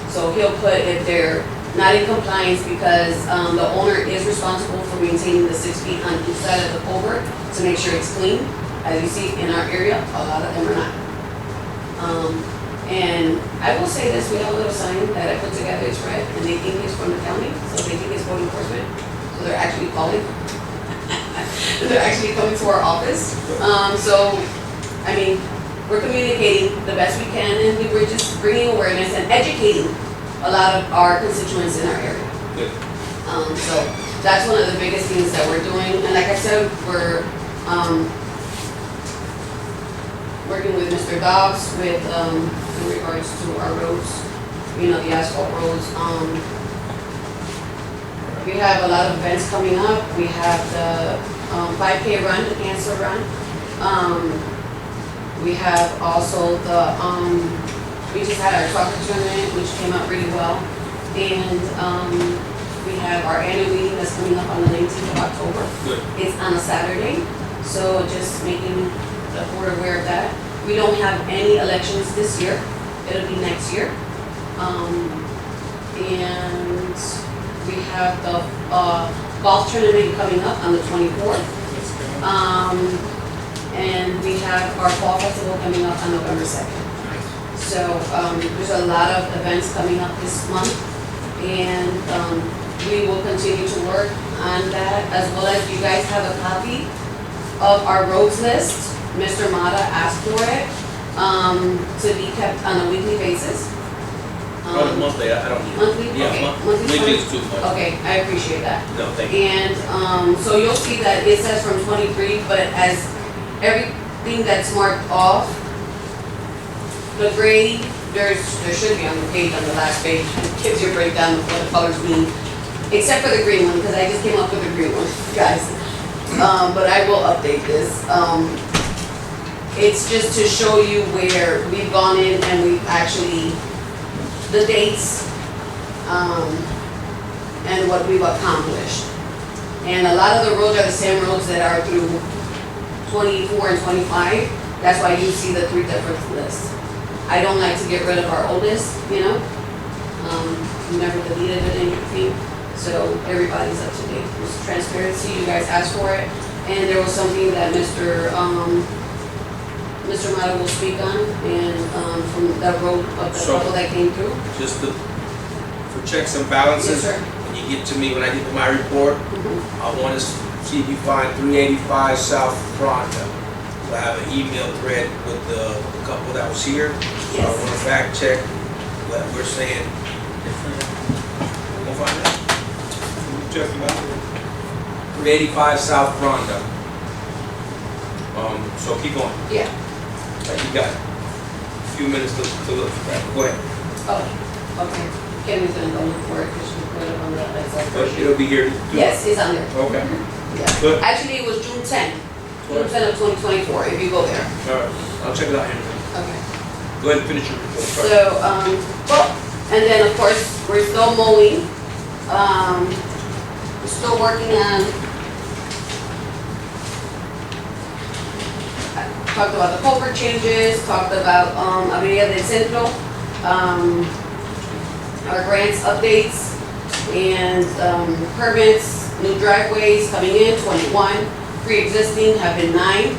So he'll put if they're not in compliance because the owner is responsible for maintaining the 6 feet on each side of the culvert to make sure it's clean. As you see in our area, a lot of them are not. And I will say this, we have a little sign that I put together, it's red, and they think it's from the county, so they think it's code enforcement. So they're actually calling. They're actually coming to our office. So, I mean, we're communicating the best we can, and we're just bringing awareness and educating a lot of our constituents in our area. Good. So that's one of the biggest things that we're doing. And like I said, we're working with Mr. Dobbs with in regards to our roads, you know, the asphalt roads. We have a lot of events coming up. We have the 5K run, the cancer run. We have also the, we just had our soccer tournament, which came out really well. And we have our annual meeting that's coming up on the 19th of October. Good. It's on a Saturday, so just making the board aware of that. We don't have any elections this year. It'll be next year. And we have the golf tournament coming up on the 24th. And we have our fall festival coming up on November 2nd. So there's a lot of events coming up this month. And we will continue to work on that, as well as you guys have a copy of our roads list. Mr. Mata asked for it to be kept on a weekly basis. Monthly, I don't need it. Monthly? Yeah, Okay. monthly Monthly's is too much. fine. Okay, I appreciate that. No, thank you. And so you'll see that it says from 23, but as everything that's marked off, the gray, there should be on the page, on the last page, it gives you a breakdown of what the colors mean, except for the green one, because I just came up with the green one, guys. But I will update this. It's just to show you where we've gone in and we've actually, the dates, and what we've accomplished. And a lot of the roads are the same roads that are through 24 and 25. That's why you see the 3 different lists. I don't like to get rid of our oldest, you know. We never deleted it in anything, so everybody's up to date. It's transparency, you guys asked for it. And there was something that Mr. Mata will speak on, and from that road of the couple that came through. Just for checks and balances. Yes, sir. When you get to me, when I get to my report, I want to see if you find 385 South Fronda. I have an email thread with the couple that was here. So I want to fact check what we're saying. We'll find out. Check them out. 385 South Fronda. So keep going. Yeah. You got a few minutes to look for that. Go ahead. Oh, okay. Kenny's gonna go look for it, because she put it on the, But it'll be here. Yes, it's on there. Okay. Yeah. Good. Actually, it was June 10th. June 10th of 2024, if you go there. All right. I'll check it out here. Okay. Go ahead and finish your report. Sorry. So, well, and then of course, we're still mowing. We're still working on, talked about the culvert changes, talked about, Avenida del Centro, our grants updates, and, permits, new driveways coming in, 21, pre-existing have been 9.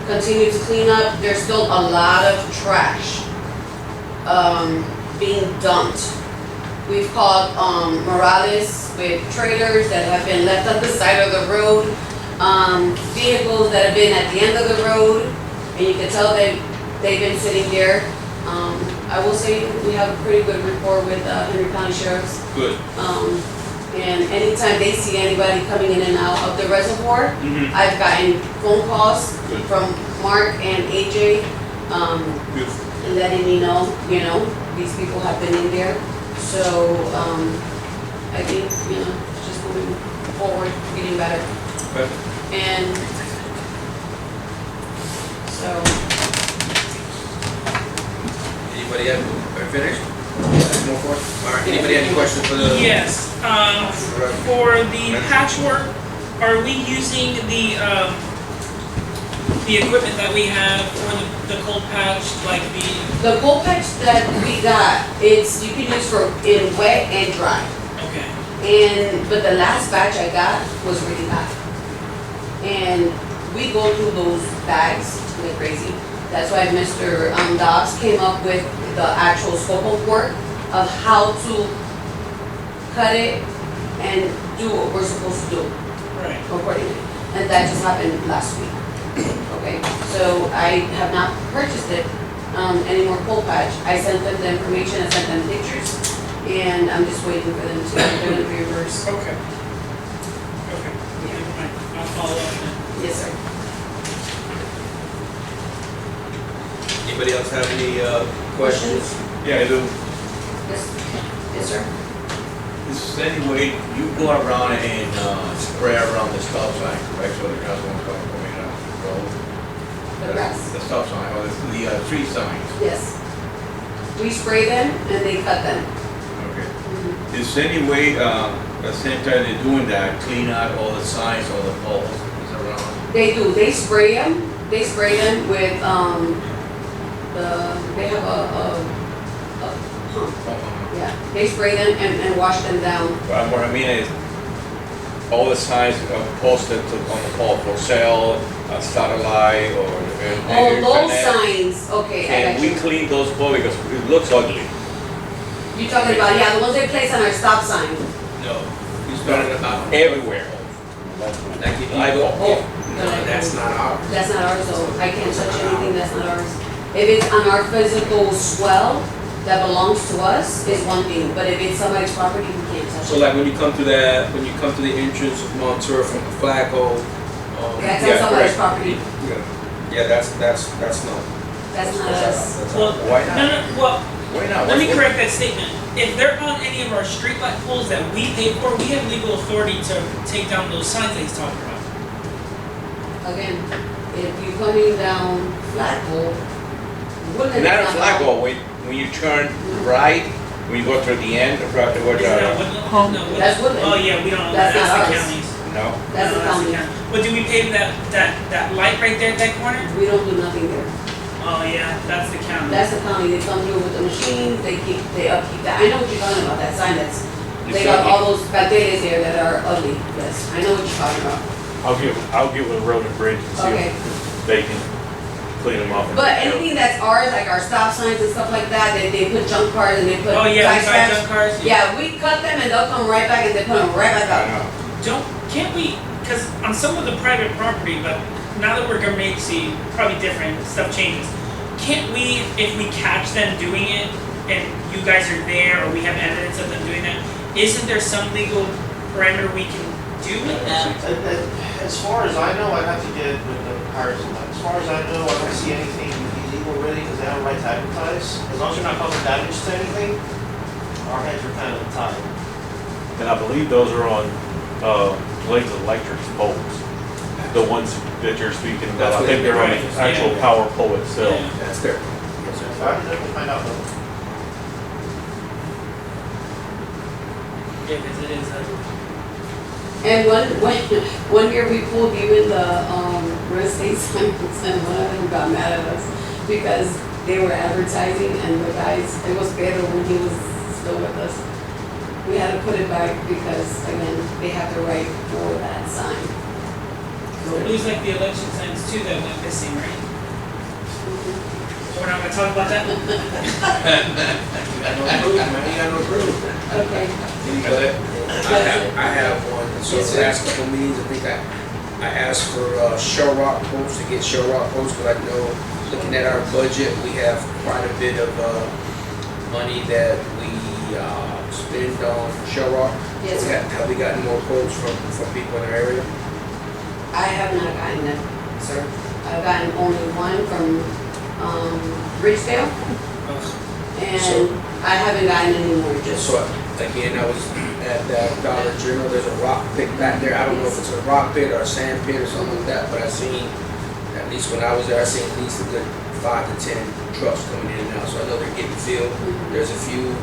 continue to clean up. There's still a lot of trash, being dumped. We've called, Morales with trailers that have been left at the side of the road, vehicles that have been at the end of the road, and you can tell they've been sitting there. I will say we have a pretty good rapport with, Henry County Sheriff's. Good. And anytime they see anybody coming in and out of the reservoir, Mhm. I've gotten phone calls Good. from Mark and AJ, Beautiful. letting me know, these people have been in there. So, I think, it's just moving forward, getting better. Okay. And so, Anybody have, are finished? More for? All right, anybody have any questions for the? Yes, for the patchwork, are we using the equipment that we have for the cold patch, like the cold patch that we got, you can use for in wet and dry. okay, But the last batch I got was really bad. And we go through those bags like crazy. That's why Mr. Dobbs came up with the actual scope of work of how to cut it and do what we're supposed to do right, accordingly. And that just happened last week. Okay, so I have not purchased it, any more cold patch. I sent them the information, I sent them pictures, and I'm just waiting for them to do the reverse. okay. Okay, never mind, I'll follow up then. Yes, sir. Anybody else have any, questions? Yeah, I do. Yes, yes, sir. Is there any way you go around and spray around the stop sign, correct, so the cars won't come coming out the road? The grass. The stop sign, or the tree signs? Yes. We spray them and they cut them. Okay. Is there any way, at the same time they're doing that, clean out all the signs, all the poles, is around? They do, they spray them with, they have a pump. Yeah, they spray them and wash them down. But what I mean is, all the signs are posted on the pole for sale, satellite, or. Oh, those signs, okay, I Can got we you. clean those poles, because it looks ugly? You're talking about, yeah, the ones they place on our stop sign. No, he's talking about Everywhere. like if you I go, Oh, no, that's not ours. That's not ours, so I can't touch anything that's not ours. If it's on our physical swell that belongs to us, is one thing, but if it's somebody's property, we can't touch So it. like when you come to the entrance of Montour from the flagpole, That's on somebody's property, yeah, that's not. that's not That's us. Well, Why not? no, well, Why not? let me What's- correct that statement. If they're on any of our streetlight poles that we pay for, we have legal authority to take down those signs that he's talking about. Again, if you're coming down Flagpole, Woodland is Not a not. flagpole, when you turn right, when you go to the end, right where Isn't that the, Woodland? No, Woodland. That's Woodland. Oh, yeah, we don't own That's that, not that's the ours. county's. no? That's No, the county. But do we pay that light right there at that corner? We don't do nothing there. Oh, yeah, that's the county. That's the county, they come through with the machines, they upkeep that. I know what you're talking about, that sign they got all those banderas there that are ugly, yes, I know what you're talking about. I'll get with Road and Bridge and see Okay. if they can clean them up. But anything that's ours, like our stop signs and stuff like that, they put junk cars and they put. Oh, yeah, we tie buy straps. junk cars. Yeah, we cut them and they'll come right back and they put them right back I up. know. Can't we, because on some of the private property, but now that we're government agency, probably different, stuff changes. Can't we, if we catch them doing it and you guys are there or we have evidence of them doing that, isn't there some legal parameter we can do with that? As far as I know, I'd have to get with the powers of that. As far as I know, I don't see anything illegal really, because they have a right to advertise. As long as you're not causing damage to anything, our hands are kind of tied. And I believe those are on, Blaze Electric poles, the ones that you're speaking about. I think they're on the actual power pole itself. Yeah. That's their. So I can definitely find out though. Yeah, because it is, And one year we pulled even the, real estate signs and one of them got mad at us because they were advertising and the guys, it was Pedro when he was still with us. We had to put it back because, again, they have the right for that sign. It was like the election signs too that went missing, right? We're not gonna talk about that? You got no proof, man, you got no proof. Okay. I have one, so the last couple meetings, I think I asked for shell rock quotes, to get shell rock quotes, but I know, looking at our budget, we have quite a bit of money that we spend on shell rock. Yes, So sir. have we gotten more quotes from people in our area? I have not gotten them, sir. I've gotten only one from, Ridgedale, and I haven't gotten any more, just. So again, I was at that Dollar General, there's a rock pit back there, I don't know if it's a rock pit or a sand pit or something like that, but I seen, at least when I was there, I seen at least a good 5 to 10 trucks coming in and out, so I know they're getting filled. There's a few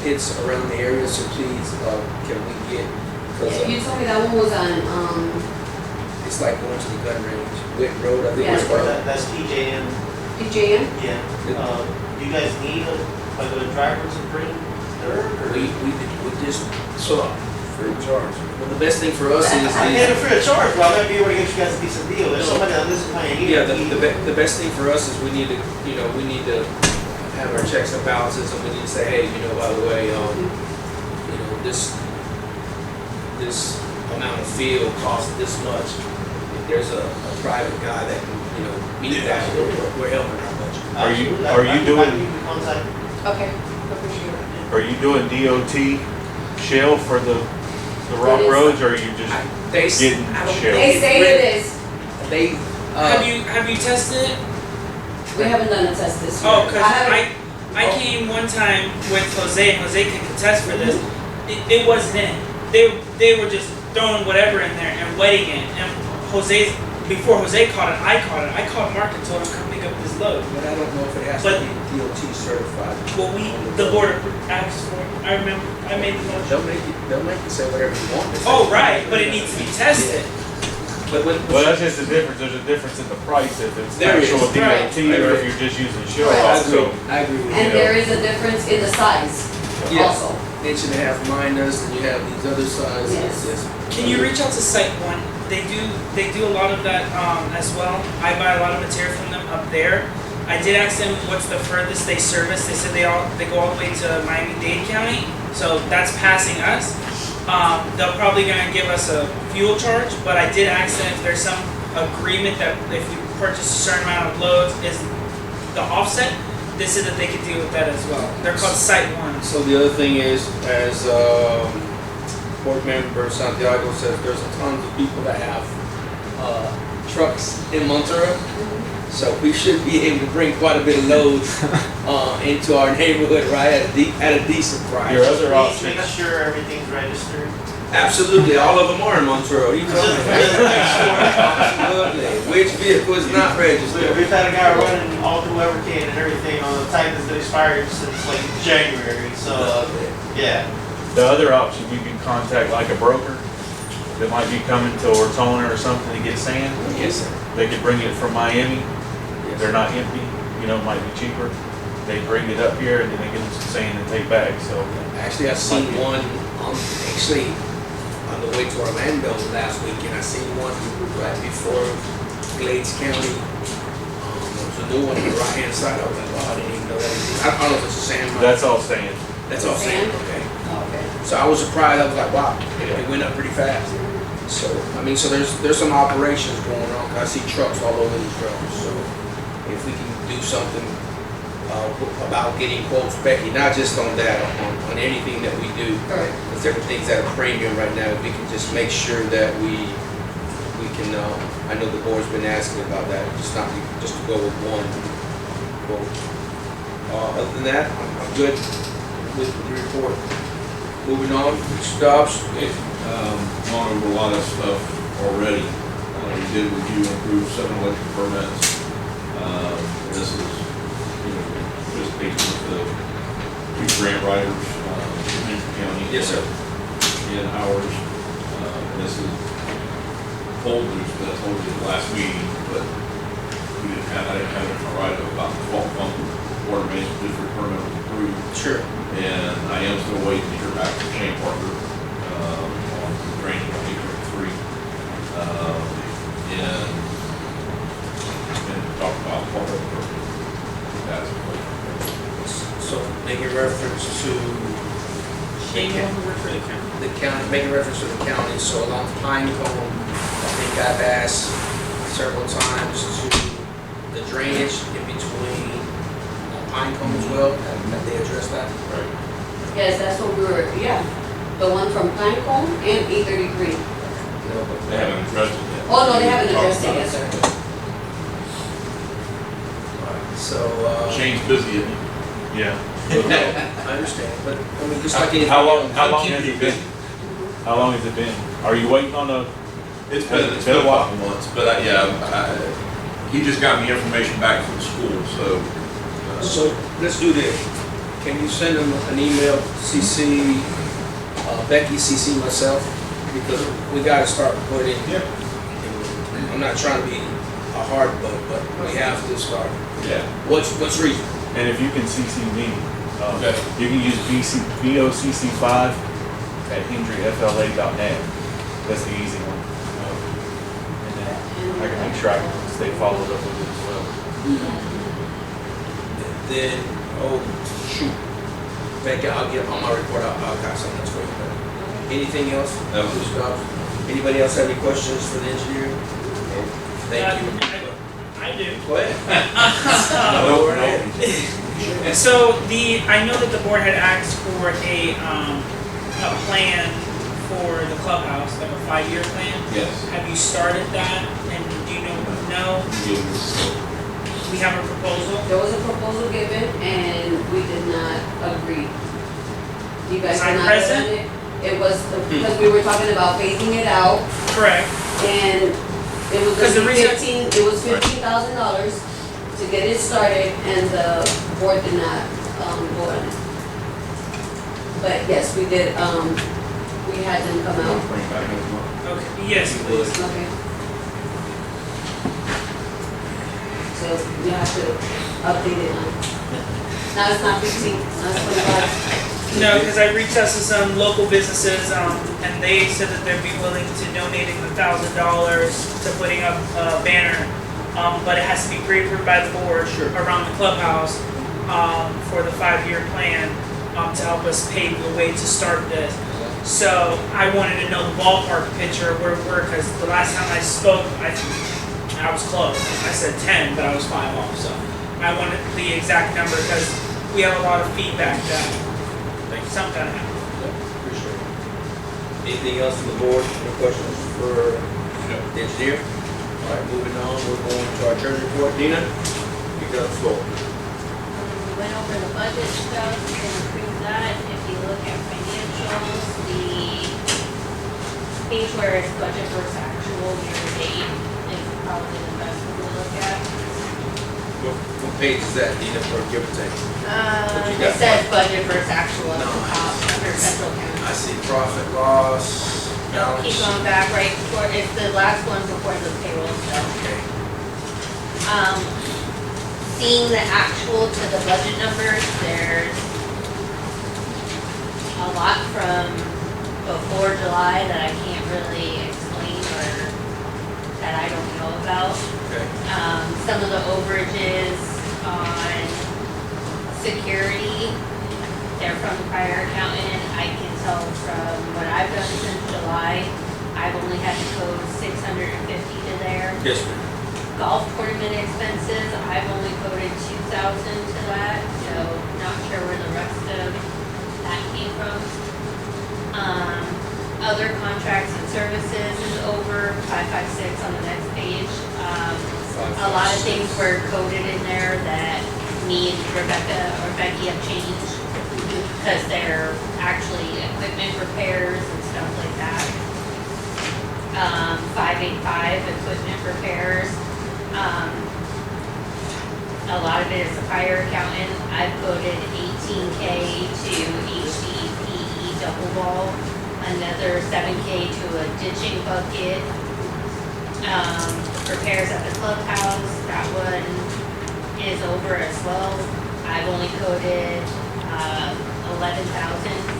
pits around the area, so please, can we get, cause You told me that one was on, it's like going to the gun range, Wick Road, I think it's called. That's TJM. PJM? Yeah. Do you guys need a driver to bring dirt? We just, so, free of charge. Well, the best thing for us is I get it free of charge, but I might be able to get you guys a decent deal. There's somebody that lives in Pioneer. Yeah, the best thing for us is we need to have our checks and balances, and we need to say, hey, by the way, this amount of fuel costs this much. If there's a private guy that can, meet that, we're helping our budget. Are you doing, Okay, appreciate it. are you doing DOT shell for the rock It is. roads, or are you just They getting shell? They say it is. They, Have you tested it? We haven't done a test this year. Oh, cause haven't- I came one time with Jose, and Jose can contest for this. It wasn't in. They were just throwing whatever in there and wetting it. And before Jose caught it, I called Mark and told him come pick up this load. but I don't know if it has But- to be DOT certified. Well, the board asked for it. I remember, I made the motion. They'll make you say whatever you want. Oh, right, but it needs to be tested. But Well, that's just the difference, there's a difference in the price if it's There is, actual right. DOT or if you're just using shell Right. rock, so. I agree with you. And there is a difference in the size Yes. also. Inch and a half minus, and you have these other sizes. Yes. Can you reach out to Site One? They do a lot of that as well. I buy a lot of material from them up there. I did ask them what's the furthest they service. They said they go all the way to Miami-Dade County, so that's passing us. They're probably gonna give us a fuel charge, but I did ask them if there's some agreement that if you purchase a certain amount of loads is the offset. They said that they could deal with that as well. They're called Site One. So the other thing is, as board member Santiago says, there's a ton of people that have trucks in Monterey. So we should be able to bring quite a bit of loads into our neighborhood, right, at a decent price. Your other Please option, make sure everything's registered. Absolutely, all of them are in Monterey. You told me. Absolutely. Which vehicle is not registered? We've had a guy running all through Evercan and everything on the type that's been expired since like January, so, yeah. the other option, you can contact like a broker that might be coming to Ortona or something to get sand. Yes, sir. They could bring it from Miami. Yes. They're not empty, it might be cheaper. They bring it up here and then they get them some sand and take back, so. Actually, I seen one on the way to Orlando last weekend. I seen one right before Glades County. There was a new one on the right-hand side. I was like, wow, I didn't even know that existed. I don't know if it's a sand mine. That's all sand. That's all sand, okay. Okay. So I was surprised. I was like, wow, it went up pretty fast. So, so there's some operations going on. I see trucks all over these roads. So if we can do something about getting quotes, Becky, not just on that, on anything that we do. Right. Because everything's at a premium right now. If we can just make sure that we can, I know the board's been asking about that, just to go with one quote. Other than that, I'm good with the report. Moving on, stops. Gone over a lot of stuff already. We did review and approve 7 electric permits. This is, just based with the 2 grant writers, in county. Yes, sir. In ours. This is folders that I told you the last meeting, but we didn't have it in my write about the 12 pump water management district permit was approved. Sure. And I am still waiting to hear back from Shane Parker. making reference to Shane, you want to work for the county? the county, making reference to the county, so along Pinecone, I think I've asked several times to the drainage in between Pinecone as well, have they addressed that? Right. Yes, that's what we were, yeah. The one from Pinecone and E33. They haven't addressed it yet. Oh, no, they haven't addressed it yet, sir. So, Shane's busy, isn't he? Yeah. I understand, but, I mean, just like anything. How long else, has it been? How long has it been? Are you waiting on a, It's been a couple months, but he just got me information back from school, so. So, let's do this. Can you send them an email, CC, Becky, CC myself? Because we gotta start putting. Yep. I'm not trying to be a hard butt, but we have to start. Yeah. What's reasonable? and if you can CC me, Okay. you can use vocc5@henryfla.net. That's the easy one. And then I can make sure I can stay followed up with it as well. Then, oh, shoot. Becky, I'll get on my report, I'll got something that's for you. Anything else? That was it. Stuff? Anybody else have any questions for the engineer? Thank you. I do. Go ahead. No, Go ahead. So I know that the board had asked for a plan for the clubhouse, like a 5-year plan. Yes. Have you started that? And do you know? No. We have a proposal. There was a proposal given and we did not agree. You guys Was I did not present? vote on it. It was, because we were talking about phasing it out Correct. and it was Because the gonna be reason- $15,000 to get it started and the board did not, vote on it. But yes, we did, we had them come out. Bring it back next month. Okay. Yes, please. Okay. So you have to update it now. Now it's not 15, now it's 25. No, because I reached out to some local businesses, and they said that they'd be willing to donating $1,000 to putting up a banner. But it has to be pre-approved by the board around the clubhouse, for the 5-year plan, to help us pave the way to start this. So I wanted to know the ballpark picture of where we were, because the last time I spoke, I was close. I said 10, but I was 5 off, so I wanted the exact number, because we have a lot of feedback that something happened. Appreciate it. Anything else from the board? Any questions for the engineer? All right, moving on, we're going to our treasury report. Dina, you got the floor. We went over the budget stuff, you can approve that. If you look at financials, the page where it's budget versus actual year to date is probably the best one to look at. What page is that, Dina, for give or take? What you It got? says budget versus actual at No. the top, under central county. I see profit, loss, No, balance. keep going back, right before, it's the last one before the payroll stuff. Okay. Seeing the actual to the budget numbers, there's a lot from before July that I can't really explain or that I don't know about. Okay. Some of the overages on security, they're from the prior accountant. I can tell from what I've done since July, I've only had to code 650 to there. Yes, ma'am. Golf tournament expenses, I've only coded 2,000 to that, so not sure where the rest of that came from. Other contracts and services is over 556 on the next page. A lot of things were coded in there that me and Rebecca or Becky have changed because they're actually equipment repairs and stuff like that. 585 equipment repairs. A lot of it is the fire accountant. I've coded 18K to HDPE double wall, another 7K to a ditching bucket. Repairs at the clubhouse, that one is over as well. I've only coded 11,000,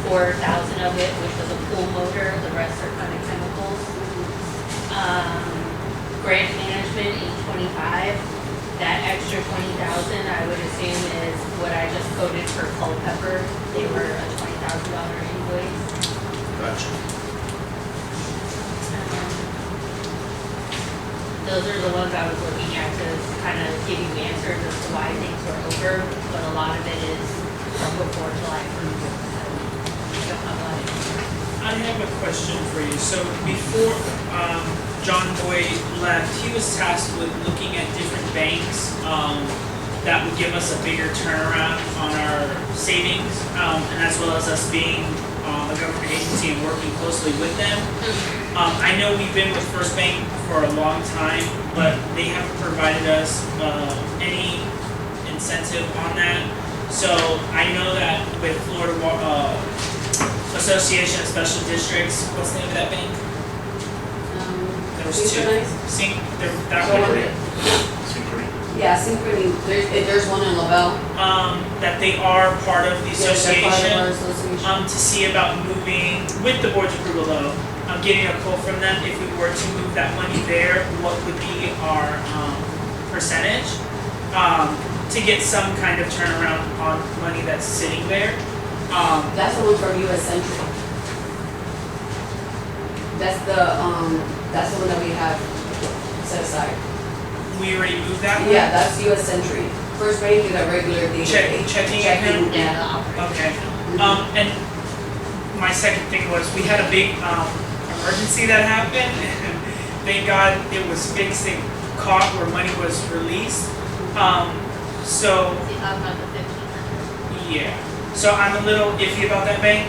4,000 of it, which was a pool motor, the rest are kind of chemicals. Grant management, 825. that extra 20,000, I would assume is what I just quoted for Culpeper. They were a $20,000 invoice. Gotcha. Those are the ones I was looking at to kind of give you answers as to why things were over, but a lot of it is from before July 1st. So I don't have a lot of answers. I have a question for you. So before John Boyd left, he was tasked with looking at different banks that would give us a bigger turnaround on our savings, and as well as us being a government agency and working closely with them. I know we've been with First Bank for a long time, but they haven't provided us any incentive on that. So I know that with Florida Association of Special Districts, what's the name of that bank? There was two. That one. Yeah, Synchrony, there's one in Lavelle. That they are part of the Yeah, they're part of our association. association. To see about moving, with the board's approval though, getting a quote from them, if we were to move that money there, what would be our, percentage? To get some kind of turnaround on money that's sitting there. That's the one from US Century. That's the one that we have set aside. We already moved that one? Yeah, that's US Century. First Bank is a regular day. Checking account? Yeah. Okay. And my second thing was, we had a big, emergency that happened. Thank God it was fixed and caught where money was released. So, See, I'm about the 1,500. yeah. So I'm a little iffy about that bank.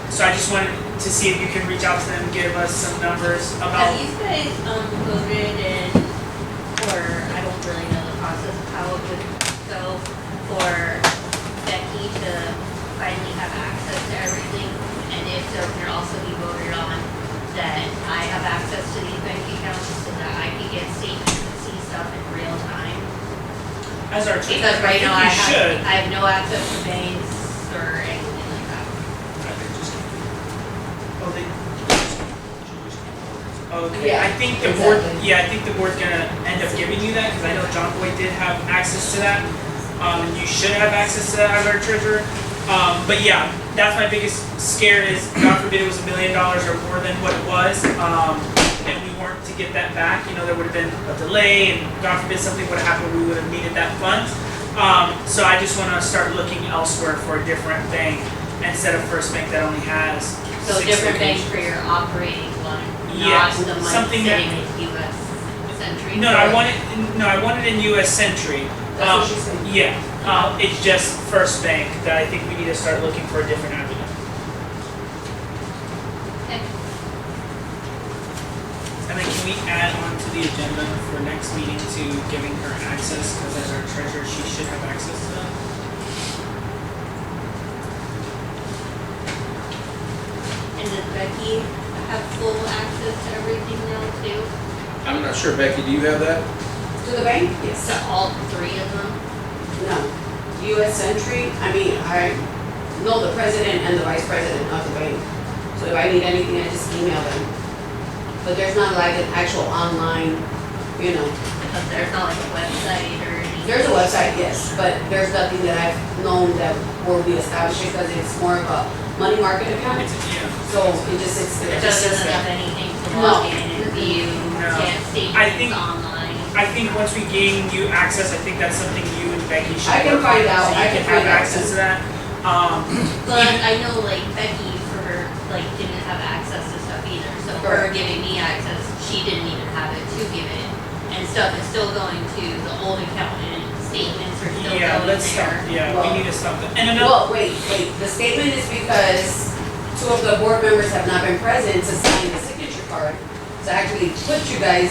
So I just wanted to see if you can reach out to them and give us some numbers about. Have you guys voted in, or I don't really know the process of how it would go, for Becky to finally have access to everything? And if so, can it also be voted on that I have access to these bank accounts so that I can get statements and see stuff in real time? As our treasurer, Because right now I should. have no access to banks or anything like that. Oh, they. Okay, Yeah, I think the board, exactly. yeah, I think the board's gonna end up giving you that, cause I know John Boyd did have access to that. And you should have access to that as our treasurer. But yeah, that's my biggest scare is, God forbid it was $1 million or more than what it was. And we weren't to get that back, you know, there would have been a delay, and God forbid something would have happened, we would have needed that fund. So I just wanna start looking elsewhere for a different bank instead of First Bank that only has So 6 different bank locations. for your operating one, Yeah, not the money something that- sitting in US Century. No, I want it in US Century. That's what she's saying. Yeah, it's just First Bank that I think we need to start looking for a different avenue. Okay. And then can we add on to the agenda for next meeting to giving her access, because as our treasurer, she should have access to that? And does Becky have full access to everything now too? I'm not sure, Becky, do you have that? To the bank? Yes. To all three of them? No. US Century, I mean, I know the president and the vice president of the bank. So if I need anything, I just email them. But there's not like an actual online, you know. Because there's not like a website or anything? There's a website, yes, but there's nothing that I've known that will be established because it's more of a money market account. Yeah. So it just sits there. It doesn't have anything to No. log in and view, No. get I think- statements online. I think once we gain you access, I think that's something you and Becky should I can work find on, out. so I you can can have find out. access to that. But I know like Becky for her, like didn't have access to stuff either, so her Correct. giving me access, she didn't even have it to give it. And stuff is still going to the old accountant, statements are still Yeah, going let's stop, there. yeah, Well- we need to stop that. And another, Well, wait, the statement is because two of the board members have not been present to sign the signature card to actually put you guys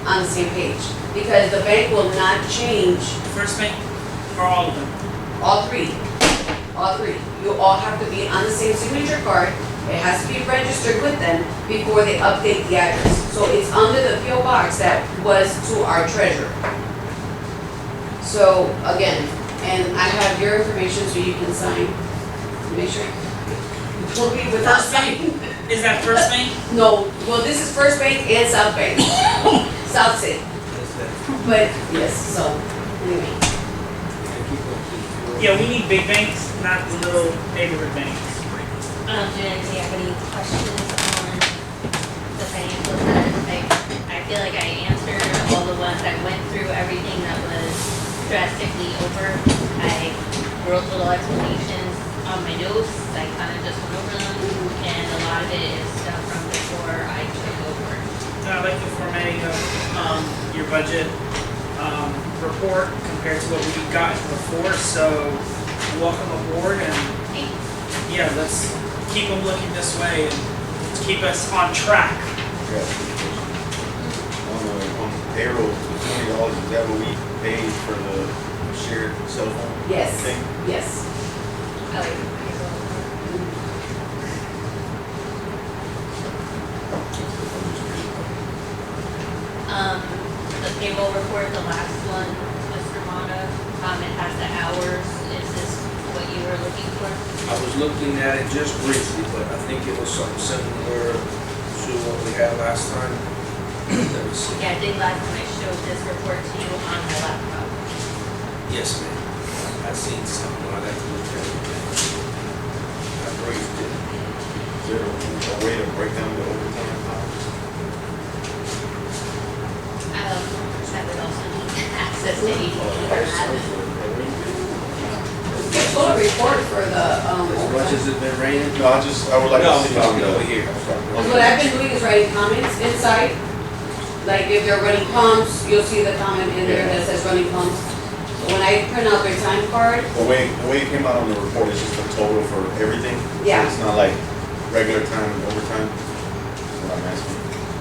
on the same page. Because the bank will not change First Bank, or all of them? all three. All three. You all have to be on the same signature card. It has to be registered with them before they update the address. So it's under the PO box that was to our treasurer. So again, and I have your information so you can sign. Make sure. Don't be without First Bank? signing. Is that First Bank? No, well, this is First Bank and South Bank. South City. But, yes, so, anyway. Yeah, we need big banks, not the little neighborhood banks. Do you have any questions on the financials that I feel like I answered all the ones, I went through everything that was drastically over. I wrote little explanations on my notes, I kind of just went over them, and a lot of it is stuff from before I took over. I like the formatting of, your budget, report compared to what we've gotten before, so welcome aboard and, yeah, let's keep them looking this way and keep us on track. On payroll, the $20, is that what we paid for the shared cell phone Yes, thing? yes. I like the the payroll report, the last one, Mr. Mata, it has the hours, is this what you were looking for? I was looking at it just briefly, but I think it was something similar to what we had last time. Let me see. Yeah, I think last time I showed this report to you on my laptop. Yes, ma'am. I seen something like that. I briefed it. Is there a way to break down the overtime hours? I would also need access to ADP. Get full report for the, As much as it's been raining. No, I would like No, to see I'm on talking the. over here. Because what I've been doing is writing comments inside. Like if they're running pumps, you'll see the comment in there that says running pumps. So when I print out their time card, The way it came out on the report is just a total for everything? So Yeah. it's not like regular time and overtime? That's what I'm asking.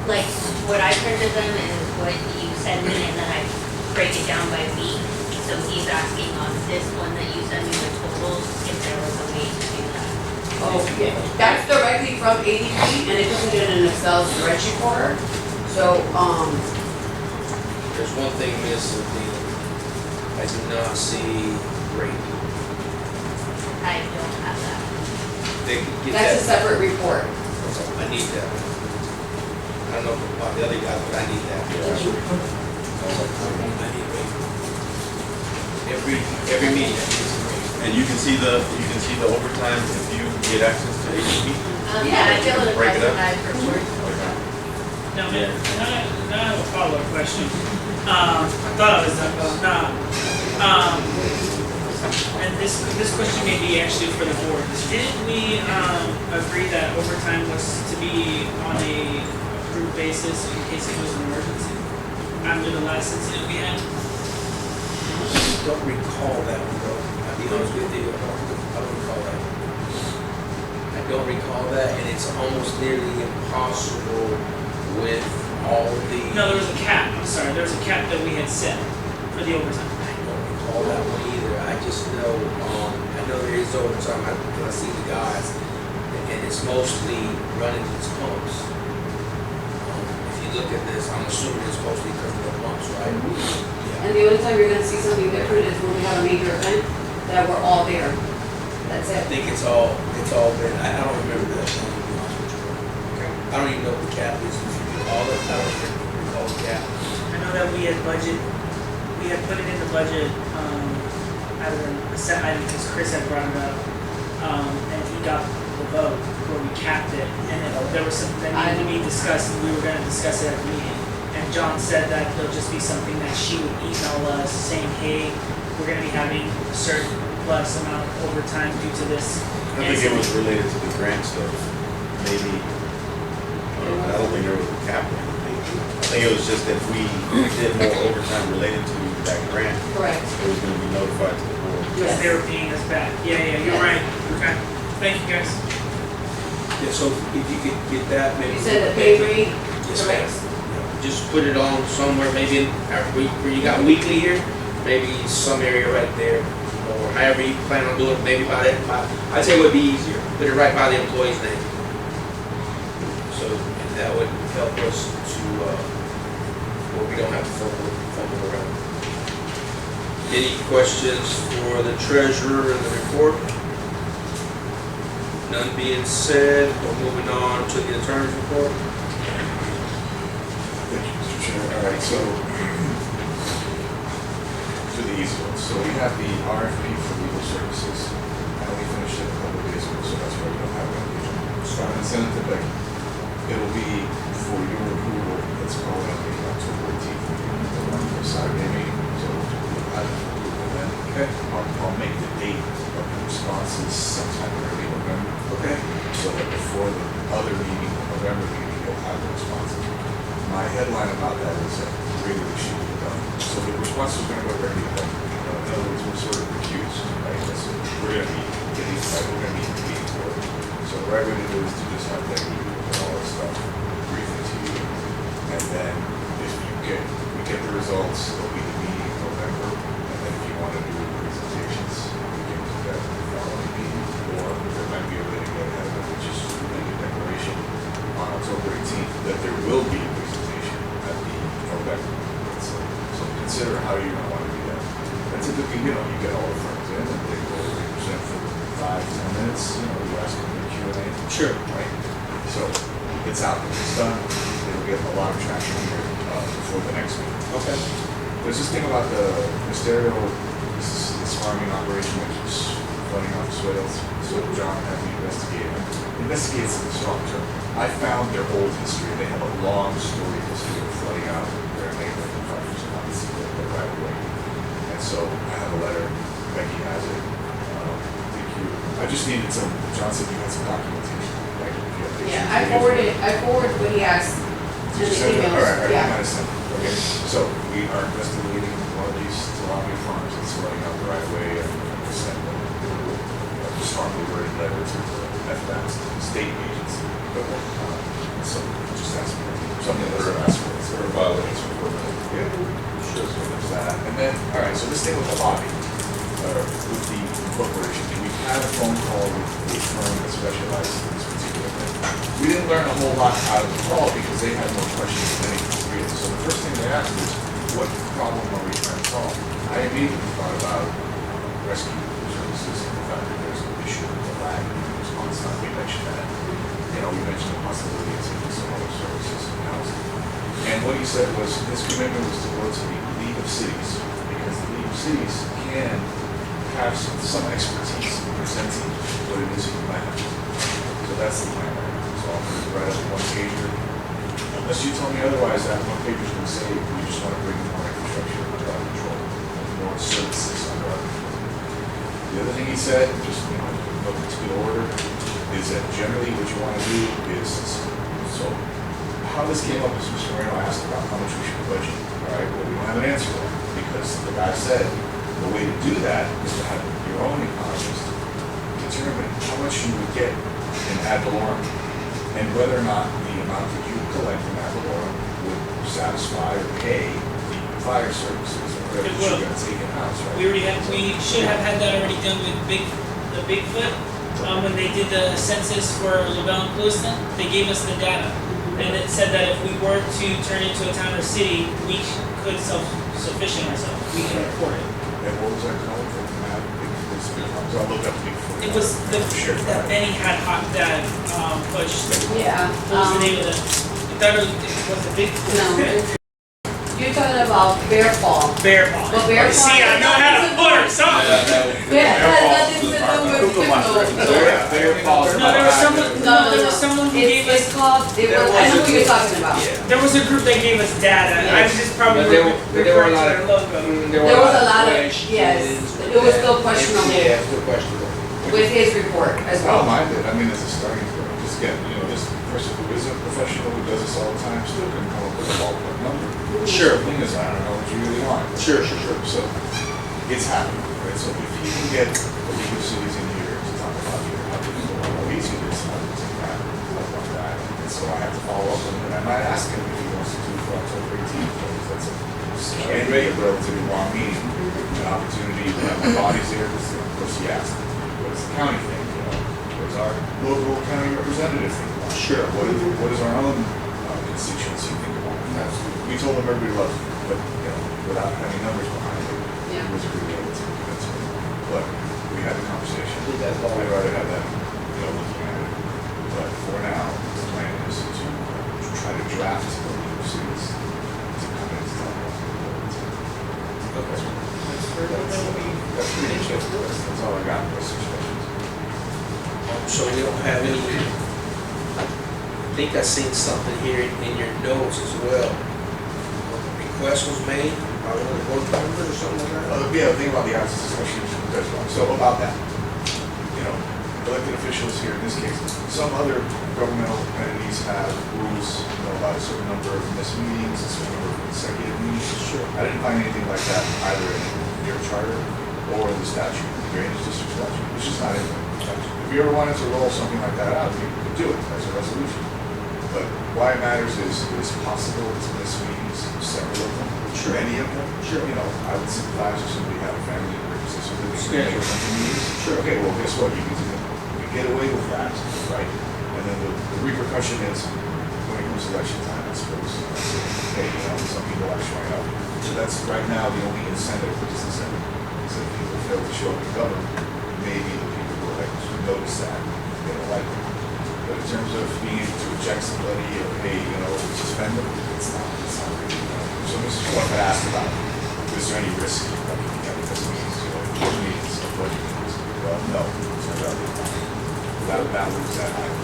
Like, what I printed them is what you send me, and then I break it down by week. So he's asking on this one that you send me the totals, if there was a way to do that. oh, yeah, that's directly from ADP and it puts it in an Excel spreadsheet for her. So, There's one thing missing, I do not see rate. I don't have that. They could get that's a that. separate report. I need that. I don't know about the other guys, but I need that. I need rate. Every meeting, I need some rate. And you can see the overtime if you get access to ADP? Yeah, I feel it Break it up? I report. Now, man, I have a follow-up question. I thought I was done, but I'm not. And this question may be actually for the board. Didn't we, agree that overtime was to be on a approved basis in case it was an emergency? After the last incident we had? I don't recall that, bro. I'll be honest with you, I don't recall that. I don't recall that, and it's almost nearly impossible with all the. No, there was a cap, I'm sorry, there was a cap that we had set for the overtime. I don't recall that one either. I just know, I know there is overtime, when I see the guys, and it's mostly running these pumps. If you look at this, I'm assuming it's mostly because of the pumps, right? And the only time you're gonna see something different is when we have a major event, that we're all there. That's I it. think it's all been, I don't remember that. To be honest with you. I don't even know what the cap is. If you recall it, I don't recall the cap. I know that we had put it in the budget, as a set item, because Chris had brought it up, and he got the vote where we capped it, and then there was something that needed to be discussed, and we were gonna discuss it at the meeting. And John said that there'll just be something that she would email us saying, hey, we're gonna be having a certain plus amount of overtime due to this. I think it was related to the grant stuff, maybe. I don't think there was a cap or anything. I think it was just that we did more overtime related to that grant. Correct. It was gonna be notified to the board. Because they were paying us back. Yeah, you're right. Okay. Thank you, guys. Yeah, so if you could get that, maybe. You said the pay rate, Yes, correct? ma'am. Just put it on somewhere, maybe where you got weekly here, maybe some area right there, or however you plan on doing it, maybe by that, I'd say it would be easier, put it right by the employee's name. So that would help us to, where we don't have to fumble around. Any questions for the treasurer and the report? None being said, we're moving on to the attorney's report. Thank you, Mr. Chair. All right, so easy ones. So we have the RFP for legal services, and we finished it a couple of days ago, so that's why we don't have it on the agenda. So I'm gonna send it to Becky. It'll be for your approval, let's call it on the October 18th meeting, the Saturday meeting, so we'll have it approved. And then I'll make the date of the responses sometime in early November. Okay. So that before the other meeting, the November meeting, you'll have the responses. My headline about that is that really we should be done. So the response is gonna go directly to them. In other words, we're sort of recused, right? Listen, we're gonna be getting, we're gonna be meeting for it. So the right way to do is to just have that review and all that stuff, brief it to you. And then if we get the results, it'll be the meeting in November. And then if you wanna do presentations, we can do that in the following meeting. Or there might be a way to get ahead of it, which is to make a declaration on October 18th that there will be a presentation at the November. So consider how you're gonna wanna do that. And typically, you get all the firms in and they go present for 5-10 minutes, you ask them the Q&A. Sure. Right? So it's out, it's done, it'll get a lot of traction here before the next meeting. Okay. There's this thing about the Mysterio, this farming operation which is flooding off the swales. So John had me investigate it. Investigate is a strong term. I found their old history. They have a long storied history of flooding out their neighborhood and farmers and obviously the right away. And so I have a letter, Becky has it. Thank you. I just needed some, John said you had some documentation. Like, if you have pictures. Yeah, I forwarded what he asked to the emails. All right, Yeah. I might have sent it. Okay, so we are investigating one of these tilapia farms that's flooding out the right away and we sent a strongly worded letter to the FMAS, the state agency. Okay. So just ask for something that they're asking for. It's a violation for yeah. Sure. So there's that. And then, all right, so this thing with the lobby, with the corporation, we had a phone call with a firm that specializes in this particular thing. We didn't learn a whole lot out of the call because they had more questions than anything. So the first thing they asked is, what problem are we trying to solve? I immediately thought about rescue services and the fact that there's an issue with the lag in response time. We mentioned that. We mentioned the possibility of taking some other services in housing. And what he said was his commitment was to go to the League of Cities because the League of Cities can have some expertise in presenting what it is you might have. So that's the plan. So I'll put it right up one pager. Unless you tell me otherwise, that one page is going to say we just want to bring more infrastructure under our control, more services under our control. The other thing he said, just look to the order, is that generally what you want to do is, so how this came up is Mr. Moreno asked about how much we should budget. All right, well, we don't have an answer for that because the guy said the way to do that is to have your own economist determine how much you would get in ad valorem and whether or not the amount that you collect in ad valorem would satisfy or pay the fire services or whatever you're going to take in-house, right? We should have had that already done with the Bigfoot. When they did the census for LaBelle and Clewiston, they gave us the data. And it said that if we were to turn into a town or city, we could self-sufficient ourselves. We can report it. And what was that called for? I'll look up Bigfoot. It was that Benny had pushed. Yeah. What was the name of it? I thought it was the Bigfoot. No. You're talking about Bear Paw. Bear Paw. But Bear Paw. See, I know how to put her something. Yeah, it has nothing to do with Bear Paw. No, there was someone who gave us. It's called, I know what you're talking about. There was a group that gave us data. I was just probably a referring lot to their logo. There was a lot of, yes, it was still questionable Yeah, it's still questionable. with his report as I don't well. mind it. I mean, it's a starting point. Just get, this person who is a professional who does this all the time still can come up with a ballpark number. Sure. The thing is, I don't know what you really want. Sure. So it's happening, right? So if you can get the League of Cities in here to talk about how to do how easy it is, how to take that, how about that. And so I have to follow up with him, and I might ask him if he wants to do it for October 18th, because that's a relatively long meeting, an opportunity to have the bodies here. Because of course he asked, what is the county thing? What is our local county representative think about? Sure. What is our own constituency think about? We told them everybody loves it, but without having numbers behind it, Yeah. it was really able to convince me. But we had the conversation. I'd rather have that, looking at it. But for now, the plan is to try to draft the League of Cities to come in to talk about it. Okay. That's all I got, questions. So we don't have any, I think I seen something here in your notes as well. Request was made by one of the board members or something like that? Yeah, the thing about the absence of special use permit, so about that, you know, elected officials here, in this case, some other governmental entities have rules, you know, about a certain number of missed meetings, a certain number of consecutive meetings. Sure. I didn't find anything like that either in your charter or in the statute, the drainage district statute, it's just not in there. If you ever wanted to roll something like that out, you could do it as a resolution. But why it matters is possible to miss meetings, several of them, many of them. Sure. You know, I would sympathize if somebody had a family emergency, so they Schedule. schedule some meetings. Sure. Okay, well, guess what, you can get away with that, right? And then the repercussion is, when it comes to election time, I suppose, hey, you know, some people are showing up. So that's right now the only incentive, which is incentive, is that people fail to show up and govern, maybe the people who are like to notice that, they don't like it. But in terms of being able to reject somebody or, hey, you know, suspend them, it's not really, you know. So this is what I asked about, is there any risk of this means, you know, board meetings, budget meetings? Well, no, it's not really. Without a doubt, it's that high.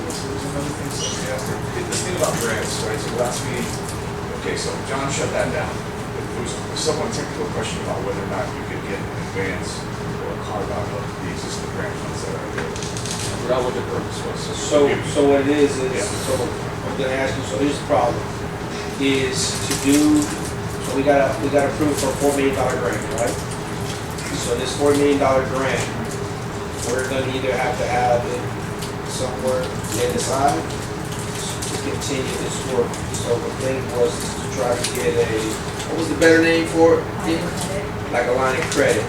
There's another thing, somebody asked, this thing about grants, right, so last meeting, okay, so John shut that down. There was somewhat technical question about whether or not you could get an advance or a carve out of the existing grant funds that are available. I forgot what the purpose was. So what it is, so I'm gonna ask you, so here's the problem, is to do, so we got approved for a $4 million grant, right? So this $4 million grant, we're gonna either have to have it somewhere set aside to continue this work. So the thing was to try to get what was the better name for it? Like a line of credit.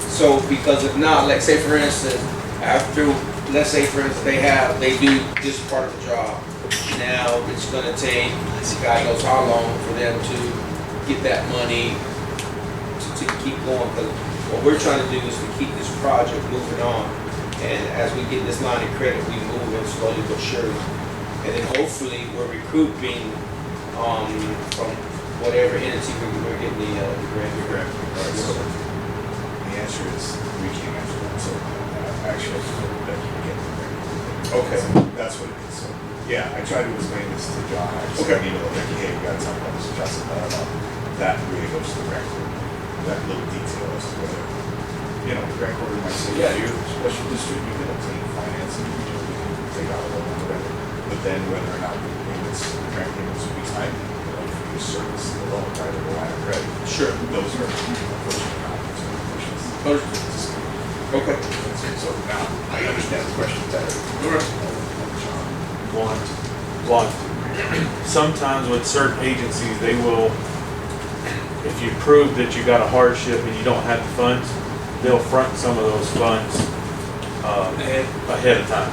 So because if not, like say for instance, let's say for instance they do this part of the job. Now it's gonna take, God knows how long for them to get that money to keep going. Because what we're trying to do is to keep this project moving on. And as we get this line of credit, we move in slowly but surely. And then hopefully we're recouping from whatever entity we're getting the grant. So the answer is we can't answer that. So actually, that you can get the grant. Okay. So that's what it is. So yeah, I tried to explain this to John. I just said, you know, like, hey, we got to talk about this. Just about that really goes to the grant coordinator. That little detail as to whether, you know, the grant coordinator might say, yeah, you're a special district, you can obtain financing, you can take out a loan or whatever. But then whether or not the payments, the grant payments will be timely, you know, for your service, the loan, right, or the line of credit. Sure. Those are unfortunately not questions. Okay. So now, I understand the question better. One. Sometimes with certain agencies, they will, if you prove that you got a hardship and you don't have the funds, they'll front some of those funds ahead of time.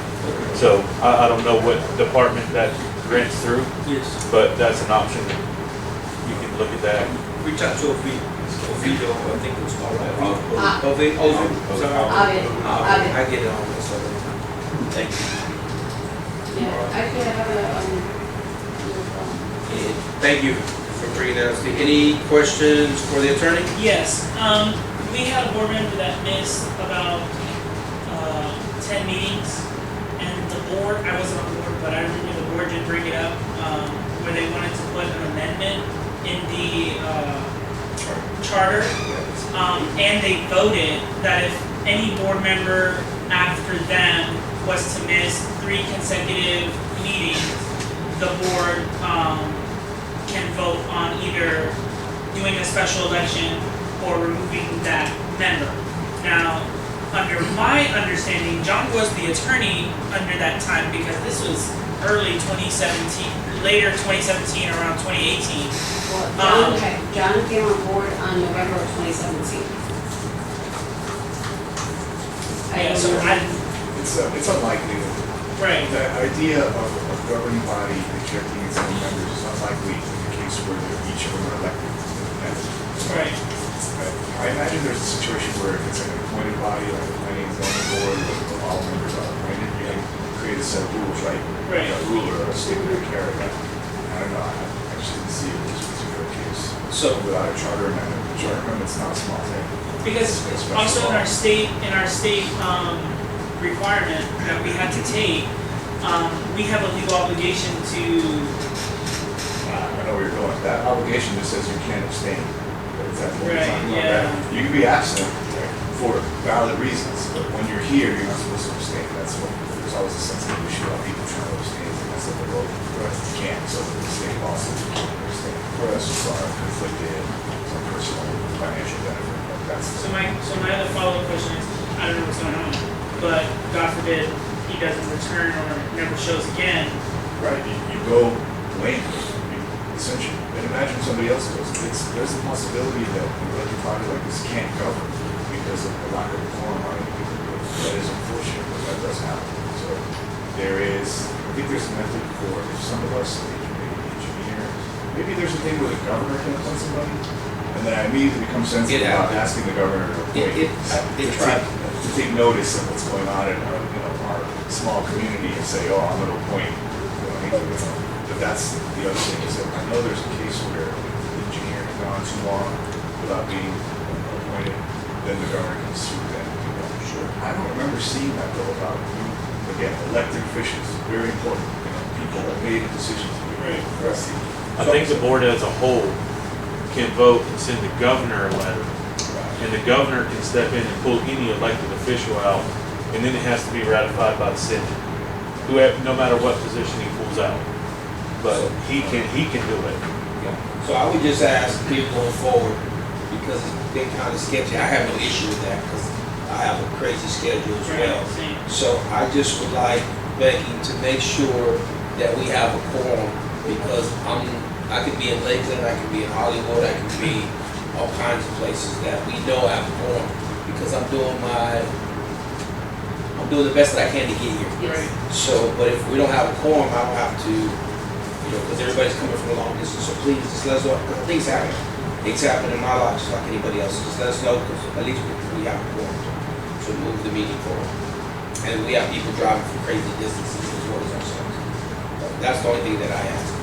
So I don't know what department that grants through. Yes. But that's an option. You can look at that. Reach out to Oviedo, I think it was called, right? Ovid. I get it on this other time. Thank you. Yeah, I can have And thank you for bringing that up. Any questions for the attorney? Yes, we had a board member that missed about 10 meetings, and the board, I wasn't on board, but I remember the board did bring it up, where they wanted to put an amendment in the charter, and they voted that if any board member after them was to miss 3 consecutive meetings, the board can vote on either doing a special election or removing that member. Now, under my understanding, John was the attorney under that time because this was early 2017, later 2017, around 2018. Well, John came on board on November of 2017. It's unlikely. Right. The idea of a governing body rejecting its own members is unlikely in the case where each of them are elected independently. Right. I imagine there's a situation where if it's an appointed body, like the planning and zoning board, where all members are appointed, you can create a set of rules, right? Right. A rule or a statement of care. I don't know, I just didn't see it in this particular case. is. So- Without a charter amendment, the charter amendment's not a small thing. Because It's special also in law. our state, requirement that we had to take, we have a legal obligation to, I know where you're going. That obligation just says you can't abstain. But it's that what we're Right, talking about. yeah. That you can be absent for valid reasons, but when you're here, you're not supposed to abstain. That's what, there's always a sensitive issue about people trying to abstain. And that's what the vote, you can't. So the state law says you can't abstain. That's just our conflicted, some personal financial benefit. But that's so my other follow-up question is, I don't know what's going on, but God forbid he doesn't return or never shows again. right. You go lame, essentially. And imagine somebody else goes. There's a possibility that an elected body like this can't govern because of the lack of reform on it. That is unfortunate, but that does happen. So I think there's a method for if some of us, maybe engineers, maybe there's a thing where the governor can appoint somebody, and then I immediately become sensitive It about happens. asking the governor to appoint. They tried. To take notice of what's going on in our small community and say, oh, I'm gonna appoint, but that's the other thing is that I know there's a case where the engineer has gone too long without being appointed, then the governor can sue them. Sure. I don't remember seeing that though about, again, elected officials, very important, people that made a decision to be very aggressive. I think the board as a whole can vote and send the governor a letter. And the governor can step in and pull any elected official out, and then it has to be ratified by the Senate, no matter what position he pulls out. But he can do it. So I would just ask people going forward, because it's been kind of sketchy, I have no issue with that, because I have a crazy schedule as well. Same. So I just would like Becky to make sure that we have a quorum, because I could be in Lakeland, I could be in Hollywood, I could be all kinds of places that we know have a quorum, because I'm doing the best that I can to get here. Right. So, but if we don't have a quorum, I don't have to, because everybody's coming from a long distance, so please just let us know, because things happen. Things happen in my life just like anybody else, just let us know, because at least we have a quorum to move the meeting forward. And we have people driving from crazy distances as well as ourselves. That's the only thing that I ask.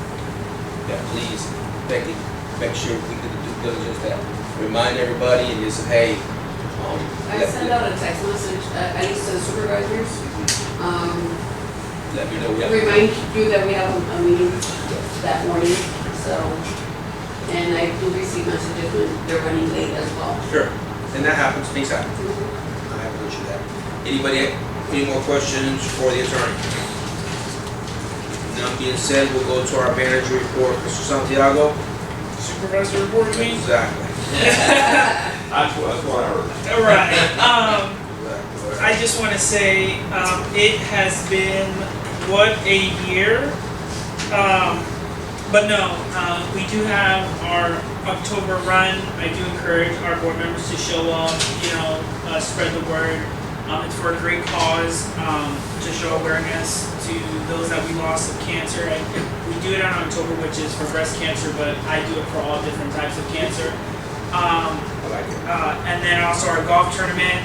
That please, Becky, make sure we do the due diligence, that remind everybody and just, hey, I send out a text message, at least to the supervisors, let me know we have. remind you that we have a meeting that morning, so. And I do receive messages when they're running late as well. Sure, and that happens, things happen. I have no issue with that. Anybody, any more questions for the attorney? None being said, we'll go to our manager report, Mr. Santiago. Supervisor report, you mean? Exactly. That's what I heard. All right. I just want to say it has been what a year. But no, we do have our October run. I do encourage our board members to show up. Spread the word. It's for a great cause, to show awareness to those that we lost of cancer. We do it on October, which is for breast cancer, but I do it for all different types of cancer. And then also our golf tournament,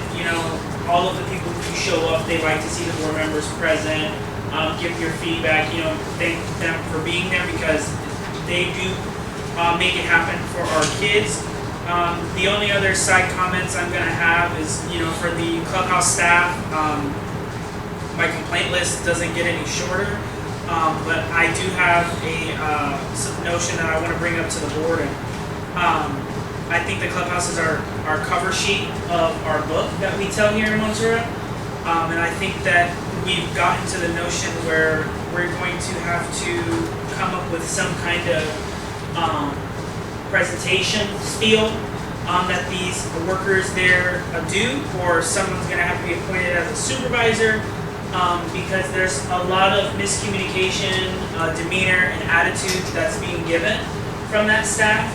all of the people who show up, they like to see the board members present, give your feedback, thank them for being there, because they do make it happen for our kids. The only other side comments I'm gonna have is, for the clubhouse staff, my complaint list doesn't get any shorter, but I do have a notion that I wanna bring up to the board. And I think the clubhouse is our cover sheet of our book that we tell here in Montserrat. And I think that we've gotten to the notion where we're going to have to come up with some kind of presentation spiel that these workers there do, or someone's going to have to be appointed as a supervisor, because there's a lot of miscommunication, demeanor, and attitude that's being given from that staff.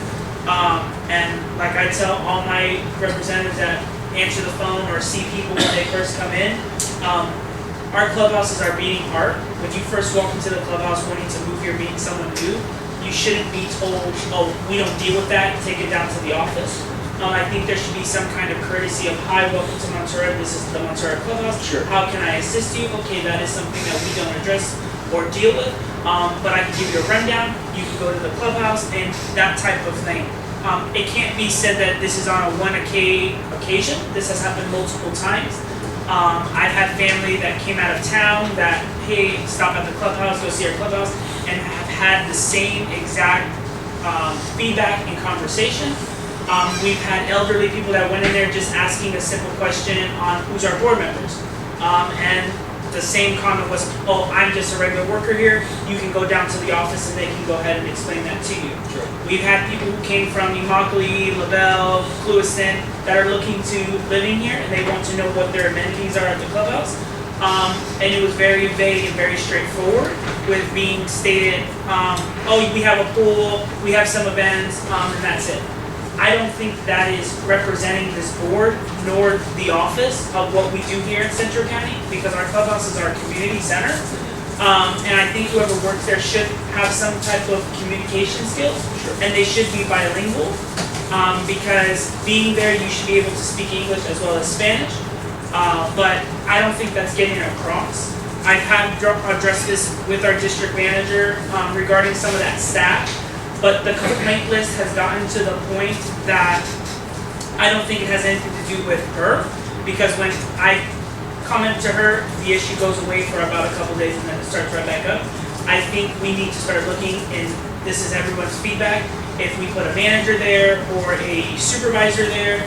And like I tell all my representatives that answer the phone or see people when they first come in, our clubhouse is our beating heart. When you first walk into the clubhouse wanting to move here being someone new, you shouldn't be told, oh, we don't deal with that, take it down to the office. I think there should be some kind of courtesy of, hi, welcome to Montserrat, this is the Montserrat Clubhouse. Sure. How can I assist you? Okay, that is something that we don't address or deal with. But I can give you a rundown. You can go to the clubhouse and that type of thing. It can't be said that this is on a one occasion. This has happened multiple times. I've had family that came out of town that, hey, stop at the clubhouse, go see our clubhouse, and have had the same exact feedback and conversation. We've had elderly people that went in there just asking a simple question on who's our board members. And the same comment was, oh, I'm just a regular worker here. You can go down to the office and they can go ahead and explain that to you. Sure. We've had people who came from Immokalee, LaBelle, Lewiston that are looking to living here and they want to know what their amenities are at the clubhouse. And it was very vague and very straightforward with being stated, oh, we have a pool, we have some events, and that's it. I don't think that is representing this board nor the office of what we do here in Central County, because our clubhouse is our community center. And I think whoever works there should have some type of communication skills, and they should be bilingual, because being there you should be able to speak English as well as Spanish. But I don't think that's getting across. I have addressed this with our district manager regarding some of that staff. But the complaint list has gotten to the point that I don't think it has anything to do with her, because when I comment to her, the issue goes away for about a couple days and then it starts right back up. I think we need to start looking, and this is everyone's feedback, if we put a manager there or a supervisor there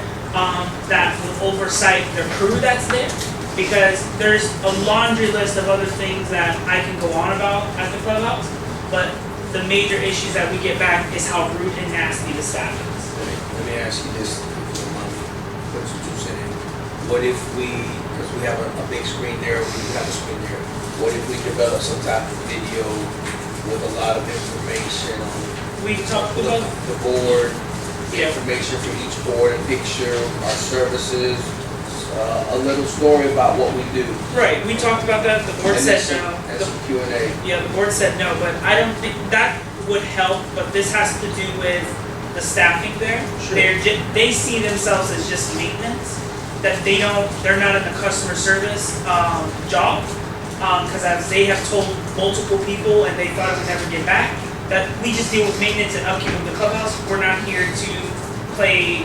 that will oversight the crew that's there, because there's a laundry list of other things that I can go on about at the clubhouse, but the major issues that we get back is how rude and nasty the staff is. Let me ask you this, if you don't mind, put some juice in it. What if we, because we have a big screen there, we have a screen there, what if we develop some type of video with a lot of information on We talked about the board, Yeah. information for each board, a picture, our services, a little story about what we do. Right, we talked about that, the board And said that's no. That's some Q&A. Yeah, the board said no, but I don't think, that would help, but this has to do with the staffing there. Sure. They see themselves as just maintenance, that they're not in the customer service job. Because as they have told multiple people and they thought it would never get back, that we just deal with maintenance and upkeep of the clubhouse. We're not here to play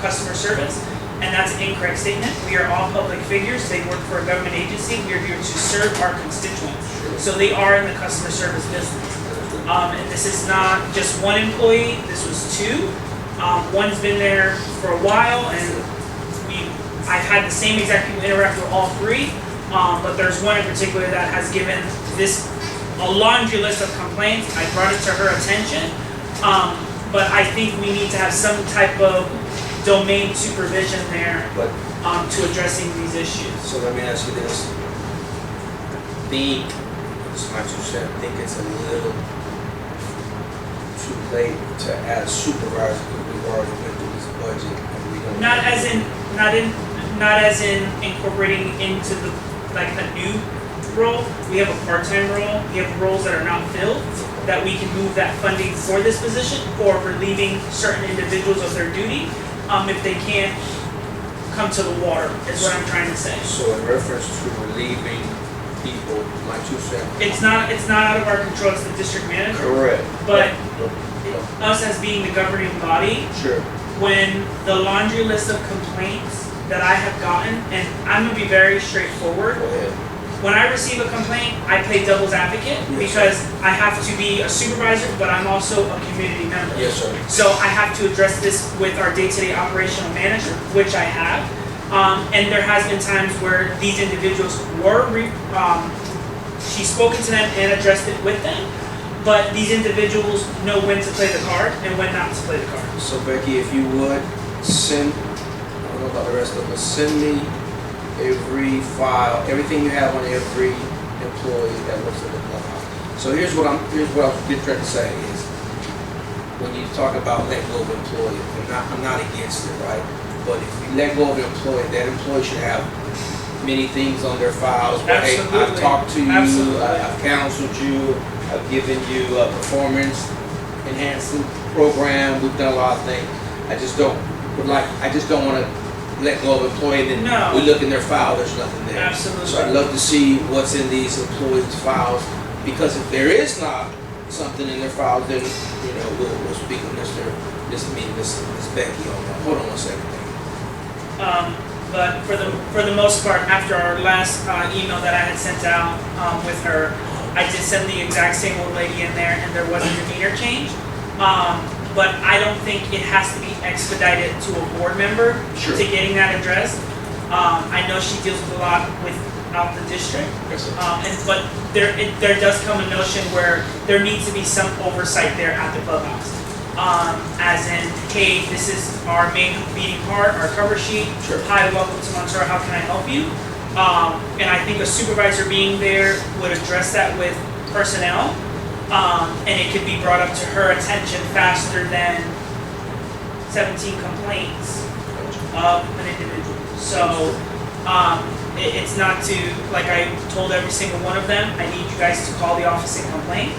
customer service. And that's an incorrect statement. We are all public figures. They work for a government agency. We are here to serve our constituents. So they are in the customer service business. And this is not just one employee. This was two. One's been there for a while, and I've had the same exact people interact with all three. But there's one in particular that has given this a laundry list of complaints. I brought it to her attention. But I think we need to have some type of domain supervision there to addressing these issues. So let me ask you this. It's my 2 cents, I think it's a little too late to add a supervisor because we've already went through this budget and we don't. Not as in incorporating into the, like, a new role. We have a part-time role. We have roles that are not filled, that we can move that funding for this position, or relieving certain individuals of their duty if they can't come to the water, is what I'm trying to say. So in reference to relieving people, my 2 cents. It's not out of our control, it's the district manager. Correct. But us as being the governing body, Sure. when the laundry list of complaints that I have gotten, and I'm gonna be very straightforward. Go ahead. When I receive a complaint, I play devil's advocate because I have to be a supervisor, but I'm also a community member. Yes, sir. So I have to address this with our day-to-day operational manager, which I have. And there has been times where these individuals were, she's spoken to them and addressed it with them, but these individuals know when to play the card and when not to play the card. So Becky, if you would, I don't know about the rest of them, but send me every file, everything you have on every employee that works at the clubhouse. So here's what I was trying to say is, when you talk about let go of employee, I'm not against it, right? But if you let go of an employee, that employee should have many things on their files. Where, hey, I've talked to you, I've counseled you, I've given you a performance enhancing program. We've done a lot of things. I just don't want to let go of an employee and then we look in their file, there's nothing there. Absolutely. So I'd love to see what's in these employees' files Because if there is not something in their files, then, you know, we'll speak with Miss Becky on that. Hold on 1 second. But for the most part, after our last email that I had sent out with her, I did send the exact same old lady in there, and there was a demeanor change. But I don't think it has to be expedited to a board member Sure. to getting that addressed. I know she deals with a lot without the district, but there does come a notion where there needs to be some oversight there at the clubhouse. As in, hey, this is our main meeting part, our cover sheet. Sure. Hi, welcome to Montero, how can I help you? And I think a supervisor being there would address that with personnel. And it could be brought up to her attention faster than 17 complaints of an individual. So, it's not to, like I told every single one of them, I need you guys to call the office and complain.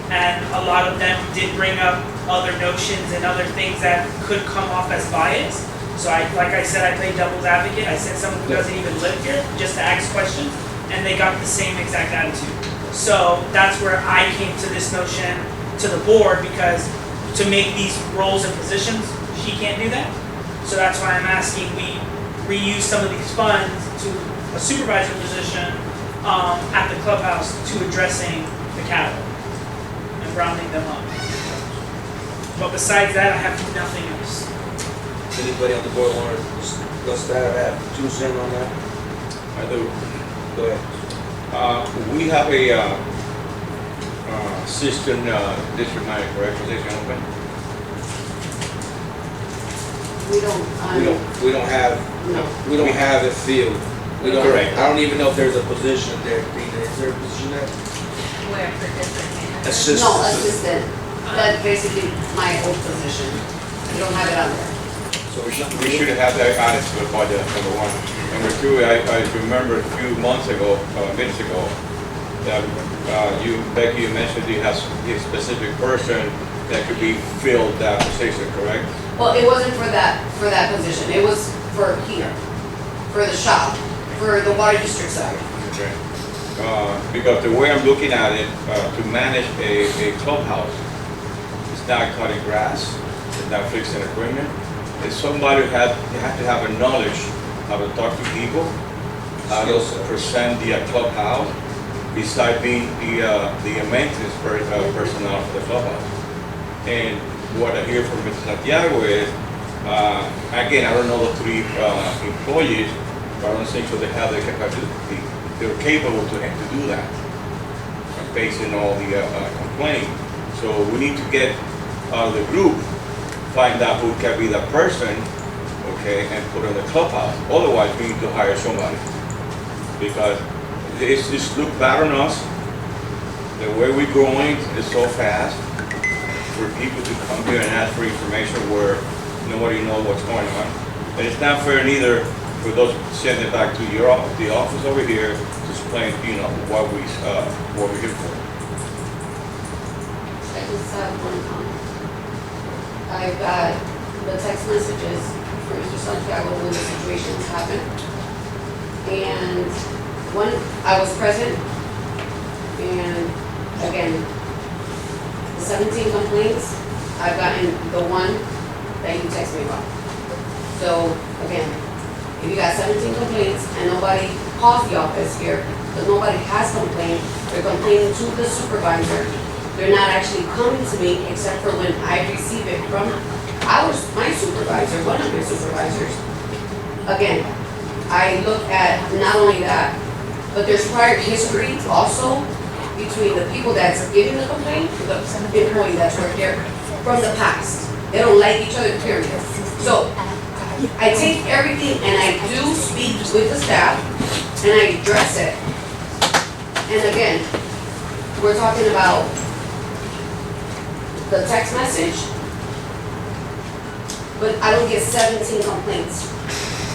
And a lot of them did bring up other notions and other things that could come off as bias. So like I said, I play devil's advocate. I sent someone who doesn't even live here just to ask questions, and they got the same exact attitude. So that's where I came to this notion to the board, because to make these roles and positions, she can't do that. So that's why I'm asking we reuse some of these funds to a supervisor position at the clubhouse to addressing the cattle and rounding them up. But besides that, I have nothing else. Anybody on the board want to discuss that or have 2 cents on that? I do. Go ahead. We have a assistant district manager, correct, position open? We don't, We don't have, no. we don't have it filled. We don't, Correct. I don't even know if there's a position there, Rita. Is there a position there? Where for district manager? Assistant. No, assistant. That's basically my old position. We don't have it on there. So we should have that added to the budget, number one. Number two, I remember a few months ago, minutes ago, that Becky, you mentioned you have a specific person that could be filled that position, correct? Well, it wasn't for that position. It was for here, for the shop, for the water district side. Okay. Because the way I'm looking at it, to manage a clubhouse, it's not cutting grass, it's not fixing equipment. It's somebody you have to have a knowledge how to talk to people, how to present the clubhouse, beside being the maintenance personnel for the clubhouse. And what I hear from Mr. Santiago is, again, I don't know the 3 employees, but I don't think so they have the capacity, they're capable to do that, based on all the complaints. So we need to get out of the group, find out who can be that person, okay, and put in the clubhouse. Otherwise, we need to hire somebody. Because it's just look bad on us. The way we're growing is so fast. For people to come here and ask for information where nobody knows what's going on. And it's not fair neither for those sending it back to the office over here to explain, you know, what we're here for. I just have one comment. I've got the text messages from Mr. Santiago when the situations happen. And one, I was present, and again, the 17 complaints, I've gotten the one that you text me about. So again, if you got 17 complaints and nobody calls the office here, because nobody has complained, they're complaining to the supervisor. They're not actually coming to me except for when I receive it from my supervisor, one of my supervisors. Again, I look at not only that, but there's prior history also between the people that's giving the complaint, the employee that's worked there, from the past. They don't like each other, period. So I take everything and I do speak with the staff and I address it. And again, we're talking about the text message, but I don't get 17 complaints.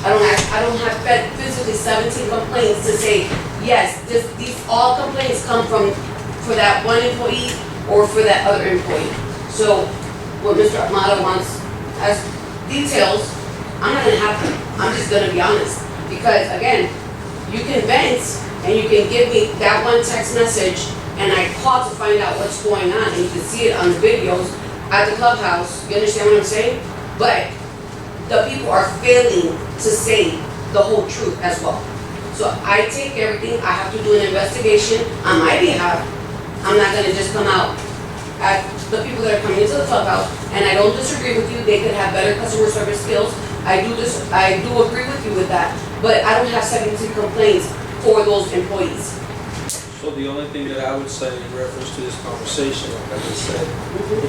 I don't have physically 17 complaints to say, yes, these all complaints come for that one employee or for that other employee. So what Mr. Armado wants as details, I'm not gonna have them. I'm just gonna be honest. Because again, you can vent and you can give me that one text message and I call to find out what's going on, and you can see it on the videos at the clubhouse, you understand what I'm saying? But the people are failing to say the whole truth as well. So I take everything, I have to do an investigation on my behalf. I'm not gonna just come out at the people that are coming into the clubhouse, and I don't disagree with you, they could have better customer service skills. I do agree with you with that, but I don't have 17 complaints for those employees. So the only thing that I would say in reference to this conversation, like I just said,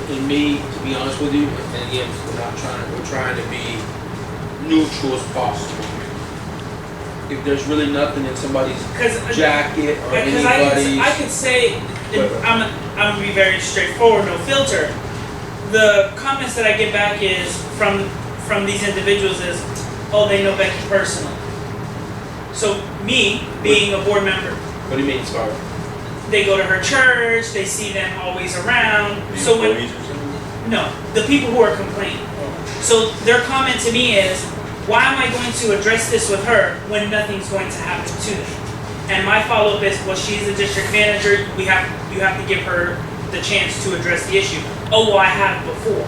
in me, to be honest with you, and again, we're trying to be neutral as possible. If there's really nothing in somebody's jacket or Because anybody's. I could say, and I'm gonna be very straightforward, no filter. The comments that I get back is from these individuals is, oh, they know Becky personally. So me being a board member, What do you mean, sorry? they go to her church, they see them always around. So when no, the people who are complaining. So their comment to me is, why am I going to address this with her when nothing's going to happen to them? And my follow-up is, well, she's the district manager, you have to give her the chance to address the issue. Oh, well, I have before.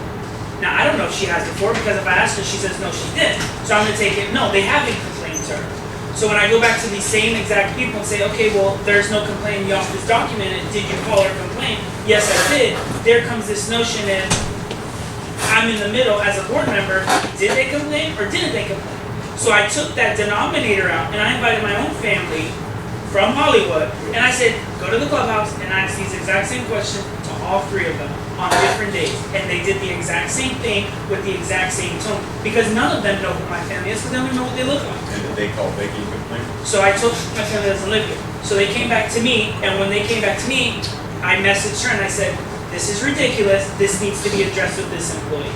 Now, I don't know if she has before, because if I asked her, she says, no, she didn't. So I'm gonna take it, no, they haven't complained to her. So when I go back to these same exact people and say, okay, well, there's no complaint in the office documented, did you call her complaint? Yes, I did. There comes this notion in, I'm in the middle as a board member, did they complain or didn't they complain? So I took that denominator out and I invited my own family from Hollywood and I said, go to the clubhouse and ask these exact same questions to all three of them on different days. And they did the exact same thing with the exact same tone because none of them know who my family is because they don't even know what they look like. And did they call Becky and complain? So I told my family doesn't live here. So they came back to me and when they came back to me, I messaged her and I said, this is ridiculous, this needs to be addressed with this employee.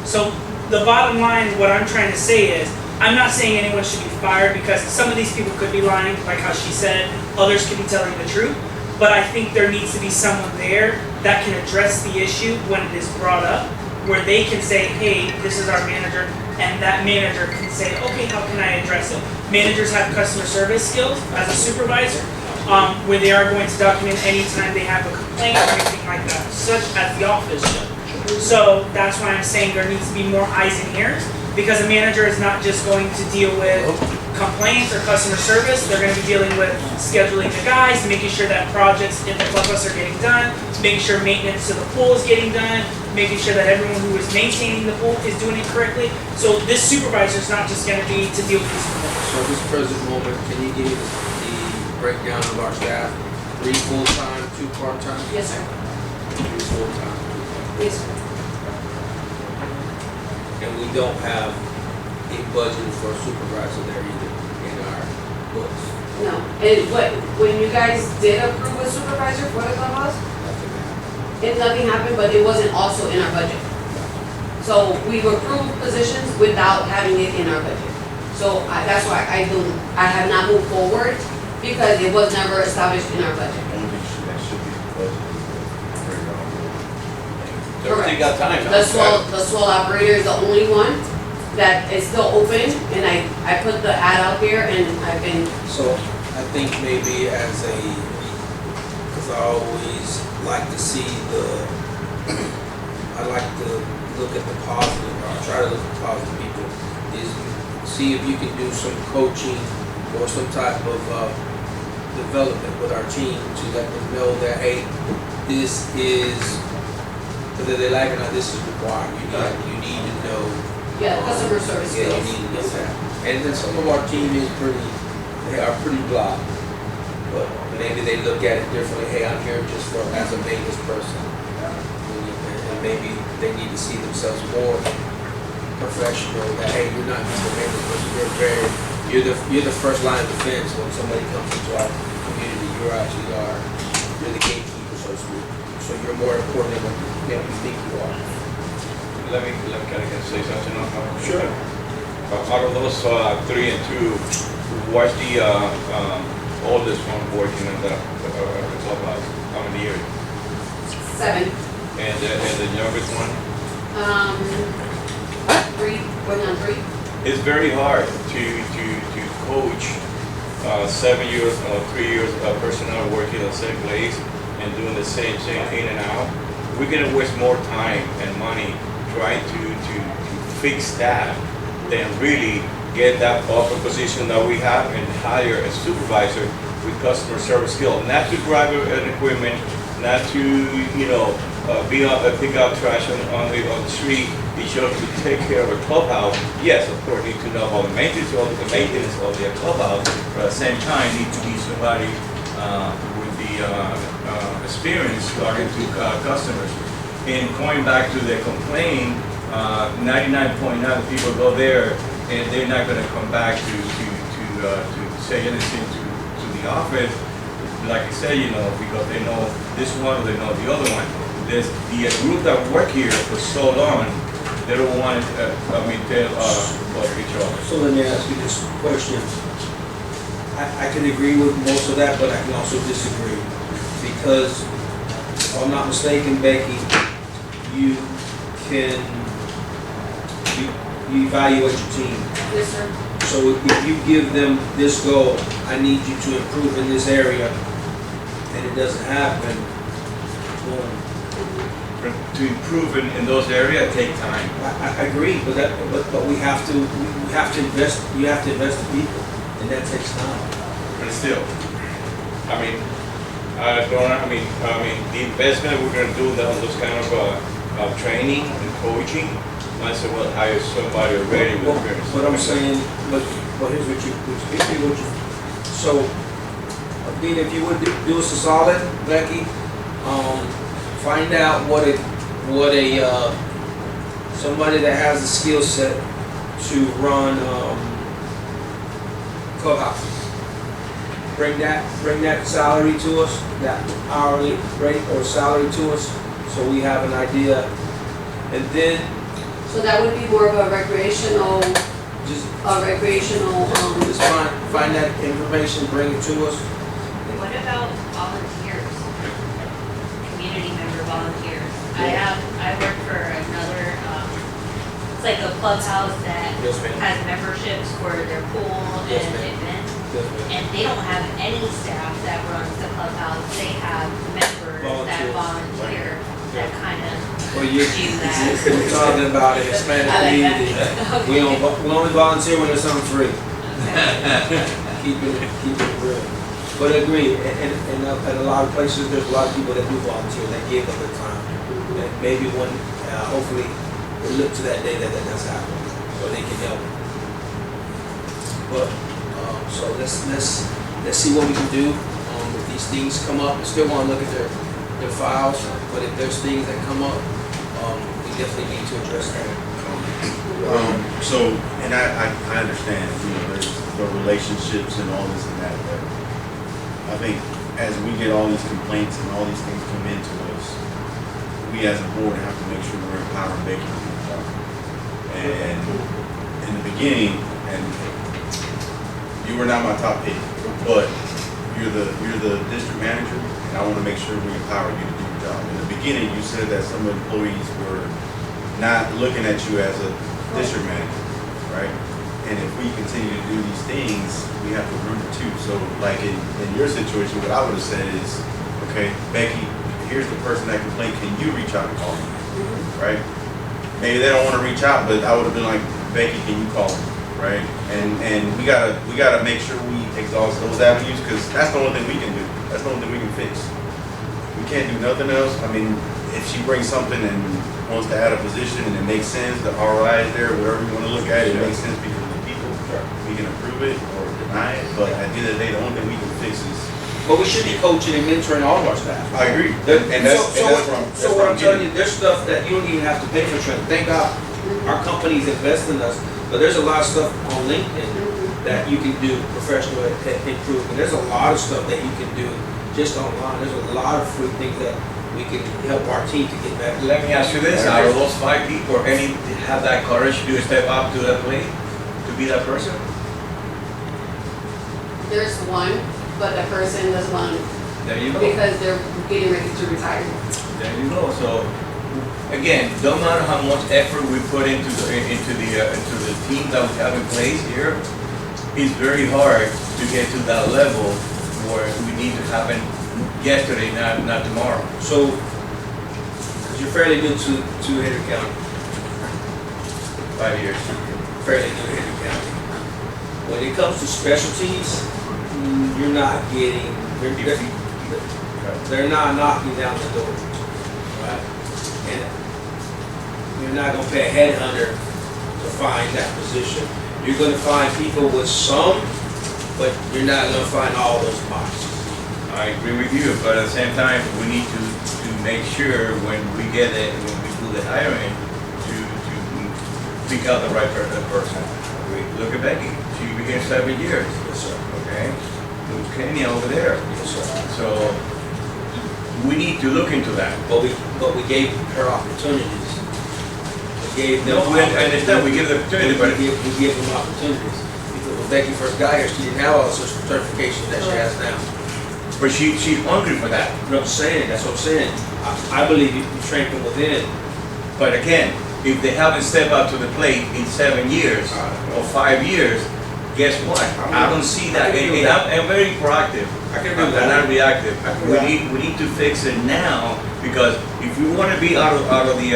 So the bottom line, what I'm trying to say is, I'm not saying anyone should be fired because some of these people could be lying, like how she said, others could be telling the truth, but I think there needs to be someone there that can address the issue when it is brought up, where they can say, hey, this is our manager, and that manager can say, okay, how can I address it? Managers have customer service skills as a supervisor, where they are going to document anytime they have a complaint or anything like that, such as the office should. So that's why I'm saying there needs to be more eyes and ears, because a manager is not just going to deal with complaints or customer service, they're gonna be dealing with scheduling the guys, making sure that projects in the clubhouse are getting done, making sure maintenance to the pool is getting done, making sure that everyone who is maintaining the pool is doing it correctly. So this supervisor is not just gonna be to deal with these complaints. So at this present moment, can you give the breakdown of our staff? 3 full-time, 2 part-time? Yes, sir. 3 full-time. Yes, sir. And we don't have a budget for a supervisor there either in our books. No, and when you guys did approve a supervisor for the clubhouse, nothing happened, but it wasn't also in our budget. So we've approved positions without having it in our budget. So that's why I have not moved forward, because it was never established in our budget. I don't think that should be the budget. Everything got time. The swell operator is the only one that is still open, and I put the ad out there, and I've been. So I think maybe as a, because I always like to see I like to look at the positive, or try to look at the positive people, is see if you can do some coaching or some type of development with our team to let them know that, hey, this is, whether they like it or not, this is required. You need to know. Yeah, customer service Yeah, skills. you need to know that. And then some of our team is they are pretty blah. But maybe they look at it differently. Hey, I'm here just as a maintenance person. And maybe they need to see themselves more professional. That, hey, you're not just a maintenance person. You're the first line of defense when somebody comes into our community. You're the gatekeeper, so to speak. So you're more important than what you think you are. Let me kind of say something on that. Sure. Out of those 3 and 2, what's the oldest one working in the clubhouse? How many years? 7. And the youngest one? 3, going on 3. It's very hard to coach 7 years, 3 years of personnel working on the same place and doing the same thing in and out, we're gonna waste more time and money trying to fix that than really get that upper position that we have and hire a supervisor with customer service skill, not to drive an equipment, not to, pick up trash on the street, be sure to take care of a clubhouse. Yes, of course, need to know about the maintenance of the clubhouse, but at the same time, need to be somebody with the experience talking to customers. And going back to the complaint, 99.9 of people go there and they're not gonna come back to say anything to the office. Like I said, because they know this one or they know the other one. There's the group that work here for so long, they don't want to, tell each other. So let me ask you this question. I can agree with most of that, but I can also disagree. Because, if I'm not mistaken, Becky, you evaluate your team. Yes, sir. So if you give them this goal, I need you to improve in this area, and it doesn't happen, well, To improve in those areas, take time. I agree, but we have to invest, you have to invest in people, and that takes time. But still, the investment we're gonna do on those kind of training and coaching, might as well hire somebody already with experience. But I'm saying, but here's what you, so, Dean, if you would do us a solid, Becky, find out what a somebody that has the skill set to run clubhouse. Bring that salary to us, that hourly rate or salary to us, so we have an idea. And then So that would be more of a recreational, just find that information, bring it to us. What about volunteers? Community member volunteers? I work for another, it's like a clubhouse that Yes, ma'am. has memberships for their pool Yes, and ma'am. events. Yes, ma'am. And they don't have any staff that runs the clubhouse. They have members that Volunteers. volunteer that kind of Well, you, do that. we're talking about an expanded I like that. community. We only volunteer when there's something free. Keep it real. But I agree, and at a lot of places, there's a lot of people that do volunteer, that give of their time. And maybe when, hopefully, we'll look to that day that does happen, or they can help. But, so let's see what we can do. If these things come up, we still wanna look at their files, but if there's things that come up, we definitely need to address that. And I understand, there's the relationships and all this and that, but I think as we get all these complaints and all these things come into us, we as a board have to make sure we're empowering Becky to do the job. And in the beginning, and you were not my top pick, but you're the district manager, and I want to make sure we empower you to do your job. In the beginning, you said that some employees were not looking at you as a district manager, right? And if we continue to do these things, we have to remember too. So like in your situation, what I would have said is, okay, Becky, here's the person that complained, can you reach out and call me, right? Maybe they don't want to reach out, but I would have been like, Becky, can you call me, right? And we gotta make sure we exhaust those avenues, because that's the only thing we can do. That's the only thing we can fix. We can't do nothing else. I mean, if she brings something and wants to add a position and it makes sense, the ROI is there, whatever you want to look at, it makes sense because of the people. We can approve it or deny it, but at the end of the day, the only thing we can fix is. But we should be coaching and mentoring all of our staff. I agree. So what I'm telling you, there's stuff that you don't even have to pay for training. Thank God, our companies invest in us, but there's a lot of stuff on LinkedIn that you can do professional improvement. There's a lot of stuff that you can do just online. There's a lot of free things that we can help our team to get back. Let me ask you this, out of those 5 people, any have that courage to step up to that plate, to be that person? There's one, but the person doesn't want to There you go. because they're getting ready to retire. There you go. So, again, no matter how much effort we put into the team that we have in place here, it's very hard to get to that level where we need to happen yesterday, not tomorrow. So, because you're fairly new to Henry County, 5 years. fairly new to Henry County. When it comes to specialties, you're not getting, they're not knocking down the door, right? And you're not gonna pay a headhunter to find that position. You're gonna find people with some, but you're not gonna find all those boxes. I agree with you, but at the same time, we need to make sure when we get it, when we do the hiring, to pick out the right person. Look at Becky, she been here 7 years. Yes, sir. Okay? Look at Kenya over there. Yes, sir. So, we need to look into that. But we gave her opportunities. We gave them. No, I understand, we give the opportunity, but We give them opportunities. Because when Becky first got here, she didn't have all the certifications that she has now. but she's hungry for that. You know what I'm saying? That's what I'm saying. I believe you train from within. But again, if they haven't stepped up to the plate in 7 years or 5 years, guess what? I don't see that. And I'm very proactive. I can do I'm that. not reactive. I can do We need to fix it now, because if we want to be out of the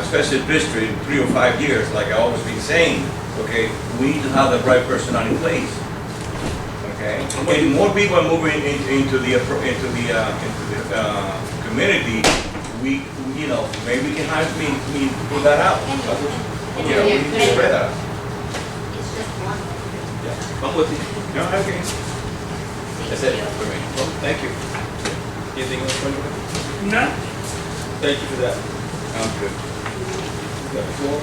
special district in 3 or 5 years, like I always been saying, okay, we need to have the right personnel in place. Okay? And more people are moving into the community. We maybe we can hire me put that out. We need to spread that. It's just one. I'm with you. No, okay. That's it for me. Well, thank you. Anything else for you? No? Thank you for that. Sounds good. You got the floor?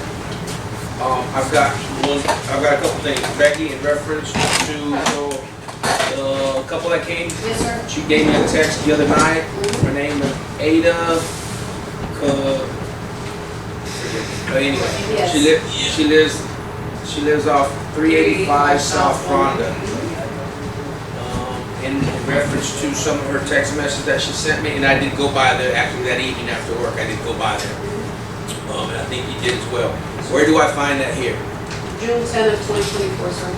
I've got a couple things. Becky, in reference to the couple that came, Yes, sir. she gave me a text the other night. Her name is Ada. But anyway, Yes. she lives off 385 South Fonda. In reference to some of her text messages that she sent me, and I did go by there, actually that evening after work, I did go by there. And I think you did as well. Where do I find that here? June 10th of 2024, sir.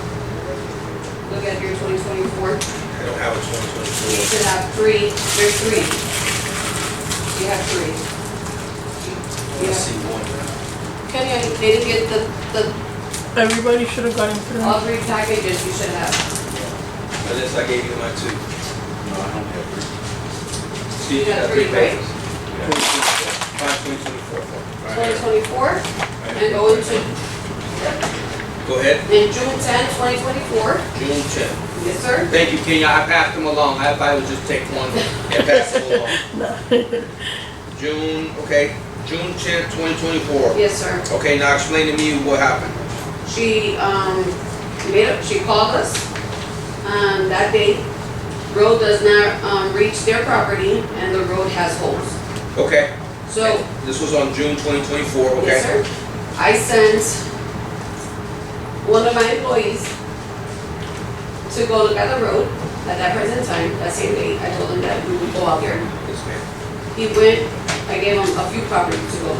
Look at your 2024. I don't have a You 2024. should have three, there's three. You have three. You Let's have- see one. Kenya, they didn't get the, Everybody should have gotten through. all three packages you should have. Unless I gave you my two. No, I don't have three. See, You got three, right? pages. 2024. 2024, and go into, Go ahead. in June 10th, 2024. June 10th. Yes, sir. Thank you, Kenya. I passed them along. I thought I would just take one and pass them along. June 10th, 2024. Yes, sir. Okay, now explain to me what happened. She, she called us, that day, road does not, reach their property, and the road has holes. Okay. So, This was on June 2024, okay? yes, sir, I sent one of my employees to go look at the road at that present time, that same day. I told him that we would go out there. Yes, ma'am. He went, I gave him a few properties to go,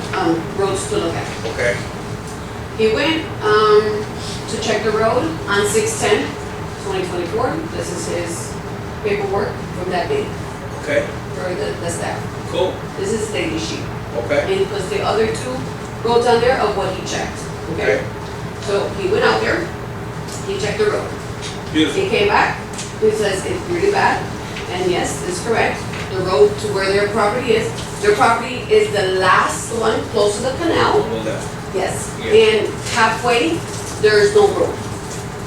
roads to look at. Okay. He went, to check the road on 6/10/2024. This is his paperwork from that day Okay. for the staff. Cool. This is daily sheet. Okay. And he puts the other two roads on there of what he checked, okay? So he went out there, he checked the road. Beautiful. He came back, he says it's really bad, and yes, it's correct. The road to where their property is the last one close to the canal. On the left. Yes, Yeah. and halfway, there is no road.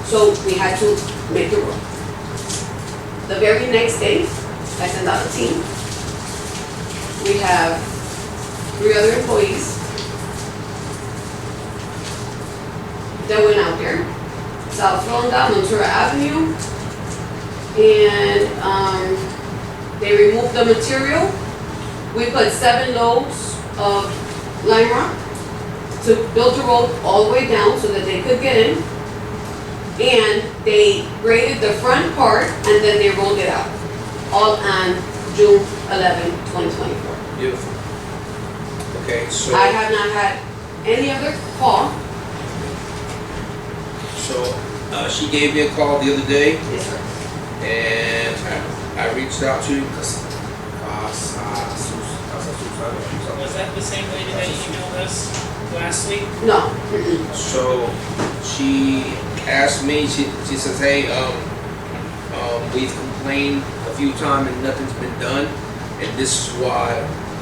So we had to make the road. The very next day, I sent out a team. We have 3 other employees that went out there. South Florida, Ventura Avenue, and they removed the material. We put 7 loads of lime rock to build the road all the way down so that they could get in. And they graded the front part and then they rolled it out. All on June 11, 2024. Beautiful. Okay, so. I have not had any other call. So, She gave me a call the other day, Yes, sir. and I reached out to Was that the same lady that emailed us last week? No. So she asked me, she says, hey, we've complained a few times and nothing's been done, and this is why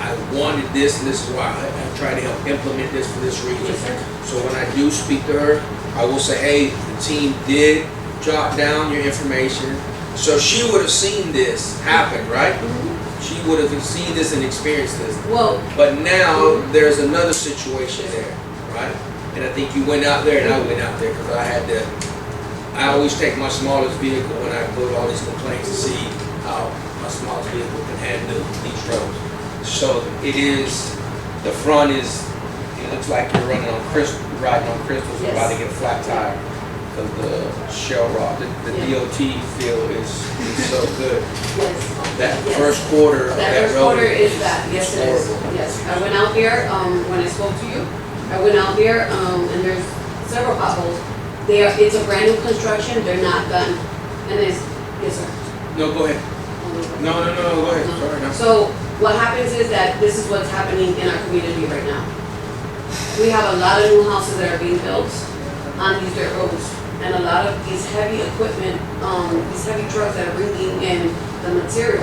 I wanted this, and this is why I try to help implement this for this reason. Yes, sir. So when I do speak to her, I will say, hey, the team did jot down your information. So she would have seen this happen, right? She would have seen this and experienced this. Well, But now there's another situation there, right? And I think you went out there and I went out there because I always take my smallest vehicle when I go to all these complaints to see how my smallest vehicle can handle these roads. So it is, the front is, it looks like you're riding on crystals, you're about to get a flat tire. Because the shell rock, the DOT feel is so good. yes. That Yes. first quarter of That that first road. quarter is that, yes it is, horrible. yes. I went out there, when I spoke to you, I went out there, and there's several potholes. It's a brand new construction, they're not done, and it's, yes sir. No, go ahead. No, go ahead. Sorry, no. So what happens is that this is what's happening in our community right now. We have a lot of new houses that are being built on these dirt roads. And a lot of these heavy equipment, these heavy trucks that are bringing in the material.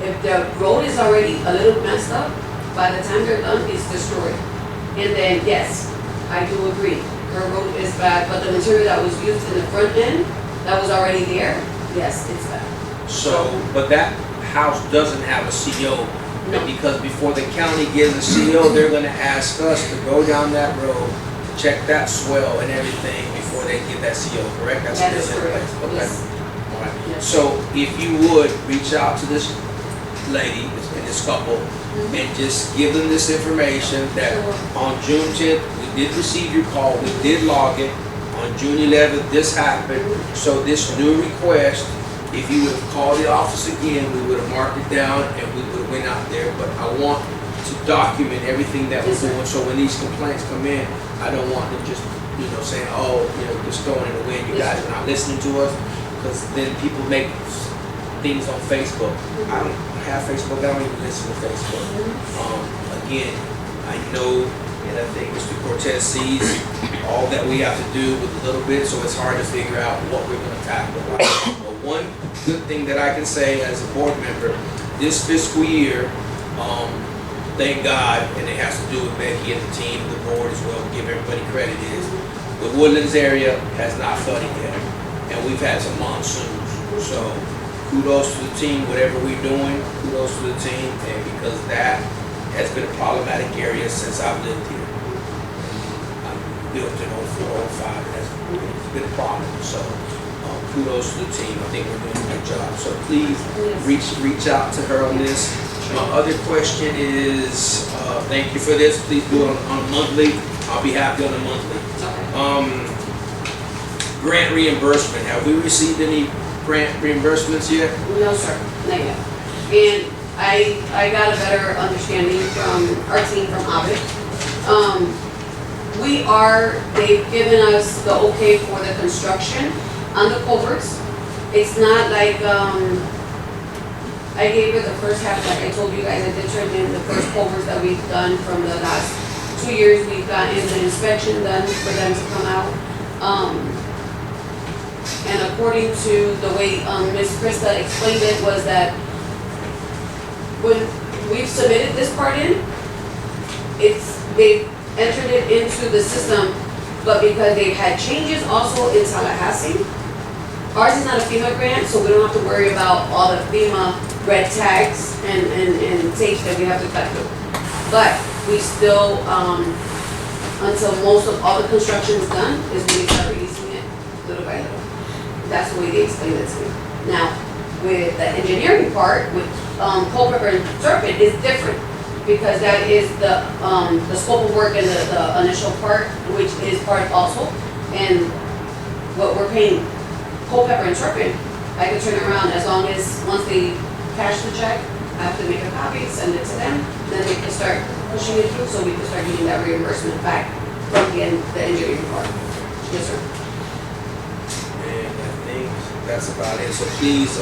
If the road is already a little messed up, by the time they're done, it's destroyed. And then, yes, I do agree, her road is bad, but the material that was used in the front end, that was already there, yes, it's bad. So, but that house doesn't have a CO. No. Because before the county gives a CO, they're gonna ask us to go down that road, check that swell and everything before they get that CO, correct? That's That is still in correct, place. Okay. yes. All right. Yes. So if you would, reach out to this lady and this couple and just give them this information that Sure. on June 10th, we did receive your call, we did log it. On June 11th, this happened. So this new request, if you would have called the office again, we would have marked it down and we would have went out there. But I want to document everything that we're Yes, sir. doing. So when these complaints come in, I don't want them just, saying, oh, just throwing it away and you Yes, guys are not listening to us. Because then people make things on Facebook. I don't have Facebook, I don't even listen to Facebook. Again, I know, and I think Mr. Cortez sees all that we have to do with a little bit, so it's hard to figure out what we're gonna tackle. But one good thing that I can say as a board member, this fiscal year, thank God, and it has to do with Becky and the team, the board as well, give everybody credit, is the Woodlands area has not flooded yet, and we've had some monsoons. So kudos to the team, whatever we're doing, kudos to the team, and because that has been a problematic area since I've lived here. I built in 04, 05, and it's been a problem, so kudos to the team, I think we're doing a good job. So please reach out to her on this. My other question is, thank you for this, please do it on a monthly, I'll be happy on a monthly. Grant reimbursement, have we received any grant reimbursements yet? No, sir, not yet. And I got a better understanding from our team from Avid. They've given us the okay for the construction on the culverts. It's not like, I gave her the first half, like I told you guys, I did turn in the first culverts that we've done from the last 2 years. We've gotten the inspection done for them to come out. And according to the way Ms. Krista explained it, was that when we've submitted this part in, they've entered it into the system, but because they've had changes also in Tallahassee, ours is not a FEMA grant, so we don't have to worry about all the FEMA red tags and tapes that we have to cut through. But we still, until most of all the construction is done, is when we start releasing it little by little. That's the way they explained it to me. Now, with the engineering part, with Culpeper and Serpent is different, because that is the scope of work and the initial part, which is part also. And what we're paying Culpeper and Serpent, I can turn it around as long as, once they cash the check, I have to make a copy, send it to them, then they can start pushing it through, so we can start getting that reimbursement back from the engineering part. Yes, sir. that's about it. So please,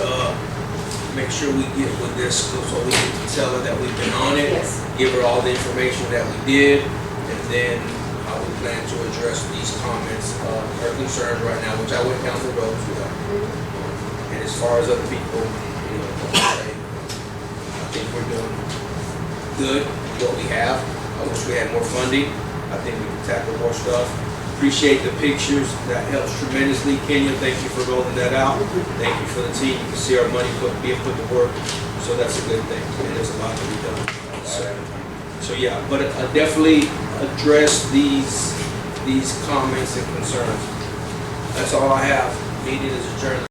make sure we get with this so we can tell her that we've been on it. Yes. Give her all the information that we did, and then how we plan to address these comments, her concerns right now, which I went down the road with her. And as far as other people, you know, I think we're doing good with what we have. I wish we had more funding. I think we can tackle more stuff. Appreciate the pictures, that helps tremendously. Kenya, thank you for rolling that out. Thank you for the team. You can see our money being put to work, so that's a good thing. And there's a lot to be done. So yeah, but I definitely address these comments and concerns. That's all I have. Meeting is adjourned.